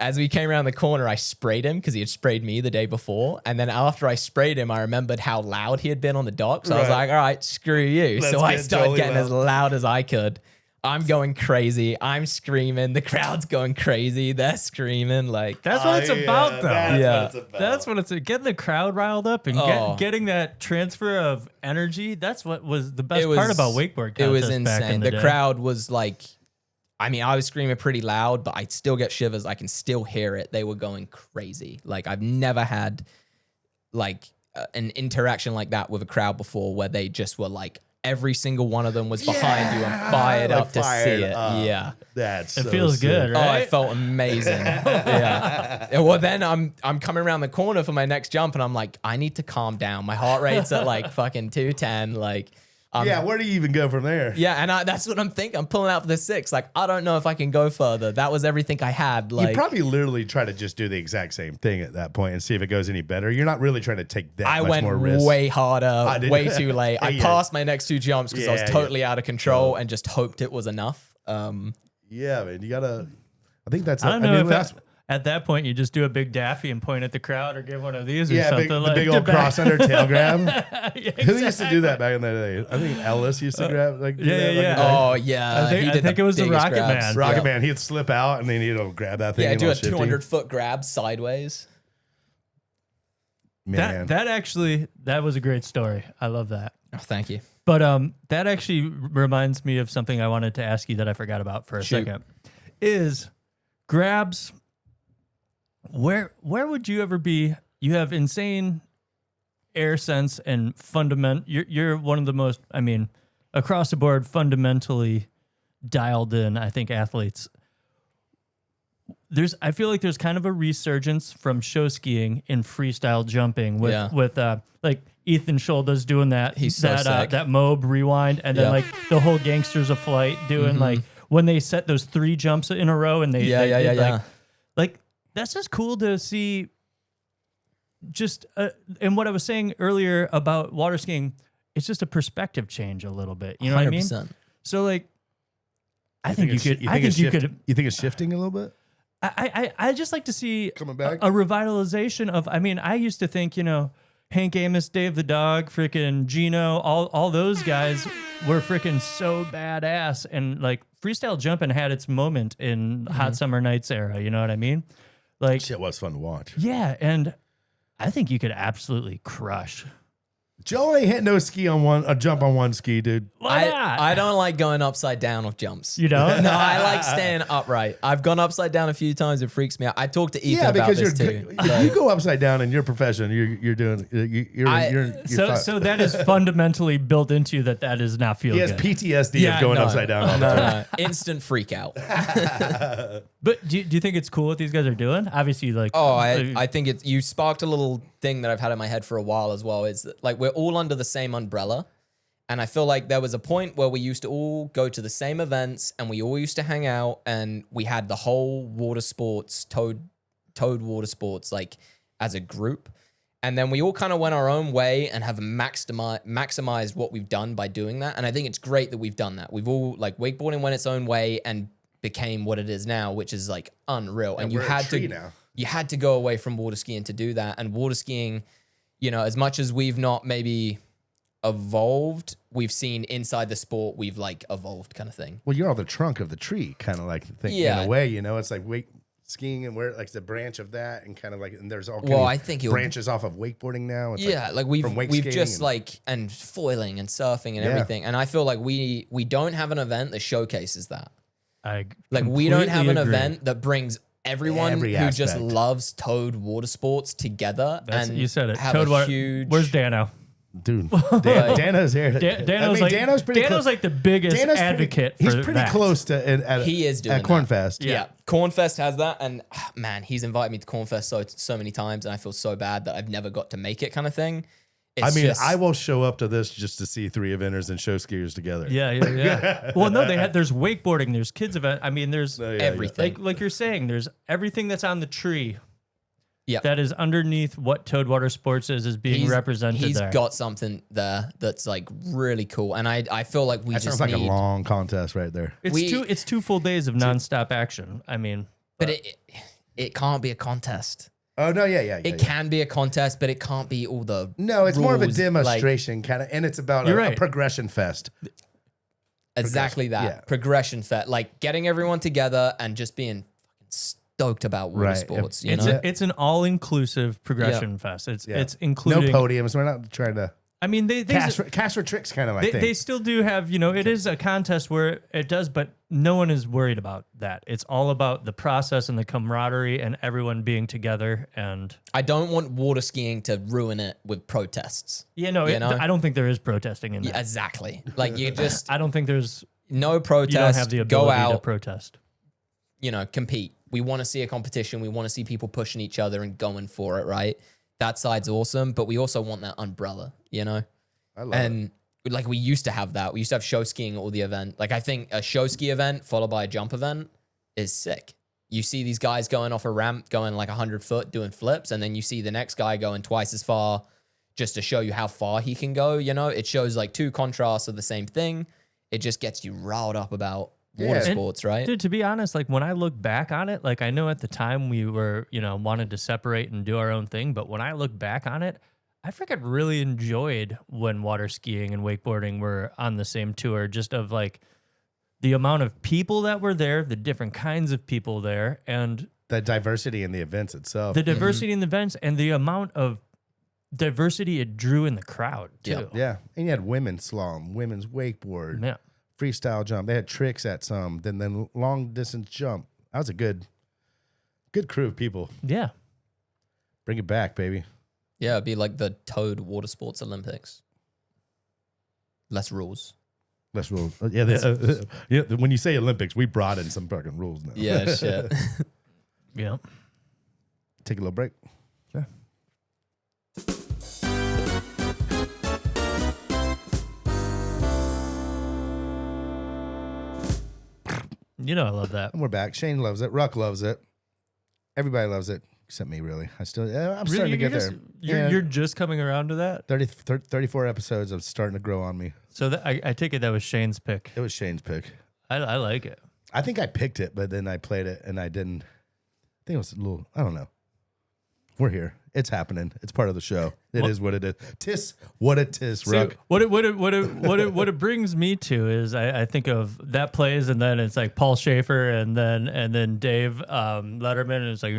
As we came around the corner, I sprayed him because he had sprayed me the day before. And then after I sprayed him, I remembered how loud he had been on the dock. So I was Right. like, all right, screw you. Let's So I get started jolly getting loud. as loud as I could. I'm going crazy. I'm screaming. The crowd's going crazy. They're screaming. Like, That's what it's about, though. That's Yeah. what it's about. That's what it's getting the crowd riled up and Oh. getting that transfer of energy. That's what was the best It was- part about wakeboard. it was contests back in insane. the The day. crowd was like, I mean, I was screaming pretty loud, but I still get shivers. I can still hear it. They were going crazy. Like I've never had like an interaction like that with a crowd before, where they just were like, every single one of them was behind you and fired Like up to fired see it. up. Yeah. That's It so feels sick. good, Oh, right? it felt amazing. Yeah. Well, then I'm coming around the corner for my next jump, and I'm like, I need to calm down. My heart rate's at like fucking 210. Like, Yeah, where do you even go from there? yeah, and that's what I'm thinking. I'm pulling out for the 6. Like, I don't know if I can go further. That was everything I had. Like, You probably literally try to just do the exact same thing at that point and see if it goes any better. You're not really trying to take that I much went more risk. way harder, did way you? too late. I Yeah. passed my next 2 jumps because I was Yeah, totally out of control and just hoped it was enough. Yeah, man, you gotta. I think that's. I don't know mean, if that's at that point you just do a big daffy and point at the crowd, or give one of these or yeah, something big, like the big old cross under tail grab. Yeah, Who used to do that back in the day? I think Ellis used to grab like do yeah, that yeah, back in yeah. the day. Oh, yeah. I think- he did it was the biggest Rocket grabs. Man. Rocket Yeah. Man, he'd slip out and then he'd grab that thing. Yeah, and do all a shifty. 200-foot grab sideways. Man, That was a great story. I love that. Oh, thank you. But that actually reminds me of something I wanted to ask you that I forgot about for a Shoot. second. Is grabs. Where would you ever be? You have insane air sense and You're one of the most, I mean, across the board, fundamentally dialed in, I think, athletes. I feel like there's kind of a resurgence from show skiing in freestyle jumping with like Ethan Scholda's doing that. He's so sick. That Mob rewind, and then Yeah. like the whole Gangsters of Flight doing like when they set those 3 jumps in a row and they did, like that's just cool to see. Just and what I was saying earlier about water skiing, it's just a perspective change a little bit. You know what I mean? 100%. So like, I think you could. You I think think you could. You think it's shifting a little bit? I just like to see Coming back? a revitalization of. I mean, I used to think, Hank Amos, Dave the Dog, freaking Gino, all those guys were freaking so badass, and like freestyle jumping had its moment in Hot Summer Nights era. You know what I mean? Like, Shit was fun to watch. yeah, and I think you could absolutely crush. Joe ain't hitting no a jump on one ski, dude. Why not? I don't like going upside down with jumps. You don't? No, I like staying upright. I've gone upside down a few times. It freaks me out. I talked to Ethan Yeah, about because this too. you go upside down in your profession. You're doing. You're So that is fundamentally built into you that is not feel he has good. PTSD Yeah, of going no. upside down. All the No, time. no, instant freak out. But do you think it's cool what these guys are doing? Obviously, like Oh, I think it's, you sparked a little thing that I've had in my head for a while as well. Is that, like, we're all under the same umbrella. And I feel like there was a point where we used to all go to the same events and we all used to hang out, and we had the whole water sports, Toad water sports, like as a group. And then we all kind of went our own way and have maximized what we've done by doing that. And I think it's great that we've done that. We've all, like, wakeboarding went its own way and became what it is now, which is like unreal. And you we're a had tree to now. you had to go away from water skiing to do that. And water skiing, as much as we've not maybe evolved, we've seen inside the sport, we've like evolved kind of thing. Well, you're on the trunk of the tree, kind of like thing Yeah. in a way. It's like skiing, and we're like the branch of that, and kind of like, and there's all Well, kind I of think branches off of wakeboarding now. It's Yeah, like we've from wake we've skating just and- like, and foiling and surfing and Yeah. everything. And I feel like we don't have an event that showcases that. I Like, we don't have an completely agree. event that brings everyone Every who just aspect. loves Toad water sports together. That's, and you said it. have Toad a water. huge. Where's Dano? dude. Dano's here. Dano's pretty Dano's close. like the biggest advocate He's for pretty that. close to at He is doing at that. Cornfest. Yeah. Cornfest has that, and man, he's invited me to Cornfest so many times, and I feel so bad that I've never got to make it, kind of thing. I It's mean, just- I will show up to this just to see 3 eventers and show skiers together. Yeah. Well, no, there's wakeboarding, there's kids event. I mean, there's Yeah, everything. like you're saying, there's everything that's on the tree. Yeah. That is underneath what Toad Water Sports is being represented He's there. got something there that's like really cool, and I feel like we That just sounds like need. a long contest right there. it's 2 full days of nonstop action. I mean, But it can't be a contest. Oh no, yeah. It can be a contest, but it can't be all the. No, it's more of a rules, like- demonstration kind of, and it's about You're a right. progression fest. Exactly that. Yeah. Progression fet, like getting everyone together and just being fucking stoked about water Right. sports. it's You know? it's an all-inclusive progression fest. It's Yeah. No including podiums. We're not trying to. I mean, cash for tricks kind of like thing. they still do have, it is a contest where it does, but no one is worried about that. It's all about the process and the camaraderie and everyone being together. And I don't want water skiing to ruin it with protests. I don't think there is protesting in that. Yeah, exactly. Like you just I don't think there's no protest. You don't have the ability go out, to protest. Compete. We want to see a competition. We want to see people pushing each other and going for it, right? That side's awesome, but we also want that umbrella, I love it. Like we used to have that. We used to have show skiing at all the event. Like I think a show ski event followed by a jump event is sick. You see these guys going off a ramp, going like 100 foot, doing flips, and then you see the next guy going twice as far just to show you how far he can go. It shows like two contrasts of the same thing. It just gets you riled up about water sports, right? Dude, to be honest, like when I look back on it, like I know at the time we were, wanted to separate and do our own thing, but when I look back on it, I freaking really enjoyed when water skiing and wakeboarding were on the same tour, just of like the amount of people that were there, the different kinds of people there, and the diversity in the events itself. The diversity in the events and the amount of diversity it drew in the crowd too. Yeah. And you had women's slalom, women's wakeboard. Yeah. Freestyle jump. They had tricks at some, then long distance jump. That was a good crew of people. Yeah. Bring it back, baby. Yeah, it'd be like the Toad Water Sports Olympics. Less rules. Less rules. Yeah, when you say Olympics, we brought in some fucking rules now. Yeah, shit. Yeah. Take a little break. Sure. I love that. And we're back. Shane loves it. Ruck loves it. Everybody loves it. Except me, really. I'm starting to get there. You're just coming around to that? 34 episodes of starting to grow on me. So I take it that was Shane's pick. It was Shane's pick. I like it. I think I picked it, but then I played it and I didn't. I think it was a little, I don't know. We're here. It's happening. It's part of the show. It is what it is. Tis what it is, Ruck. What it brings me to is I think of that plays and then it's like Paul Schaefer and then Dave Letterman and it's like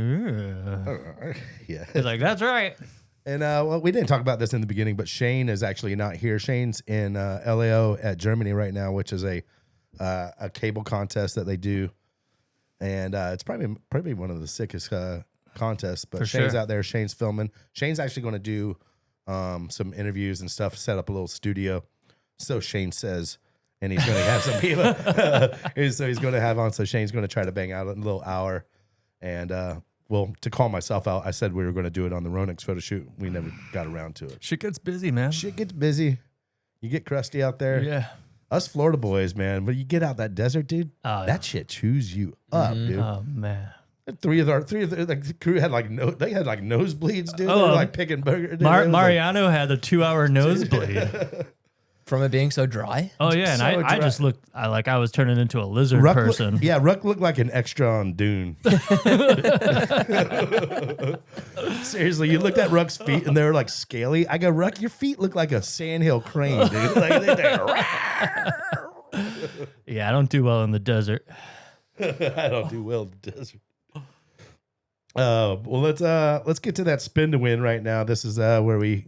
Yeah. It's like that's right. And well, we didn't talk about this in the beginning, but Shane is actually not here. Shane's in LAO at Germany right now, which is a cable contest that they do, and it's probably one of the sickest contests. But For Shane's sure. out there. Shane's filming. Shane's actually going to do some interviews and stuff. Set up a little studio. So Shane says, and he's going to have some people. So he's going to have on. So Shane's going to try to bang out a little hour, and well, to call myself out, I said we were going to do it on the Ronix photo shoot. We never got around to it. Shit gets busy, man. Shit gets busy. You get crusty out there. Yeah. Us Florida boys, man. But you get out that desert, dude. Oh, yeah. That shit chews you up, dude. Oh man. Three of the crew had like nosebleeds, dude. Oh, they were like picking burgers. Dude. It was Mariano had a 2-hour nosebleed. From it being so dry? Oh yeah, and So I dry. just looked like I was turning into a lizard Ruck person. Ruck looked like an extra on Dune. Seriously, you looked at Ruck's feet and they were like scaly. I go, Ruck, your feet look like a sandhill crane, dude. Yeah, I don't do well in the desert. I don't do well in the desert. Well, let's get to that spin to win right now. This is where we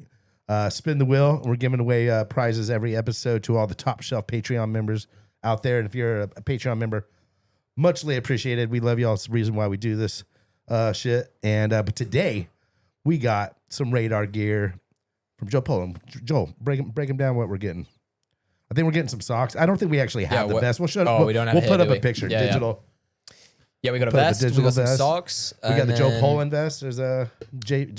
spin the wheel. We're giving away prizes every episode to all the top shelf Patreon members out there. And if you're a Patreon member, muchly appreciated. We love y'all. It's the reason why we do this shit. And but today we got some radar gear from Joe Poland. Joel, break them down what we're getting. I think we're getting some socks. I don't think we actually have the vest. We'll show. We don't have. We'll it put here, up do a picture. Yeah, Digital. Yeah, we got a Put up a vest. We digital got some vest. socks. We got and the Joe then- Poland vest. There's a JP,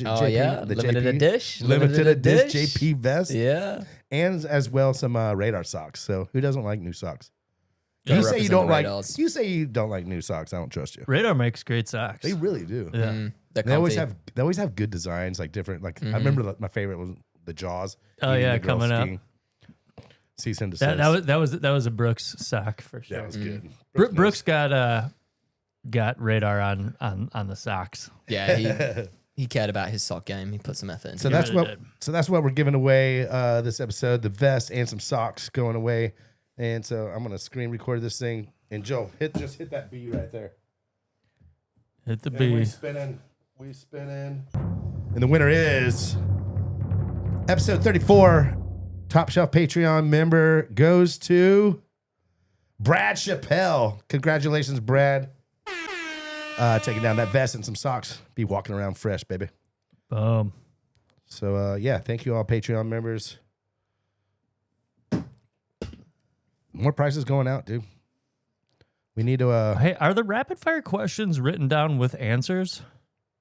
the limited JP. edition. Limited edition JP vest. Yeah. And as well some radar socks. So who doesn't like new socks? Gotta You say you represent don't the like. radars. You say you don't like new socks. I don't trust you. Radar makes great socks. They really do. Yeah. They're They always comfy. have good designs, like different. Like I remember my favorite was the Jaws. Oh, eating yeah, the girl coming up. skiing. Cease and That desist. was a Brooks sock for sure. That was good. Brooks got radar on the socks. Yeah, he cared about his sock game. He put some effort into So it. that's really what. did. So that's what we're giving away this episode: the vest and some socks going away. And so I'm gonna screen record this thing. And Joe, just hit that B right there. Hit the And B. we spinning. And the winner is episode 34, Top Shelf Patreon member goes to Brad Chappelle. Congratulations, Brad. Taking down that vest and some socks. Be walking around fresh, baby. Boom. So, yeah, thank you all Patreon members. More prices going out, dude. We need to... Hey, are the rapid fire questions written down with answers?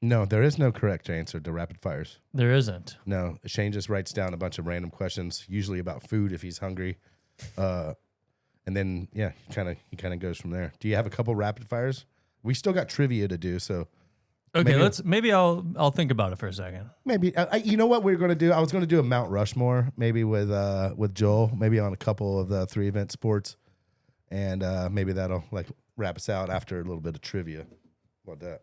No, there is no correct answer to rapid fires. There isn't. No, Shane just writes down a bunch of random questions, usually about food if he's hungry. And then, yeah, he kind of goes from there. Do you have a couple rapid fires? We still got trivia to do, so... Okay, maybe I'll think about it for a second. Maybe you know what we're going to do? I was going to do a Mount Rushmore, maybe with Joel, maybe on a couple of the 3 event sports, and maybe that'll like wrap us out after a little bit of trivia. How about that?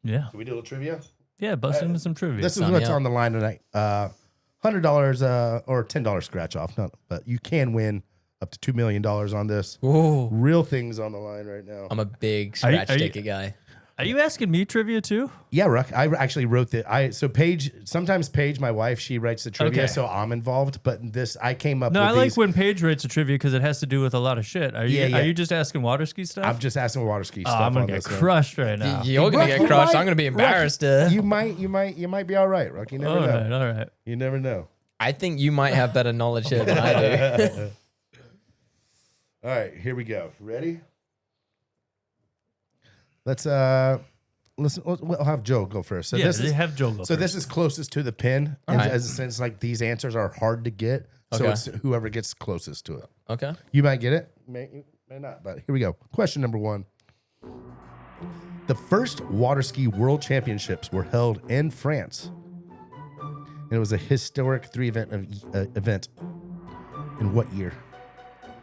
Yeah. Can we do a little trivia? Yeah, bust into some trivia. This is what's on the line tonight. $100 or $10 scratch off, but you can win up to $2 million on this. Ooh. Real things on the line right now. I'm a big scratch ticket guy. Are you asking me trivia too? Yeah, Ruck. I actually wrote sometimes Paige, my wife, she writes the trivia, Okay. so I'm involved. But this, I came up No, with I like these. when Paige writes a trivia because it has to do with a lot of shit. Are you just asking water ski stuff? I'm just asking water ski stuff. I'm gonna on get this one. crushed right now. You're gonna get You crushed. might- I'm gonna be embarrassed. Ruck, you might be all right, Ruck. You never know. All right. You never know. I think you might have better knowledge here than I do. All right, here we go. Ready? We'll have Joe go first. So Yeah, this they is have Joe go so first. this is closest to the pin, All in right. as a sense like these answers are hard to get. So Okay. it's whoever gets closest to it. Okay. You might get it, may not, but here we go. Question number 1. The first water ski world championships were held in France. And it was a historic 3-event event. In what year?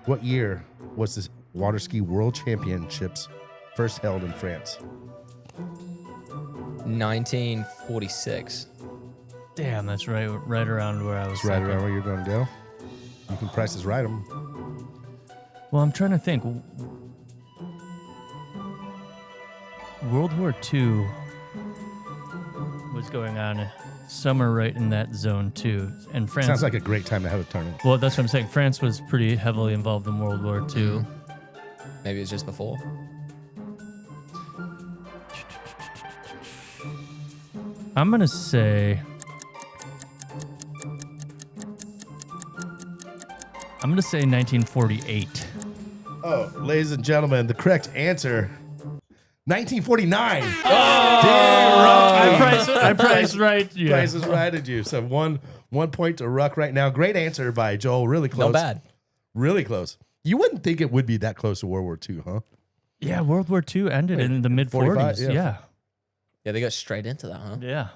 What year was this water ski world championships first held in France? 1946. Damn, that's right around where I was. Right thinking. around where you're going to go. You can price is right them. Well, I'm trying to think. World War II was going on somewhere right in that zone too, and France. Sounds like a great time to have a tournament. Well, that's what I'm saying. France was pretty heavily involved in World War II. Maybe it was just before. I'm gonna say 1948. Oh, ladies and gentlemen, the correct answer, 1949. I priced right. Yeah. Price is right at you. So one point to Ruck right now. Great answer by Joel. Really close. Not bad. Really close. You wouldn't think it would be that close to World War II, huh? Yeah, World War II ended in the mid 45, 40s. yeah. Yeah, they got straight into that, huh? Yeah.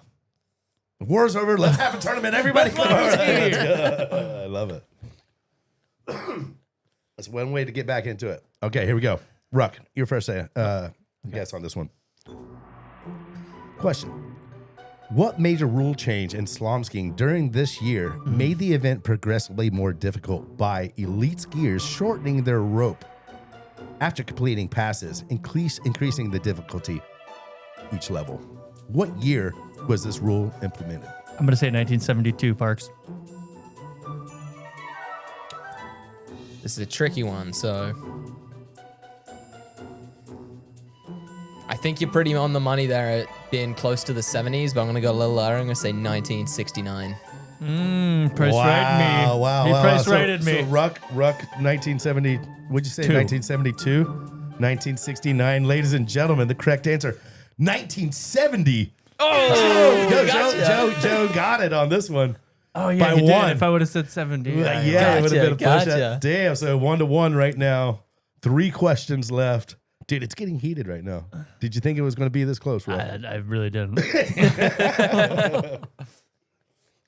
The war's over. Let's have a tournament, everybody. Come on. I love it. That's one way to get back into it. Okay, here we go. Ruck, your first guess on this one. Question. What major rule change in slalom skiing during this year made the event progressively more difficult by elite skiers shortening their rope after completing passes, increasing the difficulty each level? What year was this rule implemented? I'm going to say 1972, Parks. This is a tricky one, so I think you're pretty on the money there at being close to the 70s, but I'm going to go a little lower. I'm going to say 1969. Price right me. Wow. He price righted me. So Ruck, 1970, what'd you say, 1972? 1969. Ladies and gentlemen, the correct answer, 1970. Joe got it on this one. Oh, yeah, By he did. one. If I would have said 70. Yeah, it would have been a push. Gotcha. Damn, so 1-1 right now. 3 questions left. Dude, it's getting heated right now. Did you think it was going to be this close, Ruck? I really didn't.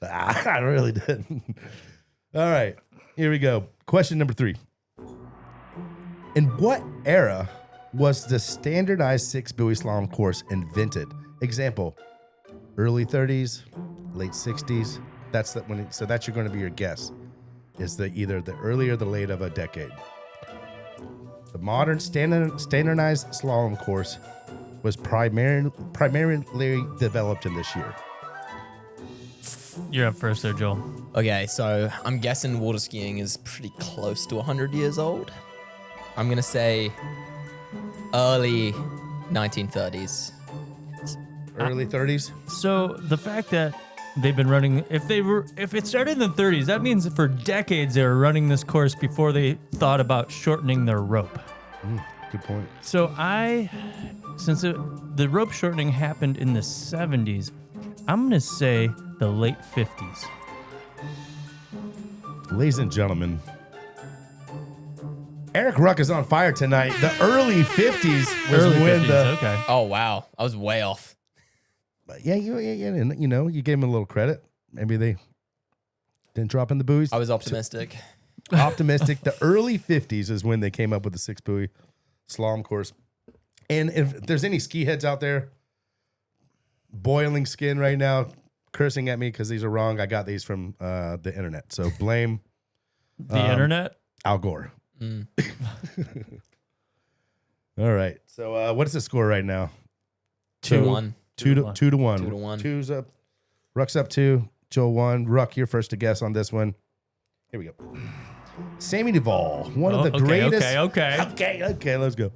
I really didn't. All right, here we go. Question number 3. In what era was the standardized 6-buoy slalom course invented? Example, early 30s, late 60s. That's going to be your guess. Is either the early or the late of a decade. The modern standardized slalom course was primarily developed in this year. You're up first there, Joel. Okay, so I'm guessing water skiing is pretty close to 100 years old. I'm going to say early 1930s. Early 30s. So the fact that they've been running, if it started in the 30s, that means that for decades they were running this course before they thought about shortening their rope. Good point. So since the rope shortening happened in the 70s, I'm going to say the late 50s. Ladies and gentlemen, Erik Ruck is on fire tonight. The early 50s was when the... Okay. Oh, wow. I was way off. But yeah, you know, you gave him a little credit. Maybe they didn't drop in the buoys. I was optimistic. Optimistic. The early 50s is when they came up with the 6-buoy slalom course. And if there's any ski heads out there boiling skin right now, cursing at me because these are wrong, I got these from the internet. So blame The internet? Al Gore. All right. So what is the score right now? 2-1. 2 to 1. 2 to 1. Two's up. Ruck's up 2. Joel 1. Ruck, you're first to guess on this one. Here we go. Sammy Duvall, one of the greatest. Okay, let's go.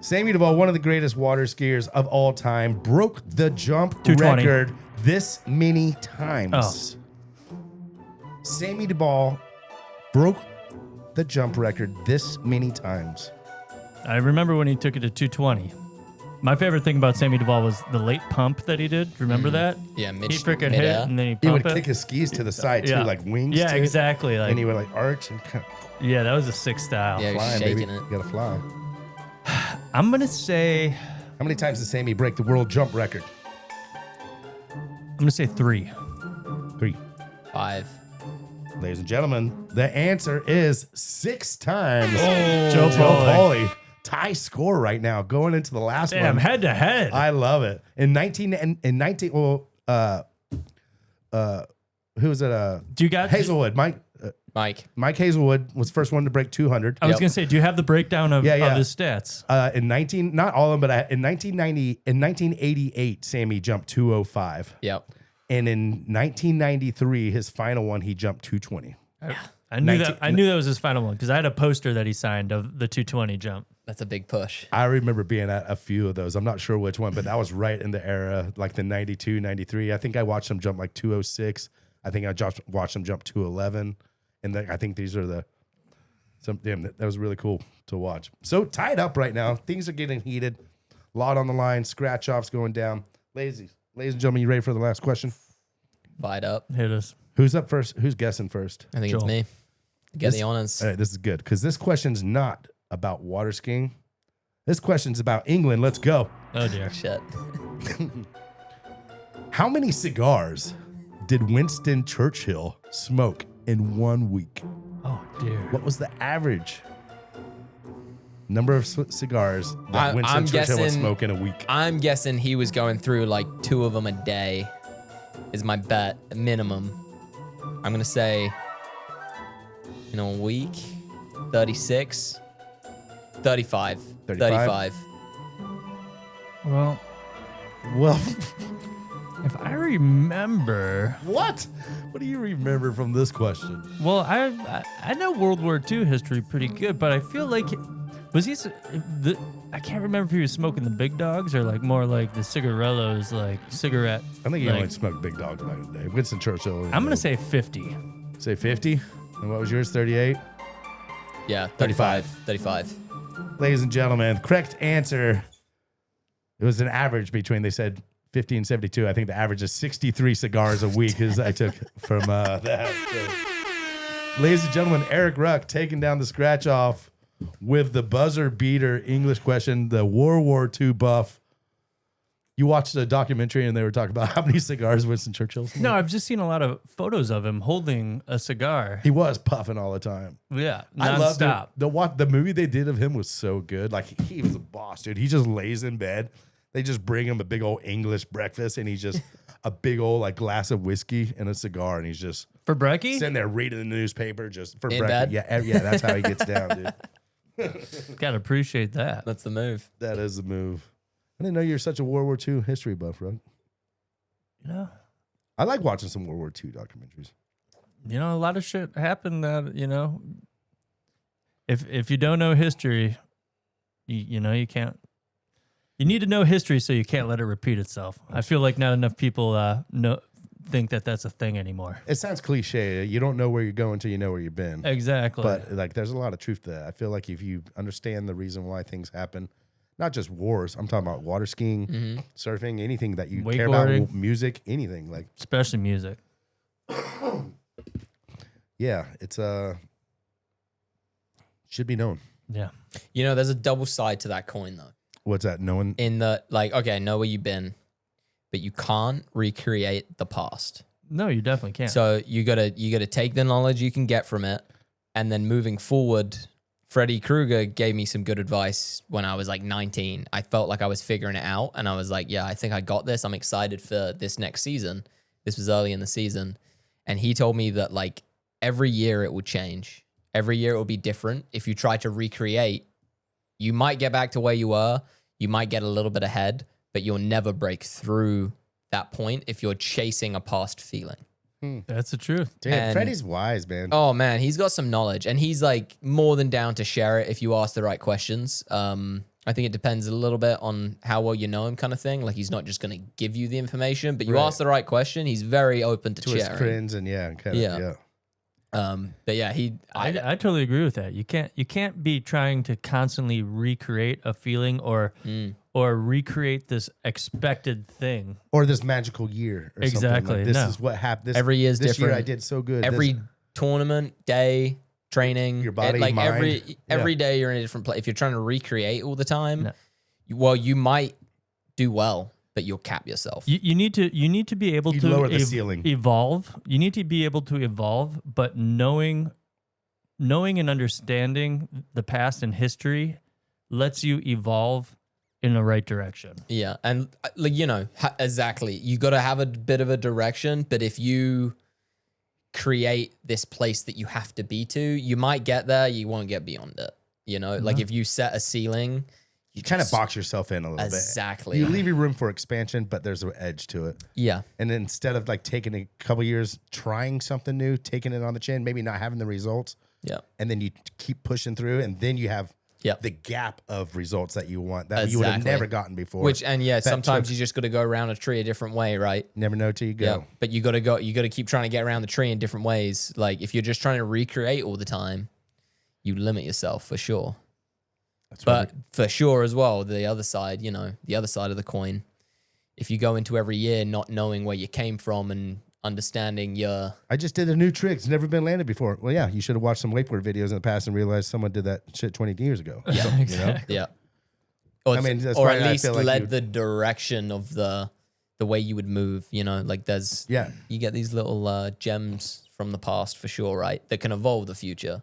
Sammy Duvall, one of the greatest water skiers of all time, broke the jump 220. record this many times. Sammy Duvall broke the jump record this many times. I remember when he took it to 220. My favorite thing about Sammy Duvall was the late pump that he did. Remember that? Yeah, He freaking hit mid-air. and then he He would pumped kick it. his skis to the side too, Yeah. like wings. Yeah, too. exactly. Like, And he would like arch and kind of yeah, that was a sick style. Yeah, he was flying, baby. shaking it. You gotta fly. I'm going to say, How many times did Sammy break the world jump record? 3. 3. 5. Ladies and gentlemen, the answer is 6 times. Joe Pauly. Tie score right now going into the last Damn, one. head to head. I love it. In 19 well, who was it? Do you got Hazelwood. Mike Hazelwood was the first one to break 200. I was going to say, do you have the breakdown of, Yeah, yeah. of his stats? Not all of them, but in 1988, Sammy jumped 205. Yep. And in 1993, his final one, he jumped 220. I knew that was his final one because I had a poster that he signed of the 220 jump. That's a big push. I remember being at a few of those. I'm not sure which one, but that was right in the era, like the 92, 93. I think I watched him jump like 206. I think I watched him jump 211. And I think these are that was really cool to watch. So tied up right now. Things are getting heated. A lot on the line. Scratch offs going down. Ladies and gentlemen, you ready for the last question? Fired up. Hit us. Who's up first? Who's guessing first? I think Joel. it's me. Get the honors. All right, this is good because this question's not about water skiing. This question's about England. Let's go. Oh, dear. Shit. How many cigars did Winston Churchill smoke in 1 week? Oh, dear. What was the average number of cigars that Winston I'm Churchill would guessing- smoke in a week? I'm guessing he was going through like 2 of them a day is my bet, minimum. I'm going to say in a week, 36, 35. 35? Well, Well, if I remember, what? What do you remember from this question? well, I know World War II history pretty good, but I feel like I can't remember if he was smoking the big dogs or like more like the cigarellos, like cigarette. I think he like, only smoked big dogs back in the day. Winston Churchill. I'm gonna say 50. Say 50. And what was yours? 38. Yeah, 35. 35. Ladies and gentlemen, correct answer. It was an average between, they said 50 and 72. I think the average is 63 cigars a week as I took from that. So. Ladies and gentlemen, Erik Ruck taking down the scratch off with the buzzer beater English question, the World War II buff. You watched a documentary and they were talking about how many cigars Winston Churchill smoked? No, I've just seen a lot of photos of him holding a cigar. He was puffing all the time. Yeah, I love nonstop. the movie they did of him was so good. Like he was a boss, dude. He just lays in bed. They just bring him a big old English breakfast, and he's just a big old like glass of whiskey and a cigar, and he's just For brekkie? sitting there reading the newspaper just for In breakfast. bed? Yeah, that's how he gets down, dude. Gotta appreciate that. That's the move. That is the move. I didn't know you're such a World War II history buff, bro. You know? I like watching some World War II documentaries. You know, a lot of shit happened that, you know, if you don't know history, you know, you can't. You need to know history so you can't let it repeat itself. I feel like not enough people think that that's a thing anymore. It sounds cliche. You don't know where you're going until you know where you've been. Exactly. But like, there's a lot of truth to that. I feel like if you understand the reason why things happen, not just wars. I'm talking about water skiing, surfing, anything that you care about, music, anything like. Especially music. Yeah, it's should be known. Yeah. You know, there's a double side to that coin though. What's that? Knowing In the like, okay, I know where you've been, but you can't recreate the past. No, you definitely can't. So you gotta take the knowledge you can get from it, and then moving forward. Freddy Krueger gave me some good advice when I was like 19. I felt like I was figuring it out, and I was like, yeah, I think I got this. I'm excited for this next season. This was early in the season, and he told me that like every year it would change. Every year it will be different. If you try to recreate, you might get back to where you were. You might get a little bit ahead, but you'll never break through that point if you're chasing a past feeling. That's the truth. Dude, And- Freddy's wise, man. Oh man, he's got some knowledge, and he's like more than down to share it if you ask the right questions. I think it depends a little bit on how well you know him, kind of thing. Like he's not just going to give you the information, but you Right. ask the right question, he's very open to his sharing. friends and Yeah. But yeah, I totally agree with that. You can't be trying to constantly recreate a feeling or recreate this expected thing. Or this magical year. Or Exactly, Something. Like, this no. is what happened. Every year's this different. year I did so good. every tournament day training, Your body, like mind. every day you're in a different place. If you're trying to recreate all the time, No. well, you might do well, but you'll cap yourself. You need to be able You to lower the ceiling. evolve. You need to be able to evolve, but knowing and understanding the past and history lets you evolve in the right direction. Yeah, and like you know exactly, you got to have a bit of a direction. But if you create this place that you have to be to, you might get there. You won't get beyond it. You know, like if you set a ceiling, You kind of box yourself in a little Exactly. bit. You leave your room for expansion, but there's an edge to it. Yeah. And then instead of like taking a couple years, trying something new, taking it on the chin, maybe not having the results, Yeah. and then you keep pushing through, and then you have Yep. the gap of results that you want that you would have Exactly. never gotten before. Which and yeah, That sometimes took- you just got to go around a tree a different way, right? never know till you go. Yeah. But you got to keep trying to get around the tree in different ways. Like if you're just trying to recreate all the time, you limit yourself for sure. That's why But for sure as well, the other side, you know, the other side of the coin, if you go into every year not knowing where you came from and understanding your I just did a new trick. It's never been landed before. Well, yeah, you should have watched some wakeboard videos in the past and realized someone did that shit 20 years ago. yeah, Exactly. yeah. Or, I mean, that's or why at I least feel like led you- the direction of the way you would move, you know, like there's Yeah. you get these little gems from the past for sure, right? That can evolve the future.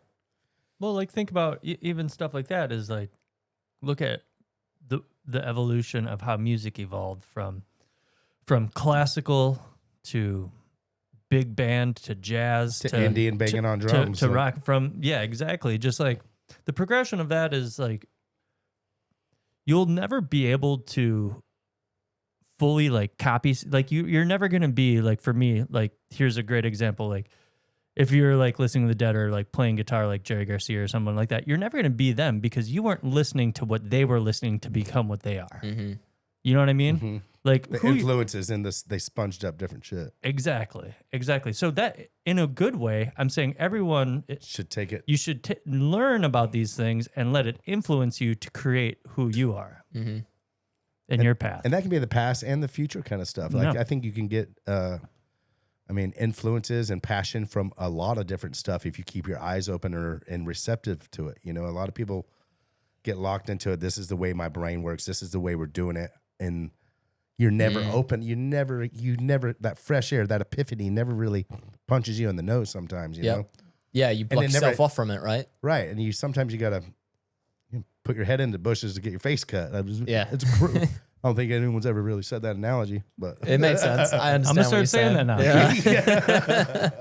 Well, like think about even stuff like that is like, look at the evolution of how music evolved from classical to big band to jazz To Indian banging on drums. to like- rock yeah, exactly. Just like the progression of that is like you'll never be able to fully like copy like you're never going to be like for me like here's a great example like if you're like listening to the Dead or like playing guitar like Jerry Garcia or someone like that, you're never going to be them because you weren't listening to what they were listening to become what they are. Mm-hmm. You know what I mean? Mhm. Like The who you- influences in this, they sponged up different shit. exactly. So that in a good way, I'm saying everyone Should take it. you should learn about these things and let it influence you to create who you are Mm-hmm. in your path. And that can be the past and the future kind of stuff. Like Yeah. I think you can get, influences and passion from a lot of different stuff if you keep your eyes open and receptive to it. You know, a lot of people get locked into it. This is the way my brain works. This is the way we're doing it. And you're never open. You never, that fresh air, that epiphany never really punches you in the nose sometimes, you Yep. know? Yeah, you block it never- yourself off from it, right? Right. And sometimes you got to put your head in the bushes to get your face cut. Yeah. It's I don't think anyone's ever really said that analogy, but It makes sense. I I'm understand. gonna start saying that now. Yeah.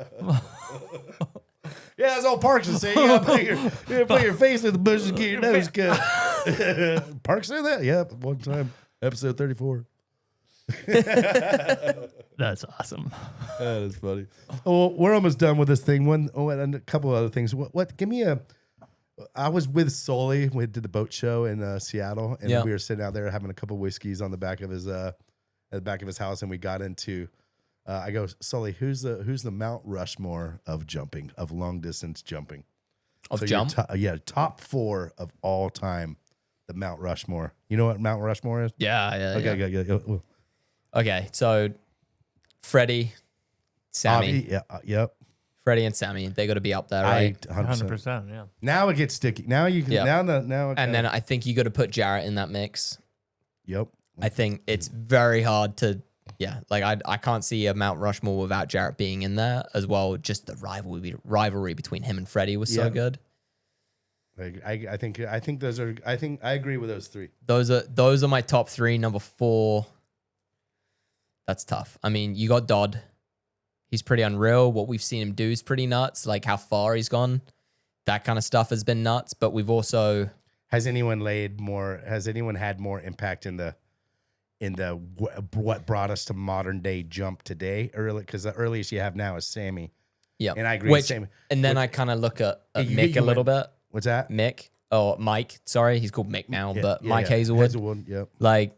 yeah, that's all Parks is saying. You gotta put your face in the bushes and get your nose cut. Parks said that? Yep, one time, episode 34. That's awesome. That is funny. Oh, we're almost done with this thing. And a couple of other things. What? Give me a. I was with Sully. We did the boat show in Seattle, and we were sitting out there having a couple whiskeys on the back of his at the back of his house, and we got into. I go, Sully, who's the Mount Rushmore of jumping, of long distance jumping? Jump? Top 4 of all time. The Mount Rushmore. You know what Mount Rushmore is? Yeah. Okay. Okay, so Freddie, Sammy. Yep. Freddie and Sammy, they got to be up there, right? 100%. Yeah. Now it gets sticky. Now you can. Yeah. Now. And then I think you got to put Jarrett in that mix. Yep. I think it's very hard to, like I can't see a Mount Rushmore without Jarrett being in there as well. Just the rivalry between him and Freddie was so good. I think those are. I agree with those 3. Those are my top 3. Number 4. That's tough. I mean, you got Dodd. He's pretty unreal. What we've seen him do is pretty nuts. Like how far he's gone. That kind of stuff has been nuts. But we've also. Has anyone had more impact in the what brought us to modern day jump today? Early, because the earliest you have now is Sammy. Yeah, and I agree. with Sammy. And then I kind of look at Mick a little bit. What's that? Mick. Oh, Mike. Sorry, he's called Mick now, but Mike Hazelwood. Yep. Like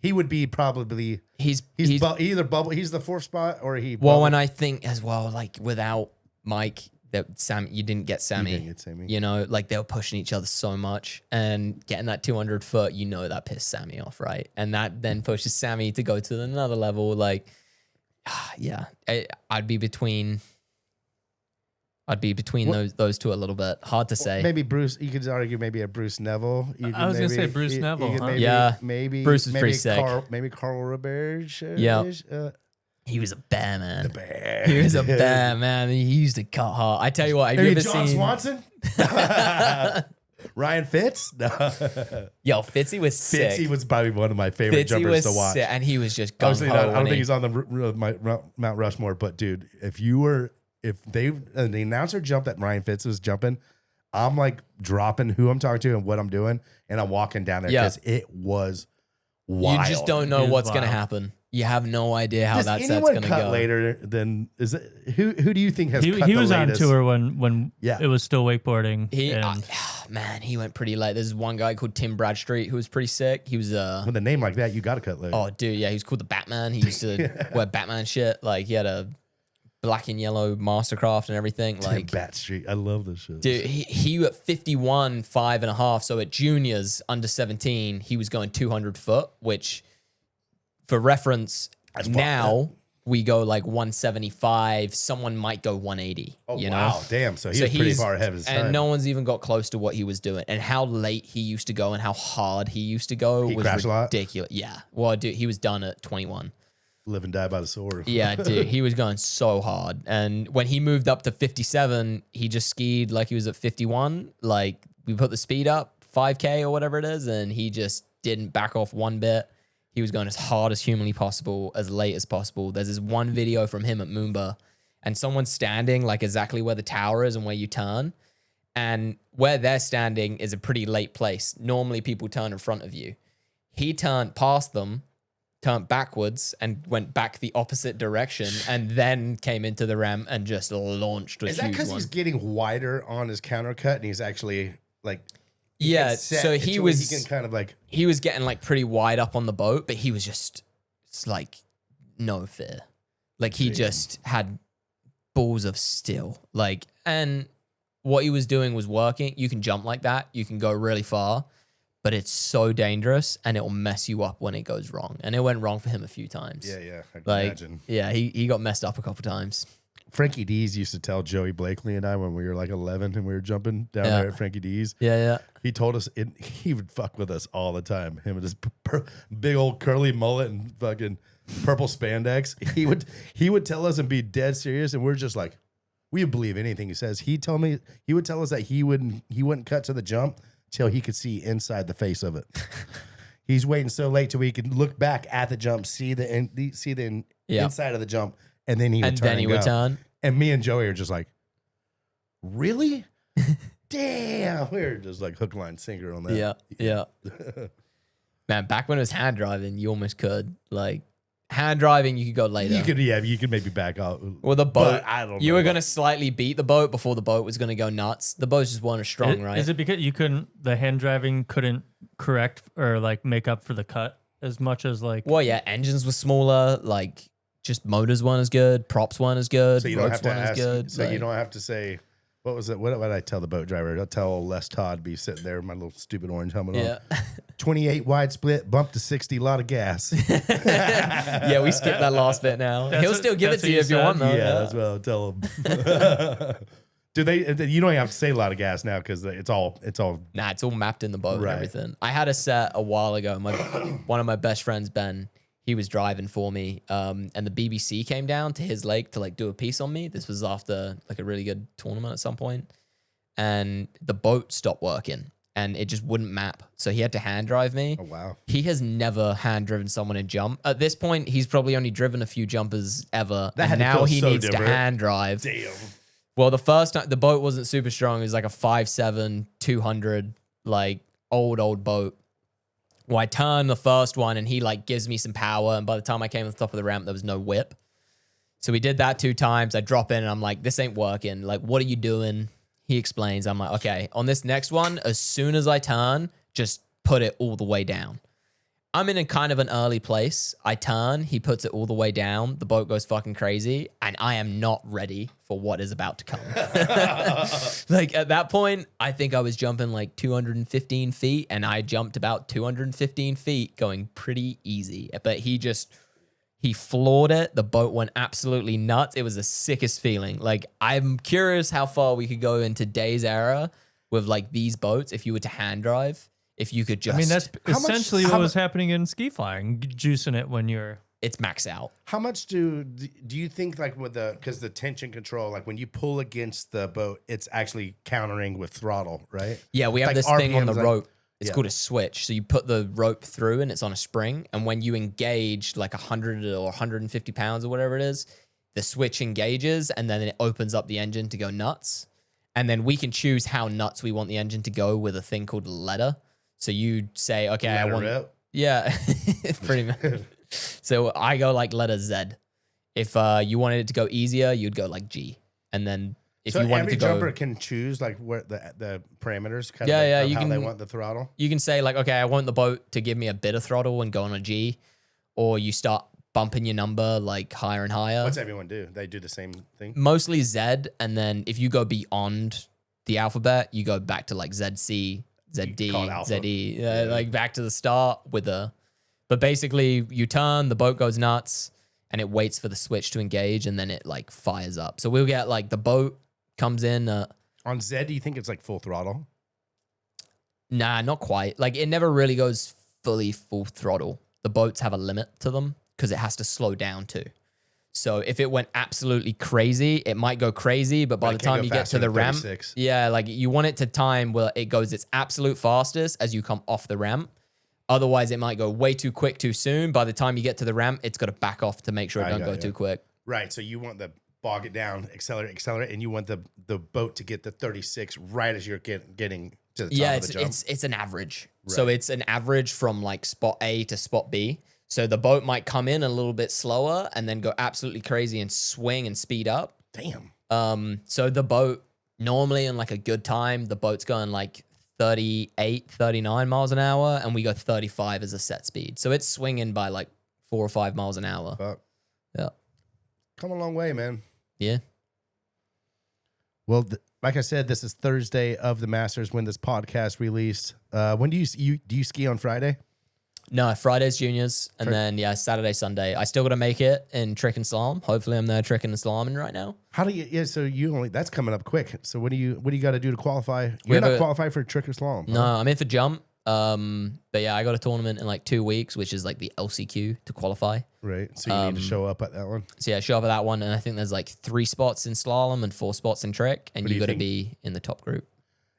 he would be probably he's either bubble. He's the 4th spot or he. Well, and I think as well, like without Mike, that Sam, you didn't get Sammy. You didn't get Sammy. You know, like they were pushing each other so much, and getting that 200 foot, that pissed Sammy off, right? And that then pushes Sammy to go to another level. Like, I'd be between those 2 a little bit. Hard to say. Maybe Bruce. You could argue maybe a Bruce Neville. I was gonna say Bruce Neville. Maybe Bruce is pretty sick. Maybe Carl Roberge. He was a bear, man. The bear. He was a bear, man. He used to cut hard. I tell you what, have you ever John seen Swanson? Ryan Fitz? No. Yo, Fitzy was sick. Fitzy was probably one of my favorite jumpers to watch. Sick, and he was just Obviously, I don't think he's on the Mount Rushmore, but dude, if the announcer jumped that Ryan Fitz was jumping, I'm like dropping who I'm talking to and what I'm doing, and I'm walking down there because it was wild. You just don't know what's going to happen. You have no idea how that set's going to go. Later than is it? Who do you think has cut he the was latest? on tour when it was still wakeboarding. He went pretty late. There's one guy called Tim Bradstreet who was pretty sick. He was with a name like that, you got to cut late. Oh, dude, yeah, he was called the Batman. He used to wear Batman shit. Like he had a black and yellow Mastercraft and everything. Like Bat Street, I love this shit. Dude, he at 51, 5.5. So at juniors under 17, he was going 200 foot, which for reference, now we go like 175. Someone might go 180. Oh, you wow. know? Damn. So he's pretty far ahead of his time. And no one's even got close to what he was doing. And how late he used to go and how hard he used to go was ridiculous. Yeah. Well, dude, he was done at 21. Live and die by the sword. Yeah, dude, he was going so hard. And when he moved up to 57, he just skied like he was at 51. Like we put the speed up 5K or whatever it is, and he just didn't back off one bit. He was going as hard as humanly possible, as late as possible. There's this one video from him at Moomba, and someone's standing like exactly where the tower is and where you turn. And where they're standing is a pretty late place. Normally people turn in front of you. He turned past them, turned backwards and went back the opposite direction, and then came into the ramp and just launched a huge one. Is that because he's getting wider on his counter cut and he's actually like... Yeah, so he was... He can kind of like... He was getting like pretty wide up on the boat, but he was just like no fear. Like he just had balls of steel. Like, and what he was doing was working. You can jump like that. You can go really far. But it's so dangerous, and it will mess you up when it goes wrong. And it went wrong for him a few times. Yeah, I can imagine. Yeah, he got messed up a couple times. Frankie D's used to tell Joey Blakely and I when we were like 11 and we were jumping down there at Frankie D's. Yeah. He told us he would fuck with us all the time. Him and his big old curly mullet and fucking purple spandex. He would tell us and be dead serious, and we're just like, we would believe anything he says. He would tell us that he wouldn't cut to the jump till he could see inside the face of it. He's waiting so late till he could look back at the jump, see the inside of the jump, and then he would turn. And me and Joey are just like, really? Damn. We were just like hook, line, sinker on that. Yeah. Man, back when it was hand driving, you almost could. Like, hand driving, you could go later. You could maybe back out. Well, the boat, I don't know. you were going to slightly beat the boat before the boat was going to go nuts. The boats just weren't as strong, right? Is it because the hand driving couldn't correct or like make up for the cut as much as like? Well, yeah, engines were smaller, like just motors weren't as good, props weren't as good, So you don't have ropes to weren't as ask. good. So you like- don't have to say, what was it? What did I tell the boat driver? I'll tell Les Todd be sitting there with my little stupid orange helmet Yeah. on. 28 wide split, bump to 60, lot of gas. Yeah, we skipped that last bit now. He'll still give it that's to what you you if you said? want, though. Yeah, that's what I'll tell them. Do they? You don't even have to say a lot of gas now because it's all. Nah, it's all mapped in the boat Right. and everything. I had a set a while ago. One of my best friends, Ben, he was driving for me, and the BBC came down to his lake to like do a piece on me. This was after like a really good tournament at some point, and the boat stopped working and it just wouldn't map. So he had to hand drive me. Oh wow! He has never hand driven someone in jump. At this point, he's probably only driven a few jumpers ever, That had and to now feel he so needs different. to hand drive. Damn. Well, the first time the boat wasn't super strong. It was like a 5'7", 200, like old boat. Well, I turned the first one and he like gives me some power. And by the time I came to the top of the ramp, there was no whip. So we did that 2 times. I drop in and I'm like, this ain't working. Like, what are you doing? He explains. I'm like, okay, on this next one, as soon as I turn, just put it all the way down. I'm in a kind of an early place. I turn, he puts it all the way down. The boat goes fucking crazy, and I am not ready for what is about to come. Like at that point, I think I was jumping like 215 feet, and I jumped about 215 feet going pretty easy. But he floored it. The boat went absolutely nuts. It was the sickest feeling. Like, I'm curious how far we could go in today's era with like these boats if you were to hand drive. If you could just, I mean, that's How much- essentially how what mu- was happening in ski flying, juicing it when you're. it's max out. How much do you think like with because the tension control, like when you pull against the boat, it's actually countering with throttle, right? Yeah, we have Like this thing on the RPMs, like- rope. It's yeah. called a switch. So you put the rope through and it's on a spring. And when you engage like 100 or 150 pounds or whatever it is, the switch engages and then it opens up the engine to go nuts. And then we can choose how nuts we want the engine to go with a thing called letter. So you say, okay, Let I her want. rip. Yeah, pretty much. So I go like letter Z. If you wanted it to go easier, you'd go like G. And then if So you wanted every to go, jumper can choose like where the parameters, kind Yeah, of yeah, of you how they can- want the throttle. you can say like, okay, I want the boat to give me a bit of throttle and go on a G, or you start bumping your number like higher and higher. What's everyone do? They do the same thing. Mostly Z, and then if you go beyond the alphabet, you go back to like ZC, ZD, call it alpha. ZE, like back to the start with a. But basically, you turn, the boat goes nuts, and it waits for the switch to engage, and then it like fires up. So we'll get like the boat comes in. On Z, do you think it's like full throttle? Nah, not quite. Like it never really goes fully full throttle. The boats have a limit to them because it has to slow down too. So if it went absolutely crazy, it might go crazy, but by But the it can't time go you get faster to the than ramp, 36. yeah, like you want it to time where it goes its absolute fastest as you come off the ramp. Otherwise, it might go way too quick too soon. By the time you get to the ramp, it's got to back off to make sure it I don't got go you. too quick. Right. So you want the bog it down, accelerate, and you want the boat to get the 36 right as you're getting to the top Yeah, of the jump. it's an average. So Right. it's an average from like spot A to spot B. So the boat might come in a little bit slower and then go absolutely crazy and swing and speed up. Damn. So the boat normally in like a good time, the boat's going like 38, 39 miles an hour, and we go 35 as a set speed. So it's swinging by like 4 or 5 miles an hour. But Yeah. come a long way, man. Yeah. Well, like I said, this is Thursday of the Masters when this podcast released. When do you ski on Friday? No, Friday's juniors, and then yeah, Saturday, Sunday. I still got to make it in trick and slalom. Hopefully, I'm there tricking and slaloming right now. How do you? Yeah, so you only that's coming up quick. So what do you got to do to qualify? We You're have not a- qualified for trick or slalom. No, I'm in for jump. But yeah, I got a tournament in like 2 weeks, which is like the LCQ to qualify. Right. So you need to show up at that one. So yeah, show up at that one, and I think there's like 3 spots in slalom and 4 spots in trick, and What do you you got to think? be in the top group.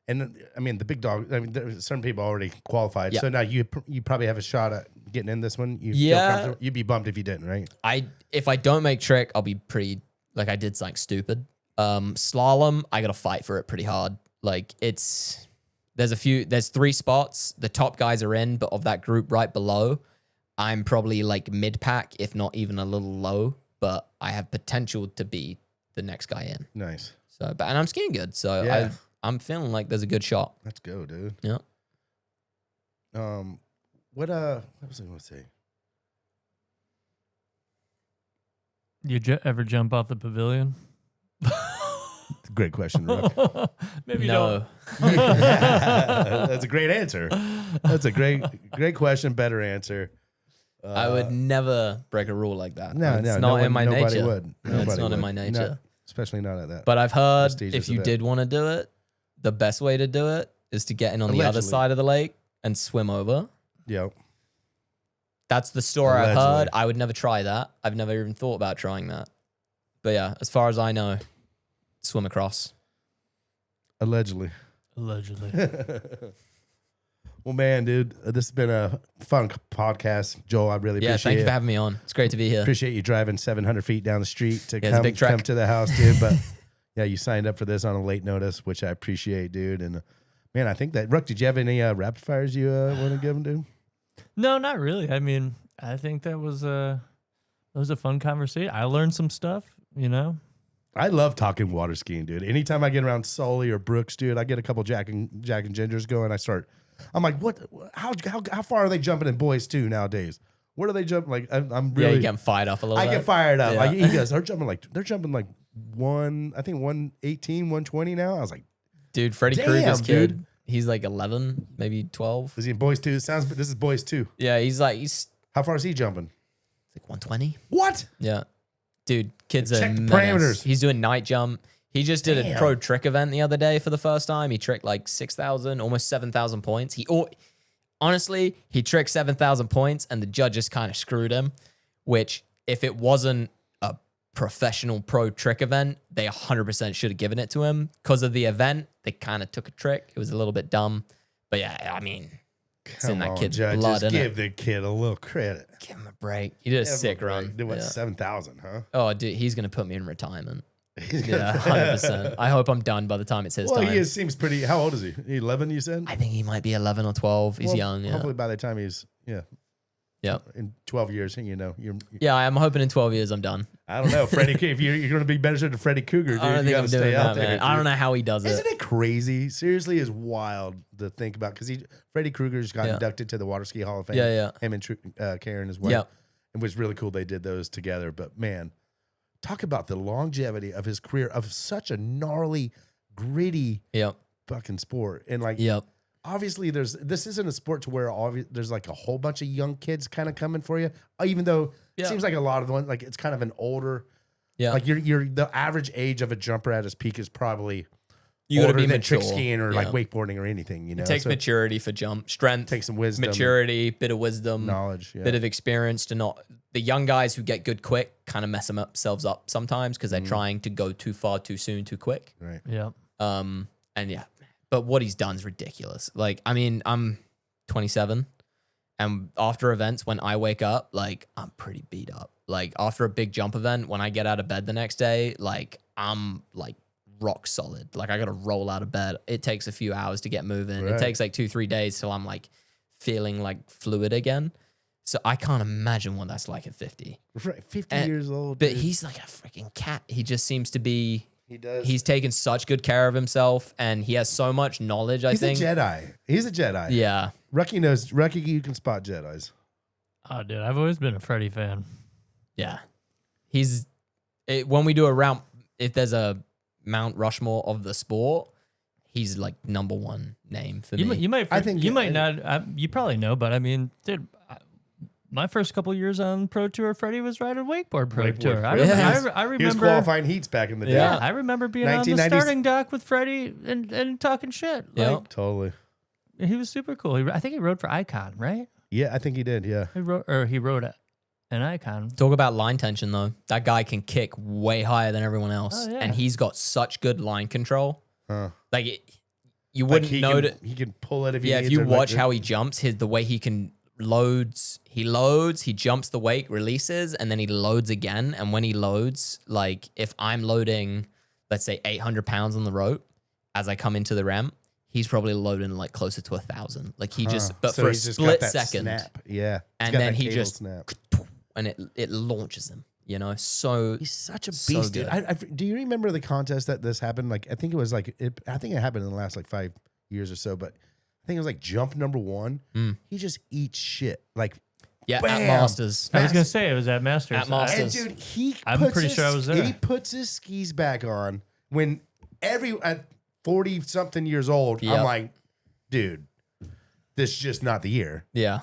And I mean, the big dog. I mean, there's certain people already qualified. Yeah. So now you probably have a shot at getting in this one. You feel Yeah. comfortable? You'd be bummed if you didn't, right? If I don't make trick, I'll be pretty like I did something stupid. Slalom, I got to fight for it pretty hard. Like There's 3 spots. The top guys are in, but of that group right below, I'm probably like mid-pack, if not even a little low, but I have potential to be the next guy in. Nice. So, and I'm skiing good, so Yeah. I'm feeling like there's a good shot. Let's go, dude. Yeah. What was I going to say? You ever jump off the pavilion? Great question, Ruck. Maybe No. That's a great answer. That's a great question. Better answer. I would never break a rule like that. No, It's no, not in my nobody nature. would. No, Nobody it's not in would. my nature. No, especially not at that. But I've heard Prestigious if you event. did want to do it, the best way to do it is to get in on the other Allegedly. side of the lake and swim over. Yep. That's the story I've Allegedly. heard. I would never try that. I've never even thought about trying that. But yeah, as far as I know, swim across. Allegedly. Allegedly. Well, man, dude, this has been a fun podcast. Joel, I really Yeah, appreciate thank you it. for having me on. It's great to be here. Appreciate you driving 700 feet down the street to Yeah, it's a big trek. come to the house, dude. But yeah, you signed up for this on a late notice, which I appreciate, dude. And man, I think that Ruck, did you have any rapid fires you want to give them, dude? No, not really. I mean, I think that was a fun conversation. I learned some stuff, you know. I love talking water skiing, dude. Anytime I get around Sully or Brooks, dude, I get a couple Jack and Gingers going. I'm like, what? How far are they jumping in boys too nowadays? What are they jumping? Like, I'm Yeah, really. you're getting fired up a little I bit. get fired up. Yeah. Like he goes, they're jumping like 118, 120 now. I was like, Dude, Freddie Damn, Krueger's kid, dude. he's like 11, maybe 12. is he in boys two? This is boys two. Yeah, he's like 120. 120. What? Yeah. Dude, kids are Check the menace. parameters. He's doing night jump. He just did a Damn. pro trick event the other day for the first time. He tricked like 6,000, almost 7,000 points. Honestly, he tricked 7,000 points and the judges kind of screwed him, which if it wasn't a professional pro trick event, they 100% should have given it to him. Because of the event, they kind of took a trick. It was a little bit dumb. But yeah, I mean, it's in that kid's judges, blood, isn't give it? the kid a little credit. Give him a break. He did a sick run. Dude, what, Yeah. 7,000, huh? Oh, dude, he's going to put me in retirement. He's gonna- Yeah, 100%. I hope I'm done by the time it's his Well, time. seems pretty. How old is he? 11, you said? I think he might be 11 or 12. He's Well, young, yeah. Hopefully by the time he's, Yeah. in 12 years, you're Yeah, I'm hoping in 12 years I'm done. I don't know, Freddie. If you're going to be better than Freddie Cougar, dude, I don't you think got I'm to doing stay that, out there. man. I don't know how he does Isn't it. it crazy? Seriously, is wild to think about because Freddie Krueger just got Yeah. inducted to the Water Ski Hall of Fame. Yeah, yeah. Him and Karen as well. Yeah. It was really cool they did those together. But man, talk about the longevity of his career of such a gnarly, gritty Yep. fucking sport. And like, Yep. obviously this isn't a sport to where there's like a whole bunch of young kids kind of coming for you. Even though it Yeah. seems like a lot of the ones, like it's kind of an older, Yeah. like you're the average age of a jumper at his peak is probably You got to older be than mature. trick skiing or like Yeah. wakeboarding or anything, you know. It takes So maturity for jump, strength, take some wisdom, maturity, bit of wisdom, knowledge, yeah. bit of experience to not. The young guys who get good quick kind of mess themselves up sometimes because they're trying to go too far, too soon, too quick. right. Yeah. And yeah, but what he's done is ridiculous. Like, I mean, I'm 27 and after events, when I wake up, like I'm pretty beat up. Like after a big jump event, when I get out of bed the next day, like I'm like rock solid. Like I got to roll out of bed. It takes a few hours to get moving. Right. It takes like 2-3 days till I'm like feeling like fluid again. So I can't imagine what that's like at 50. Right, 50 And- years old. But dude. he's like a freaking cat. He just seems to be. He does. He's taken such good care of himself, and he has so much knowledge. I He's think. a Jedi. He's a Jedi. Yeah, Rucky, you can spot Jedis. Oh, dude, I've always been a Freddie fan. yeah. When we do a round, if there's a Mount Rushmore of the sport, he's like number one name for me. You might. I think- you might not. You probably know, but I mean, dude. My first couple years on Pro Tour, Freddie was riding Wakeboard Pro Wakeboard. Tour. I Really? remember. I He was remember. qualifying heats back in the day. Yeah. I remember being on the 1990s. starting dock with Freddie and talking shit. Yeah. Like, Totally. he was super cool. I think he rode for Icon, right? Yeah, I think he did. Yeah. He rode an Icon. Talk about line tension though. That guy can kick way higher than everyone else, Oh, yeah. and he's got such good line control. Huh. Like you Like wouldn't know that. he can pull it if he Yeah, needs if you or, like, watch how he jumps, the way he can he loads, he jumps the wake, releases, and then he loads again. And when he loads, like if I'm loading, let's say 800 pounds on the rope as I come into the ramp, he's probably loading like closer to 1,000. Like he just, but So for a he's just split got that second, snap. Yeah. and got then that he cable just snap. and it launches him. You know, so He's such a so beast, dude. good. Do you remember the contest that this happened? Like, I think it was like, I think it happened in the last like 5 years or so, but I think it was like jump number 1. He just eats shit. Like, yeah, bam. at Masters. I was gonna say it was at Masters. At Masters. And dude, I'm pretty sure I was there. He puts his skis back on when at 40 something years old. Yep. I'm like, dude, this is just not the year. Yeah.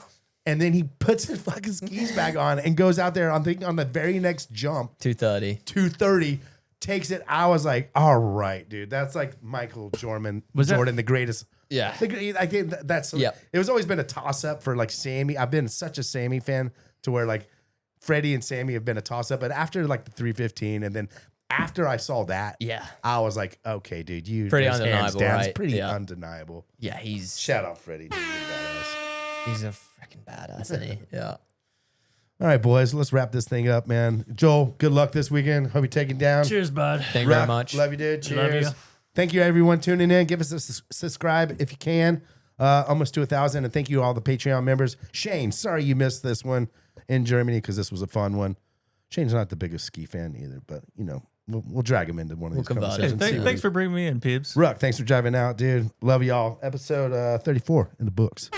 And then he puts his fucking skis back on and goes out there on the very next jump, 230. 230, takes it. I was like, all right, dude, that's like Michael Jordan, the greatest. Yeah. I think that's Yep. It was always been a toss up for like Sammy. I've been such a Sammy fan to where like Freddie and Sammy have been a toss up, but after like the 315 and then after I saw that, Yeah. I was like, okay, dude, you Pretty just hands undeniable, down. right? It's pretty Yeah. undeniable. Yeah, he's Shout out Freddie, dude, you're badass. he's a freaking badass, isn't he? Yeah. All right, boys, let's wrap this thing up, man. Joel, good luck this weekend. Hope you take it down. Cheers, bud. Thank you very Ruck, much. Love you, dude. Love Cheers. you. Thank you, everyone, tuning in. Give us a subscribe if you can. Almost to 1,000. And thank you to all the Patreon members. Shane, sorry you missed this one in Germany because this was a fun one. Shane's not the biggest ski fan either, but, you know, we'll drag him into one of these convert Hey, him. conversations. thanks for bringing me in, peeps. Ruck, thanks for driving out, dude. Love y'all. Episode 34 in the books.